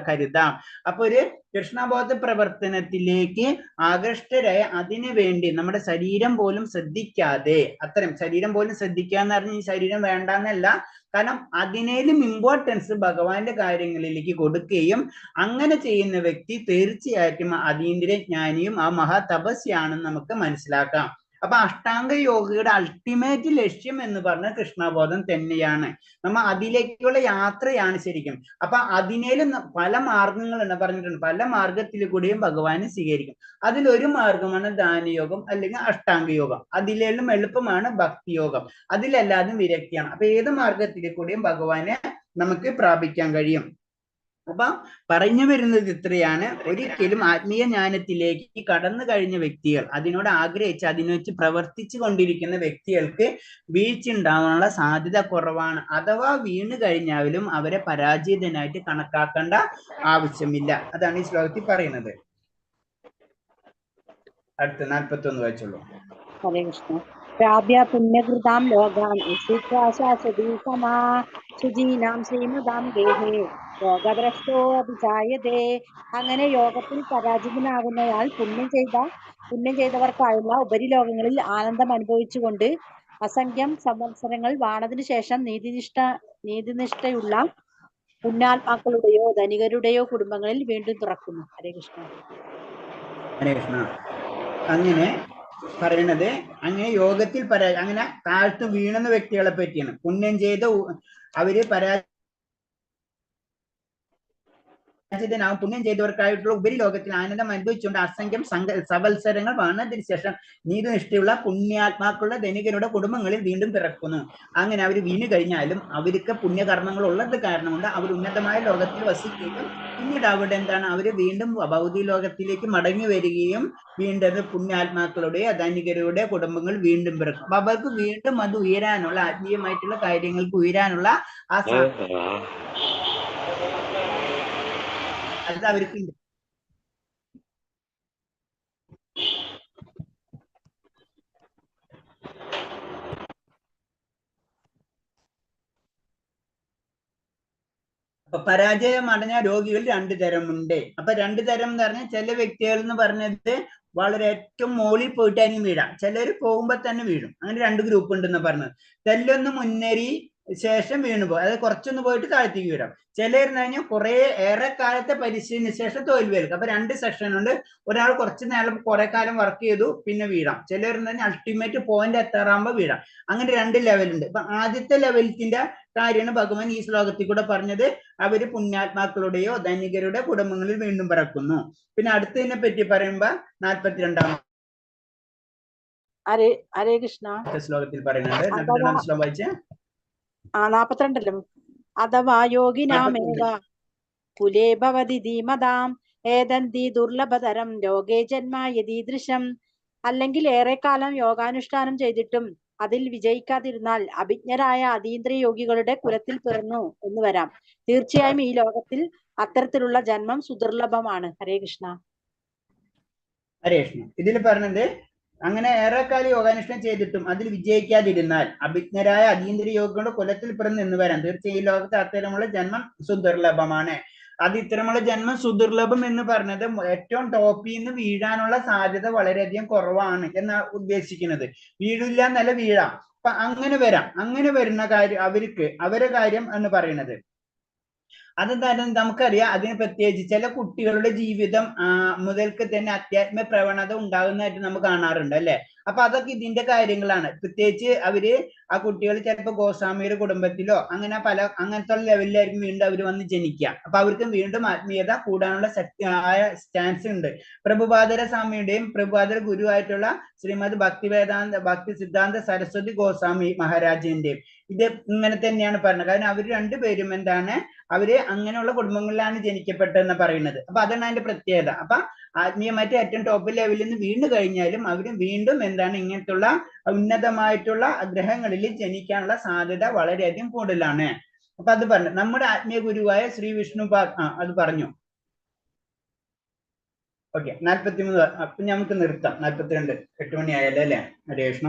കരുതാം. അപ്പൊ ഒരു കൃഷ്ണബോധ പ്രവർത്തനത്തിലേക്ക് ആകൃഷ്ടരായ അതിനു വേണ്ടി നമ്മുടെ ശരീരം പോലും ശ്രദ്ധിക്കാതെ, അത്തരം ശരീരം പോലും ശ്രദ്ധിക്കുക എന്ന് പറഞ്ഞാൽ ഈ ശരീരം വേണ്ടെന്നല്ല, കാരണം അതിനേലും ഇമ്പോർട്ടൻസ് ഭഗവാന്റെ കാര്യങ്ങളിലേക്ക് കൊടുക്കുകയും അങ്ങനെ ചെയ്യുന്ന വ്യക്തി തീർച്ചയായിട്ടും അതീന്ദ്രജ്ഞാനിയും ആ മഹാതപസ്യാണെന്ന് നമുക്ക് മനസ്സിലാക്കാം. അപ്പൊ അഷ്ടാംഗ യോഗയുടെ അൾട്ടിമേറ്റ് ലക്ഷ്യം എന്ന് പറഞ്ഞ കൃഷ്ണബോധം തന്നെയാണ്. നമ്മ അതിലേക്കുള്ള യാത്രയാണ് ശരിക്കും. അപ്പൊ അതിനേലും പല മാർഗങ്ങളുണ്ട് പറഞ്ഞിട്ടുണ്ട്. പല മാർഗത്തിൽ കൂടിയും ഭഗവാനെ സ്വീകരിക്കും. അതിലൊരു മാർഗമാണ് ദാനയോഗം അല്ലെങ്കിൽ അഷ്ടാംഗ യോഗം. അതിലെല്ലാം എളുപ്പമാണ് ഭക്തിയോഗം. അതിലെല്ലാതും വിരക്തിയാണ്. അപ്പൊ ഏത് മാർഗത്തിൽ കൂടിയും ഭഗവാനെ നമുക്ക് പ്രാപിക്കാൻ കഴിയും. അപ്പൊ പറഞ്ഞു വരുന്നത് ഇത്രയാണ്. ഒരിക്കലും ആത്മീയ ജ്ഞാനത്തിലേക്ക് കടന്നു കഴിഞ്ഞ വ്യക്തികൾ, അതിനോട് ആഗ്രഹിച്ച് അതിനെ വെച്ച് പ്രവർത്തിച്ചു കൊണ്ടിരിക്കുന്ന വ്യക്തികൾക്ക് വീഴ്ച ഉണ്ടാകാനുള്ള സാധ്യത കുറവാണ്. അഥവാ വീണ് കഴിഞ്ഞാലും അവരെ പരാജിതനായിട്ട് കണക്കാക്കേണ്ട ആവശ്യമില്ല. അതാണ് ഈ ശ്ലോകത്തിൽ പറയുന്നത്. അടുത്ത 41 വായിച്ചോളൂ. ഹരേ കൃഷ്ണ. പ്രാപ്യ പുണ്യകൃതാം ലോകാൻ ശാശ്വതീ സമാ ശുചീനാം ശ്രീമതാം ഗേഹേ യോഗഭ്രഷ്ടോ അഭിജായതേ. അങ്ങനെ യോഗത്തിൽ പരാജിതനാകുന്നയാൾ പുണ്യം ചെയ്തവർക്കായുള്ള ഉപരിലോകങ്ങളിൽ ആനന്ദം അനുഭവിച്ചുകൊണ്ട് അസംഖ്യം സംവത്സരങ്ങൾ വാണതിനു ശേഷം നീതിനിഷ്ഠയുള്ള പുണ്യാത്മാക്കളുടെയോ ധനികരുടെയോ കുടുംബങ്ങളിൽ വീണ്ടും തുറക്കുന്നു. ഹരേ കൃഷ്ണ. ഹരേ കൃഷ്ണ. അങ്ങനെ പറയണത് അങ്ങനെ യോഗത്തിൽ അങ്ങനെ താഴ്ത്തു വീണുന്ന വ്യക്തികളെ പറ്റിയാണ്. പുണ്യം ചെയ്ത് അവര് പുണ്യം ചെയ്തവർക്കായിട്ടുള്ള ഉപരിലോകത്തിൽ ആനന്ദം അനുഭവിച്ചുകൊണ്ട് അസംഖ്യം സവത്സരങ്ങൾ വന്നതിന് ശേഷം നീതിനിഷ്ഠയുള്ള പുണ്യാത്മാക്കളുടെ ധനികരുടെ കുടുംബങ്ങളിൽ വീണ്ടും പിറക്കുന്നു. അങ്ങനെ അവർ വീണു കഴിഞ്ഞാലും അവർക്ക് പുണ്യകർമ്മങ്ങൾ ഉള്ളത് കാരണം കൊണ്ട് അവർ ഉന്നതമായ ലോകത്തിൽ വസിക്കുകയും പിന്നീട് അവിടെ എന്താണ് അവര് വീണ്ടും ഭൗതിക ലോകത്തിലേക്ക് മടങ്ങി വരികയും വീണ്ടും പുണ്യാത്മാക്കളുടെ ധനികരുടെ കുടുംബങ്ങൾ വീണ്ടും പിറക്കും. അപ്പൊ അവർക്ക് വീണ്ടും അത് ഉയരാനുള്ള ആത്മീയമായിട്ടുള്ള കാര്യങ്ങൾക്ക് ഉയരാനുള്ള ആ അത് അവർക്കുണ്ട്. അപ്പൊ പരാജയം അടഞ്ഞ രോഗികൾ രണ്ടു തരമുണ്ട്. അപ്പൊ രണ്ടു തരം എന്ന് പറഞ്ഞാൽ ചില വ്യക്തികൾ എന്ന് പറഞ്ഞത് വളരെ ഏറ്റവും മുകളിൽ പോയിട്ടായിരിക്കും വീഴാം, ചിലർ പോകുമ്പോ തന്നെ വീഴും. അങ്ങനെ രണ്ട് ഗ്രൂപ്പ് ഉണ്ടെന്ന് പറഞ്ഞത്. തെല്ലൊന്ന് മുന്നേറി ശേഷം വീണുപോകും, അതായത് കുറച്ചൊന്ന് പോയിട്ട് താഴ്ത്തേക്ക് വീഴാം. ചിലർന്ന് കഴിഞ്ഞാൽ കുറെ ഏറെ കാലത്തെ പരിശീലന ശേഷം തോൽവിയേൽക്കും. അപ്പൊ രണ്ട് സെക്ഷൻ ഉണ്ട്. ഒരാൾ കുറച്ച് നേരം കുറെ കാലം വർക്ക് ചെയ്തു പിന്നെ വീഴാം. ചിലർന്ന് കഴിഞ്ഞാൽ അൾട്ടിമേറ്റ് പോയിന്റ് എത്താറാകുമ്പോൾ വീഴാം. അങ്ങനെ രണ്ട് ലെവലുണ്ട്. അപ്പൊ ആദ്യത്തെ ലെവലിന്റെ കാര്യമാണ് ഭഗവാൻ ഈ ശ്ലോകത്തിൽ കൂടെ പറഞ്ഞത്. അവര് പുണ്യാത്മാക്കളുടെയോ ധനികരുടെ കുടുംബങ്ങളിൽ വീണ്ടും പിറക്കുന്നു. പിന്നെ അടുത്തതിനെ പറ്റി പറയുമ്പോ 42-ാം ഹരേ കൃഷ്ണ ശ്ലോകത്തിൽ പറയുന്നുണ്ട്. 42-ാം ശ്ലോകം വായിച്ചേ. 42 അഥവാ യോഗിനാമേവ കുലേ ഭവതി ധീമതാം ഏതന്തി ദുർലഭതരം ലോകേ ജന്മ യദീദൃശം. അല്ലെങ്കിൽ ഏറെക്കാലം യോഗാനുഷ്ഠാനം ചെയ്തിട്ടും അതിൽ വിജയിക്കാതിരുന്നാൽ അഭിജ്ഞരായ അതീന്ദ്രിയ യോഗികളുടെ കുലത്തിൽ പിറന്നു എന്ന് വരാം. തീർച്ചയായും ഈ ലോകത്തിൽ അത്തരത്തിലുള്ള ജന്മം സുദുർലഭമാണ്. ഹരേ കൃഷ്ണ. ഹരേ കൃഷ്ണ. ഇതിൽ പറഞ്ഞത് അങ്ങനെ ഏറെക്കാലം യോഗാനുഷ്ഠാനം ചെയ്തിട്ടും അതിൽ വിജയിക്കാതിരുന്നാൽ അഭിജ്ഞരായ അതീന്ദ്രിയ യോഗികളുടെ കുലത്തിൽ പിറന്നു എന്ന് വരാം. തീർച്ചയായും ഈ ലോകത്ത് അത്തരമുള്ള ജന്മം സുദുർലഭമാണ്. അത് ഇത്തരമുള്ള ജന്മം സുദുർലഭം എന്ന് പറഞ്ഞത് ഏറ്റവും ടോപ്പിൽ നിന്ന് വീഴാനുള്ള സാധ്യത വളരെയധികം കുറവാണ് എന്നാ ഉദ്ദേശിക്കുന്നത്. വീഴില്ല എന്നല്ല, വീഴാം. അപ്പൊ അങ്ങനെ വരാം. അങ്ങനെ വരുന്ന കാര്യം അവരെ കാര്യം എന്ന് പറയുന്നത് അതെന്തായാലും നമുക്കറിയാം. അതിന് പ്രത്യേകിച്ച് ചില കുട്ടികളുടെ ജീവിതം മുതൽക്ക് തന്നെ അധ്യാത്മ പ്രവണത ഉണ്ടാകുന്നതായിട്ട് നമുക്ക് കാണാറുണ്ട് അല്ലെ. അപ്പൊ അതൊക്കെ ഇതിന്റെ കാര്യങ്ങളാണ്. പ്രത്യേകിച്ച് ആ കുട്ടികൾ ചിലപ്പോൾ ഗോസ്വാമിയുടെ കുടുംബത്തിലോ അങ്ങനത്തെ ലെവലിലായിരിക്കും വീണ്ടും അവർ വന്ന് ജനിക്കുക. അപ്പൊ അവർക്ക് വീണ്ടും ആത്മീയത കൂടാനുള്ള ശക്തിയായ ചാൻസ് ഉണ്ട്. പ്രഭുപാദര സ്വാമിയുടെയും പ്രഭുപാദര ഗുരുവായിട്ടുള്ള ശ്രീമദ് ഭക്തി സിദ്ധാന്ത സരസ്വതി ഗോസ്വാമി മഹാരാജിന്റെയും ഇത് ഇങ്ങനെ തന്നെയാണ് പറഞ്ഞത്. കാരണം അവർ രണ്ടുപേരും അവര് അങ്ങനെയുള്ള കുടുംബങ്ങളിലാണ് ജനിക്കപ്പെട്ടതെന്ന് പറയുന്നത്. അപ്പൊ അതാണ് അതിന്റെ പ്രത്യേകത. അപ്പൊ ആത്മീയമായിട്ട് ഏറ്റവും ടോപ്പ് ലെവലിൽ നിന്ന് വീണ്ടും കഴിഞ്ഞാലും അവര് വീണ്ടും ഇങ്ങനത്തുള്ള ഉന്നതമായിട്ടുള്ള ഗ്രഹങ്ങളിൽ ജനിക്കാനുള്ള സാധ്യത വളരെയധികം കൂടുതലാണ്. അപ്പൊ അത് പറഞ്ഞു നമ്മുടെ ആത്മീയ ഗുരുവായ ശ്രീ വിഷ്ണു അത് പറഞ്ഞു. ഓക്കെ, 43. അപ്പൊ നമുക്ക് നിർത്താം. 42, 8 മണി ആയല്ലോ അല്ലെ. ഹരേ കൃഷ്ണ.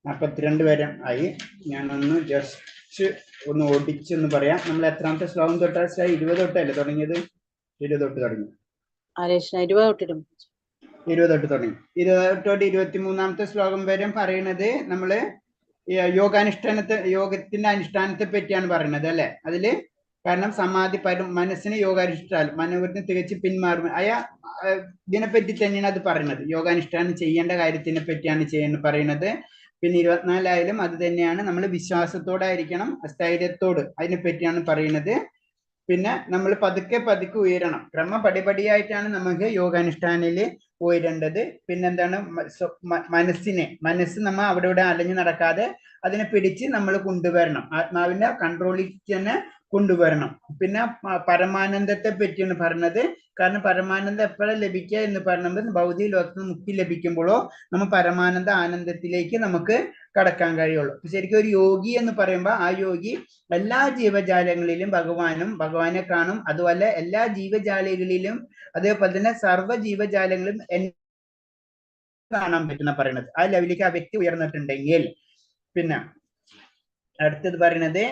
42 വരെ ആയി. ഞാനൊന്ന് ജസ്റ്റ് ഒന്ന് ഓടിച്ചെന്ന് പറയാം. നമ്മൾ എത്രാമത്തെ ശ്ലോകം തൊട്ടാ? 20 തൊട്ടല്ലേ തുടങ്ങിയത്? 20 തൊട്ട് തുടങ്ങി. 20 തൊട്ട് തുടങ്ങി. 20 തൊട്ട് 23-ാമത്തെ ശ്ലോകം വരെ പറയുന്നത് നമ്മള് യോഗത്തിന്റെ അനുഷ്ഠാനത്തെ പറ്റിയാണ് പറയുന്നത് അല്ലെ. അതില് കാരണം സമാധി മനസ്സിന് യോഗാനുഷ്ഠാനം മനോവരത്തിന് തികച്ച് പിന്മാറും ഇതിനെപ്പറ്റി തന്നെയാണ് അത് പറയുന്നത്. യോഗാനുഷ്ഠാനം ചെയ്യേണ്ട കാര്യത്തിനെ പറ്റിയാണ് പറയുന്നത്. പിന്നെ 24 അത് തന്നെയാണ്. നമ്മൾ വിശ്വാസത്തോടായിരിക്കണം, സ്ഥൈര്യത്തോട്, അതിനെ പറ്റിയാണ് പറയുന്നത്. പിന്നെ നമ്മൾ പതുക്കെ ഉയരണം. ക്രമപടിപടിയായിട്ടാണ് നമുക്ക് യോഗാനുഷ്ഠാനില് ഉയരേണ്ടത്. പിന്നെന്താണ്, മനസ്സ് നമ്മൾ അവിടെ ഇവിടെ അലഞ്ഞു നടക്കാതെ അതിനെ പിടിച്ച് നമ്മൾ കൊണ്ടുവരണം. ആത്മാവിന്റെ കൺട്രോളിലേക്ക് തന്നെ കൊണ്ടുവരണം. പിന്നെ പരമാനന്ദത്തെ പറ്റിയാണ് പറഞ്ഞത്. കാരണം പരമാനന്ദം എപ്പോഴാണ് ലഭിക്കുക എന്ന് പറയുന്നത് ഭൗതിക ലോകത്ത് മുക്തി ലഭിക്കുമ്പോഴോ നമ്മൾ പരമാനന്ദ ആനന്ദത്തിലേക്ക് നമുക്ക് കടക്കാൻ കഴിയുള്ളൂ. ശരിക്കും ഒരു യോഗി എന്ന് പറയുമ്പോൾ ആ യോഗി എല്ലാ ജീവജാലങ്ങളിലും ഭഗവാനെ കാണും. അതുപോലെ എല്ലാ ജീവജാലകളിലും അതേപോലെ തന്നെ സർവ്വ ജീവജാലങ്ങളും കാണാൻ പറ്റുന്ന പറയുന്നത്. ആ ലെവലിലേക്ക് ആ വ്യക്തി ഉയർന്നിട്ടുണ്ടെങ്കിൽ. പിന്നെ അടുത്തത് പറയുന്നത്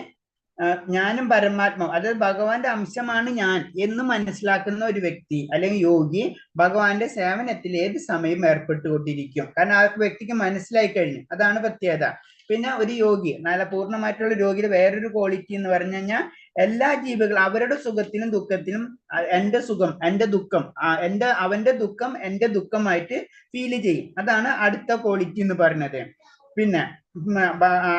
ഞാനും പരമാത്മാവും, അതായത് ഭഗവാന്റെ അംശമാണ് ഞാൻ എന്ന് മനസ്സിലാക്കുന്ന ഒരു വ്യക്തി അല്ലെങ്കിൽ യോഗി ഭഗവാന്റെ സേവനത്തിൽ ഏത് സമയം ഏർപ്പെട്ടുകൊണ്ടിരിക്കും. കാരണം ആ വ്യക്തിക്ക് മനസ്സിലായി കഴിഞ്ഞു. അതാണ് പ്രത്യേകത. പിന്നെ ഒരു യോഗി നല്ല പൂർണ്ണമായിട്ടുള്ള രോഗിയുടെ വേറൊരു ക്വാളിറ്റി എന്ന് പറഞ്ഞു കഴിഞ്ഞാൽ എല്ലാ ജീവികളും അവരുടെ സുഖത്തിനും ദുഃഖത്തിനും എന്റെ സുഖം എന്റെ ദുഃഖം അവന്റെ ദുഃഖം എന്റെ ദുഃഖമായിട്ട് ഫീൽ ചെയ്യും. അതാണ് അടുത്ത ക്വാളിറ്റി എന്ന് പറയുന്നത്. പിന്നെ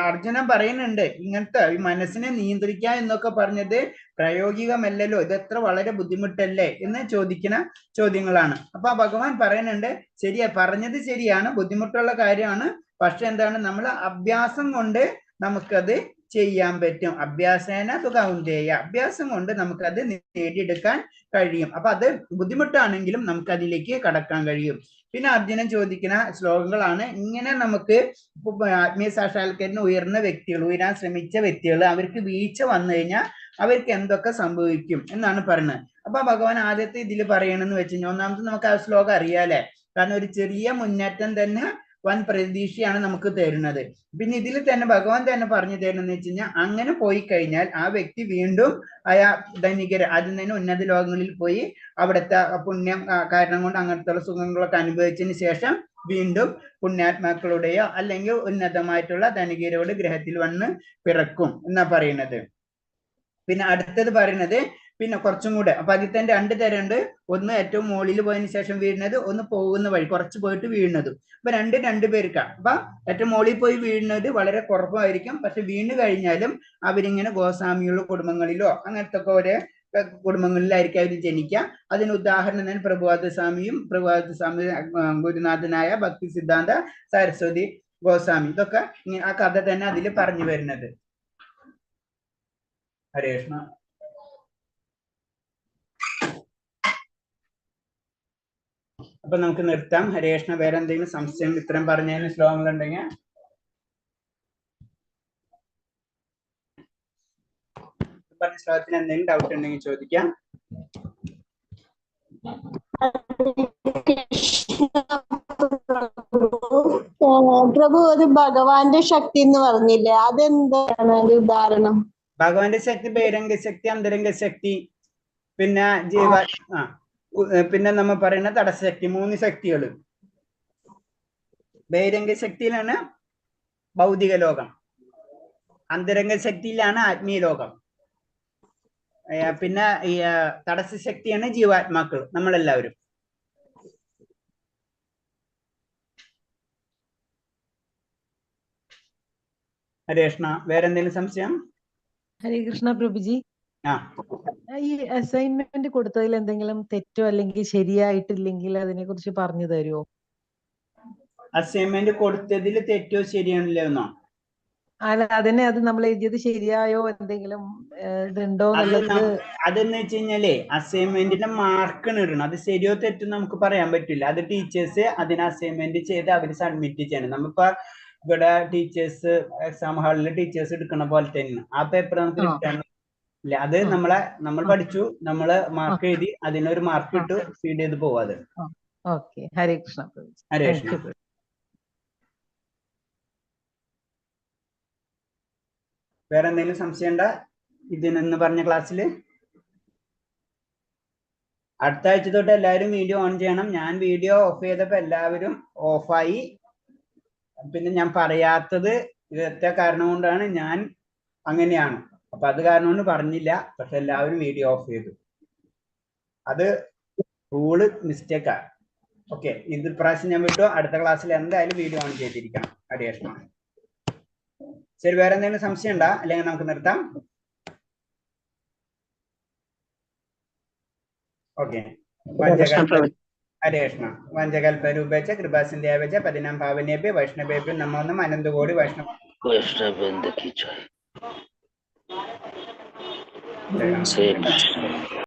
അർജുനൻ പറയുന്നുണ്ട് ഇങ്ങനത്തെ ഈ മനസ്സിനെ നിയന്ത്രിക്കുക എന്നൊക്കെ പറഞ്ഞത് പ്രായോഗികമല്ലല്ലോ, ഇതെത്ര വളരെ ബുദ്ധിമുട്ടല്ലേ എന്ന് ചോദിക്കുന്ന ചോദ്യങ്ങളാണ്. അപ്പൊ ഭഗവാൻ പറയുന്നുണ്ട് ശരിയാ, പറഞ്ഞത് ശരിയാണ്, ബുദ്ധിമുട്ടുള്ള കാര്യമാണ്. പക്ഷെ എന്താണ്, നമ്മൾ അഭ്യാസം കൊണ്ട് നമുക്കത് ചെയ്യാൻ പറ്റും. അഭ്യാസേന കൗന്ദേയ, അഭ്യാസം കൊണ്ട് നമുക്കത് നേടിയെടുക്കാൻ കഴിയും. അപ്പൊ അത് ബുദ്ധിമുട്ടാണെങ്കിലും നമുക്ക് അതിലേക്ക് കടക്കാൻ കഴിയും. പിന്നെ അർജുനൻ ചോദിക്കുന്ന ശ്ലോകങ്ങളാണ് ഇങ്ങനെ നമുക്ക് ആത്മീയ സാക്ഷാത്കാരത്തിന് ഉയർന്ന വ്യക്തികൾ, ഉയരാൻ ശ്രമിച്ച വ്യക്തികൾ, അവർക്ക് വീഴ്ച വന്നു കഴിഞ്ഞാൽ അവർക്ക് എന്തൊക്കെ സംഭവിക്കും എന്നാണ് പറയുന്നത്. അപ്പൊ ഭഗവാൻ ആദ്യത്തെ ഇതിൽ പറയണമെന്ന് വെച്ച് കഴിഞ്ഞാൽ, ഒന്നാമത് നമുക്ക് ആ ശ്ലോകം അറിയാലേ, കാരണം ഒരു ചെറിയ മുന്നേറ്റം തന്നെ വൻ പ്രതീക്ഷയാണ് നമുക്ക് തരുന്നത്. പിന്നെ ഇതിൽ തന്നെ ഭഗവാൻ തന്നെ പറഞ്ഞു തരുന്നതെന്ന് വെച്ച് കഴിഞ്ഞാൽ, അങ്ങനെ പോയി കഴിഞ്ഞാൽ ആ വ്യക്തി വീണ്ടും ധനികർ ആദ്യം തന്നെ ഉന്നത ലോകങ്ങളിൽ പോയി അവിടുത്തെ പുണ്യം കാരണം കൊണ്ട് അങ്ങനത്തെ സുഖങ്ങളൊക്കെ അനുഭവിച്ചതിന് ശേഷം വീണ്ടും പുണ്യാത്മാക്കളുടെയോ അല്ലെങ്കിൽ ഉന്നതമായിട്ടുള്ള ധനികരോട് ഗ്രഹത്തിൽ വന്ന് പിറക്കും എന്നാ പറയുന്നത്. പിന്നെ അടുത്തത് പറയുന്നത് പിന്നെ കുറച്ചും കൂടെ, അപ്പൊ അതിൽ തന്നെ 2 തരം ഉണ്ട്. ഒന്ന് ഏറ്റവും മുകളിൽ പോയതിനു ശേഷം വീഴുന്നത്, ഒന്ന് പോകുന്ന വഴി കുറച്ച് പോയിട്ട് വീഴുന്നത്. അപ്പൊ രണ്ട് പേർക്കാണ്. അപ്പൊ ഏറ്റവും മുകളിൽ പോയി വീഴുന്നത് വളരെ കുറവായിരിക്കും. പക്ഷെ വീണ് കഴിഞ്ഞാലും അവരിങ്ങനെ ഗോസ്വാമിയുള്ള കുടുംബങ്ങളിലോ അങ്ങനത്തെ ഒക്കെ ഒരേ കുടുംബങ്ങളിലായിരിക്കും അവർ ജനിക്കുക. അതിന് ഉദാഹരണം തന്നെ പ്രഭുപാദ സ്വാമി ഗുരുനാഥനായ ഭക്തി സിദ്ധാന്ത സരസ്വതി ഗോസ്വാമി, ഇതൊക്കെ ആ കഥ തന്നെ അതിൽ പറഞ്ഞു വരുന്നത്. ഹരേ കൃഷ്ണ. അപ്പൊ നമുക്ക് നിർത്താം. ഹരേ കൃഷ്ണ. വേറെ എന്തെങ്കിലും സംശയം ഇത്രയും പറഞ്ഞതിന് ശ്ലോകങ്ങൾ ഉണ്ടെങ്കിൽ പറഞ്ഞ ശ്ലോകത്തിന് എന്തെങ്കിലും ഡൗട്ട് ഉണ്ടെങ്കിൽ ചോദിക്കാം. പ്രഭു, ഒരു ഭഗവാന്റെ ശക്തി എന്ന് പറഞ്ഞില്ലേ, അതെന്താണ് ഒരു ഉദാഹരണം? ഭഗവാന്റെ ശക്തി ബഹിരംഗ ശക്തി, അന്തരംഗ ശക്തി, പിന്നെ പിന്നെ നമ്മൾ പറയുന്ന തടസ്സശക്തി, 3 ശക്തികൾ. ബഹിരംഗ ശക്തിയിലാണ് ഭൗതിക ലോകം, അന്തരംഗ ശക്തിയിലാണ് ആത്മീയ ലോകം, പിന്നെ ഈ തടസ്സശക്തിയാണ് ജീവാത്മാക്കൾ, നമ്മളെല്ലാവരും. ഹരേ കൃഷ്ണ. വേറെ എന്തെങ്കിലും സംശയം? ഹരേ കൃഷ്ണ പ്രഭുജി. ഈ അസൈൻമെന്റ് കൊടുത്തതിൽ എന്തെങ്കിലും തെറ്റോ അല്ലെങ്കിൽ ശരിയായിട്ടില്ലെങ്കിൽ അതിനെ കുറിച്ച് പറഞ്ഞു തരുമോ? അസൈൻമെന്റ് കൊടുത്തതിൽ തെറ്റോ ശരിയാണില്ലോ എന്നോ? അല്ല, അതിനെ അത് നമ്മൾ എഴുതിയത് ശരിയായോ എന്തെങ്കിലും ഇതുണ്ടോ എന്നുള്ളത്. അതെന്ന് വെച്ച് കഴിഞ്ഞാലേ അസൈൻമെന്റിന്റെ മാർക്കാണ് ഇടണം. അത് ശരിയോ തെറ്റോ നമുക്ക് പറയാൻ പറ്റില്ല. അത് ടീച്ചേഴ്സ് അതിന് അസൈൻമെന്റ് ചെയ്ത് അവർ സബ്മിറ്റ് ചെയ്യണം. നമ്മളിപ്പോ ഇവിടെ ടീച്ചേഴ്സ് എക്സാം ഹാളിൽ ടീച്ചേഴ്സ് എടുക്കണ പോലെ തന്നെ ആ പേപ്പർ നമുക്ക് കിട്ടാൻ ഇല്ല. അത് നമ്മൾ പഠിച്ചു, നമ്മള് മാർക്ക് എഴുതി അതിനൊരു മാർക്ക് ഇട്ടു ഫീഡ് ചെയ്ത് പോവാത്. ഹരേ കൃഷ്ണ. ഹരേ കൃഷ്ണ. വേറെ എന്തെങ്കിലും സംശയം ഉണ്ടോ ഇതിനെന്ന് പറഞ്ഞ ക്ലാസ്സില്? അടുത്ത ആഴ്ച തൊട്ട് എല്ലാവരും വീഡിയോ ഓൺ ചെയ്യണം. ഞാൻ വീഡിയോ ഓഫ് ചെയ്തപ്പോ എല്ലാവരും ഓഫായി. പിന്നെ ഞാൻ പറയാത്തത് ഇതൊക്കെ കാരണം കൊണ്ടാണ്, ഞാൻ അങ്ങനെയാണ്. അപ്പൊ അത് കാരണം കൊണ്ട് പറഞ്ഞില്ല. പക്ഷെ എല്ലാവരും വീഡിയോ ഓഫ് ചെയ്തു. അത് റൂള് മിസ്റ്റേക്കാണ്. ഓക്കെ, ഇത് പ്രാവശ്യം ഞാൻ വിട്ടു. അടുത്ത ക്ലാസ്സിൽ എന്തായാലും വീഡിയോ ഓൺ ചെയ്തിരിക്കണം. ഹരേ കൃഷ്ണ. ശരി, വേറെ എന്തെങ്കിലും സംശയം ഉണ്ടോ? അല്ലെങ്കിൽ നമുക്ക് നിർത്താം. ഓക്കെ. ഹരേ കൃഷ്ണ. വഞ്ചകൽപരൂപേച്ച കൃപാസിന്ധ്യാവേച്ച പതിനാം ഭാവനേഭ്യ വൈഷ്ണവേഭ്യ നമോ നമഃ. അനന്തകോടി വൈഷ്ണവ.